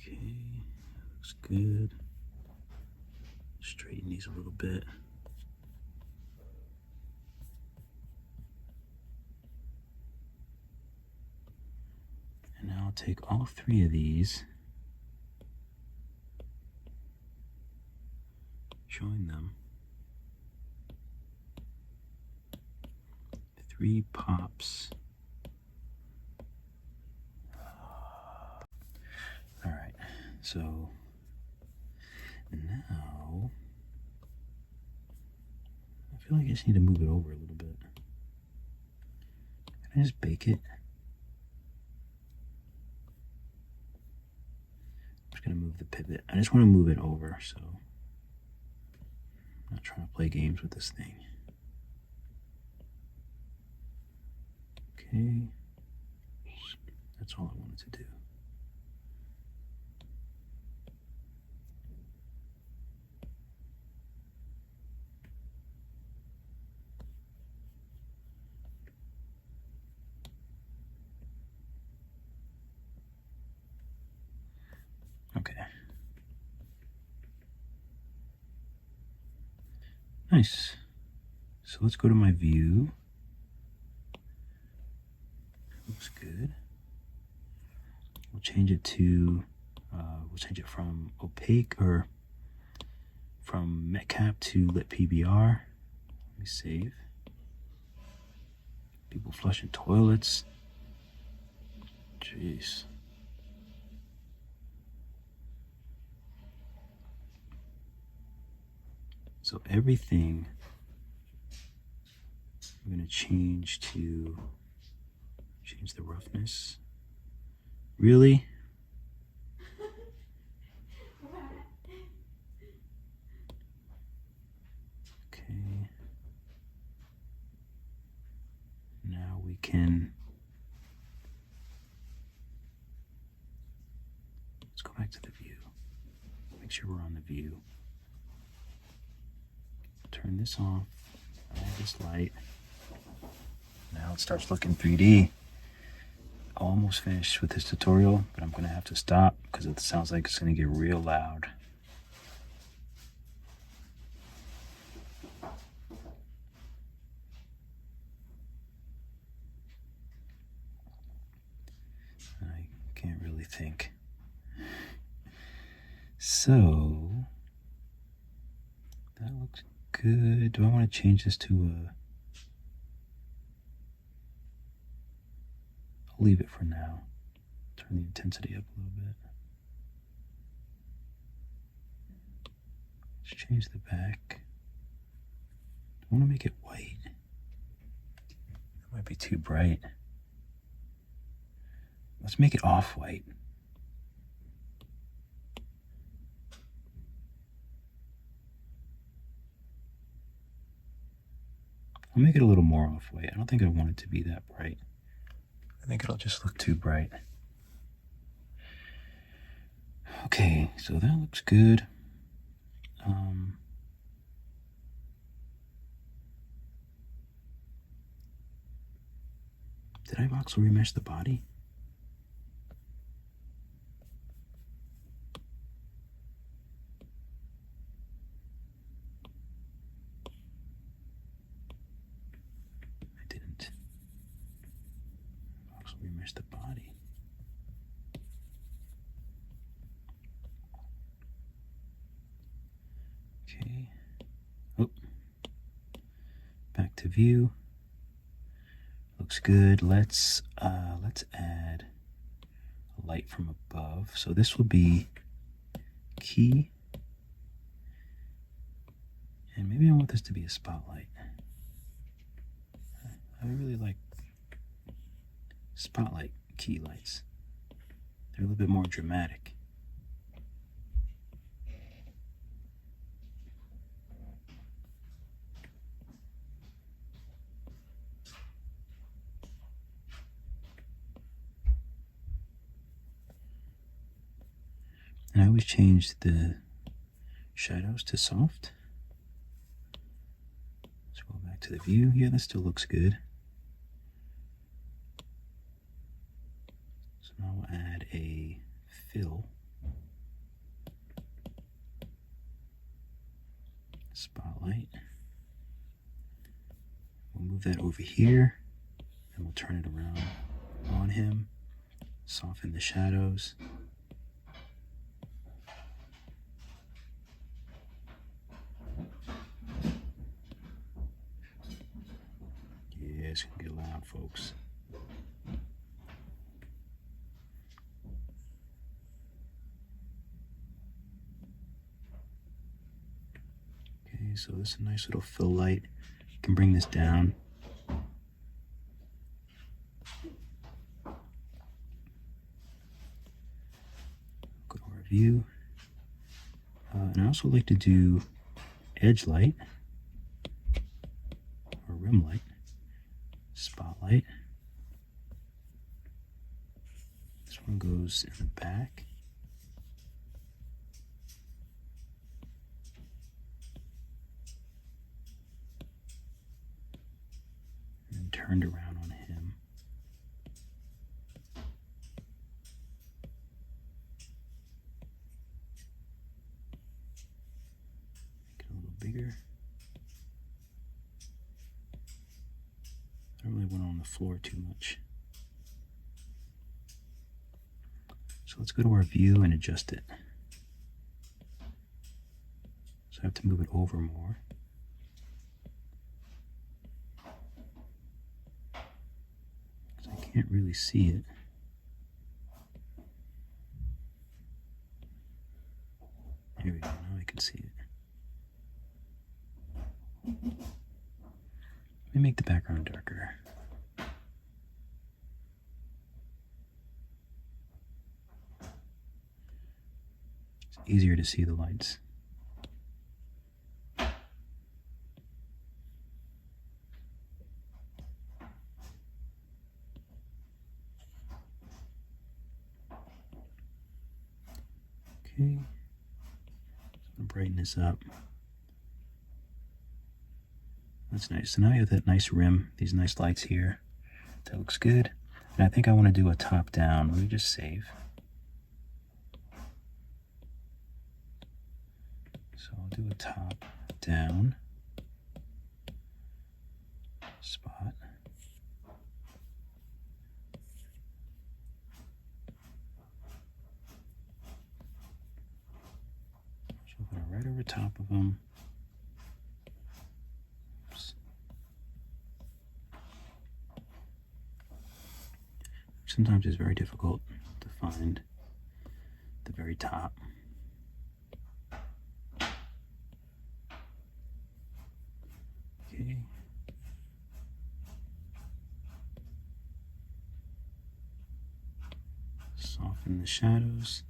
Okay, that looks good. Straighten these a little bit. And now I'll take all three of these, join them. 3 pops. All right, so now I feel like I just need to move it over a little bit. Can I just bake it? I'm just gonna move the pivot. I just want to move it over, so I'm not trying to play games with this thing. Okay, that's all I wanted to do. Okay. Nice. So let's go to my view. Looks good. We'll change it to, we'll change it from opaque or from metcap to lit PBR. Let me save. People flushing toilets. Jeez. So everything I'm going to change the roughness. Really? Okay. Now we can, let's go back to the view. Make sure we're on the view. Turn this off, add this light. Now it starts looking 3D. Almost finished with this tutorial, but I'm gonna have to stop because it sounds like it's gonna get real loud. I can't really think. So good. Do I want to change this to a... I'll leave it for now. Turn the intensity up a little bit. Let's change the back. I want to make it white. That might be too bright. Let's make it off-white. I'll make it a little more off-white. I don't think I want it to be that bright. I think it'll just look too bright. Okay, so that looks good. Did I voxel remesh the body? I didn't. Voxel remesh the body. Okay. Oh. Back to view. Looks good. Let's add a light from above. So this will be key. And maybe I want this to be a spotlight. I really like spotlight key lights. They're a little bit more dramatic. And I always change the shadows to soft. Let's go back to the view. Yeah, that still looks good. So now we'll add a fill. Spotlight. We'll move that over here and we'll turn it around on him. Soften the shadows. Yeah, it's gonna get loud, folks. Okay, so this is a nice little fill light. You can bring this down. Go to our view. And I also like to do edge light or rim light, spotlight. This one goes in the back. And turned around on him. Make it a little bigger. I don't really want it on the floor too much. So let's go to our view and adjust it. So I have to move it over more. Because I can't really see it. Here we go, now I can see it. Let me make the background darker. It's easier to see the lights. Okay, just gonna brighten this up. That's nice. So now you have that nice rim, these nice lights here. That looks good. And I think I want to do a top down. Let me just save. So I'll do a top down spot. So put it right over top of them. sometimes is very difficult to find the very top. Okay. Soften the shadows.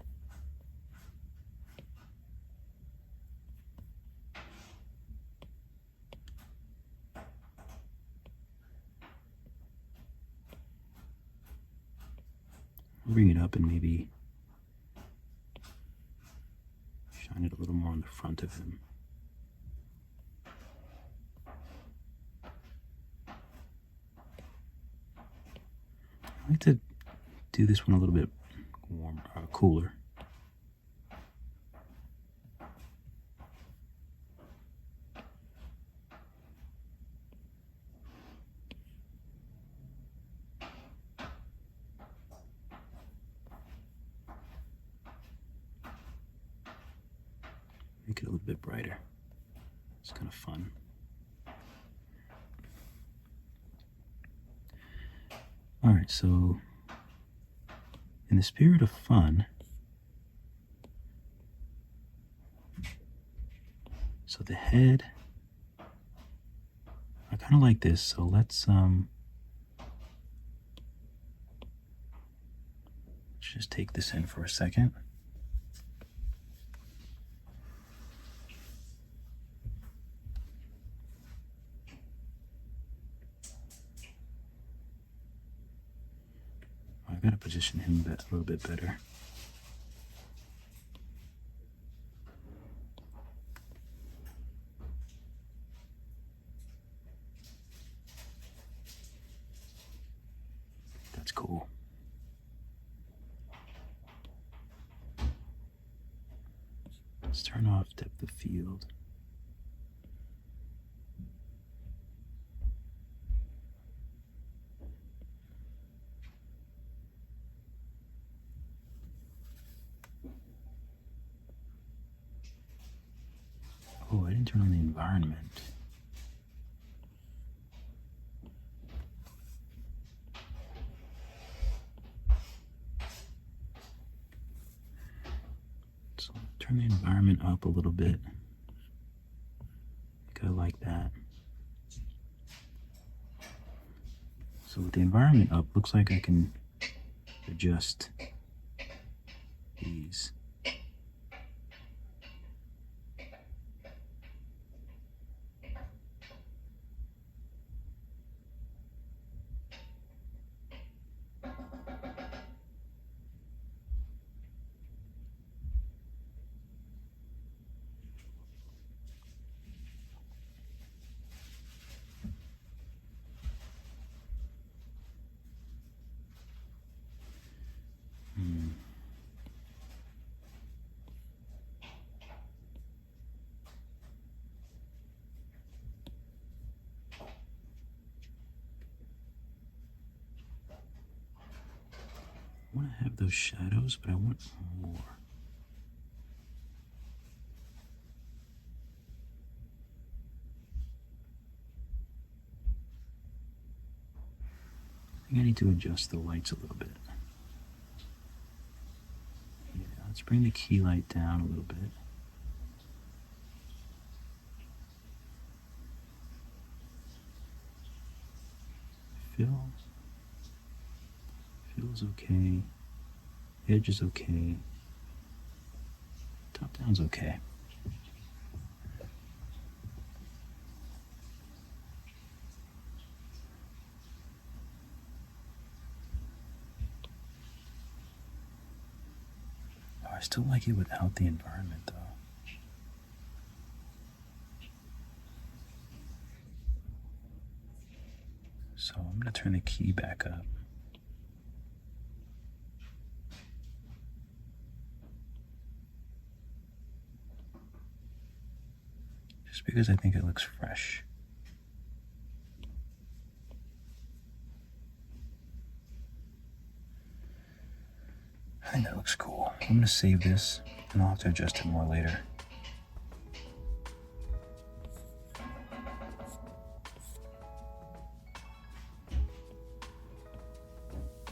Bring it up and maybe shine it a little more on the front of him. I like to do this one a little bit warmer, cooler. Make it a little bit brighter. It's kind of fun. All right, so in the spirit of fun, so the head, I kind of like this, so let's just take this in for a second. I've got to position him a little bit better. That's cool. Let's turn off depth of field. Oh, I didn't turn on the environment. So turn the environment up a little bit. I think I like that. So with the environment up, looks like I can adjust these. I want to have those shadows, but I want more. I think I need to adjust the lights a little bit. Yeah, let's bring the key light down a little bit. Feels okay. Edge is okay. Top down's okay. Oh, I still like it without the environment though. So I'm going to turn the key back up. Just because I think it looks fresh. I think that looks cool. I'm going to save this and I'll have to adjust it more later.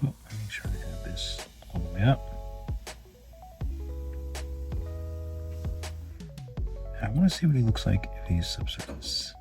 Oh, make sure this all the way up. I want to see what he looks like if he's subsurface.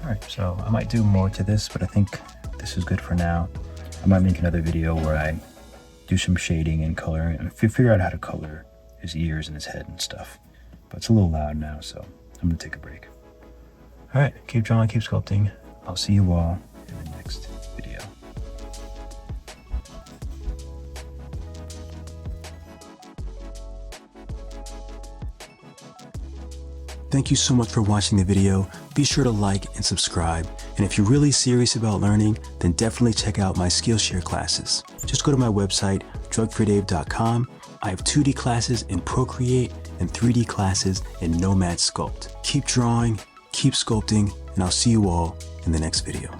Alright, so I might do more to this, but I think this is good for now. I might make another video where I do some shading and coloring and figure out how to color his ears and his head and stuff. But it's a little loud now, so I'm going to take a break. Alright, keep drawing, keep sculpting. I'll see you all in the next video. Thank you so much for watching the video. Be sure to like and subscribe. And if you're really serious about learning, then definitely check out my Skillshare classes. Just go to my website, drugfreedave.com. I have 2D classes in Procreate and 3D classes in Nomad Sculpt. Keep drawing, keep sculpting, and I'll see you all in the next video.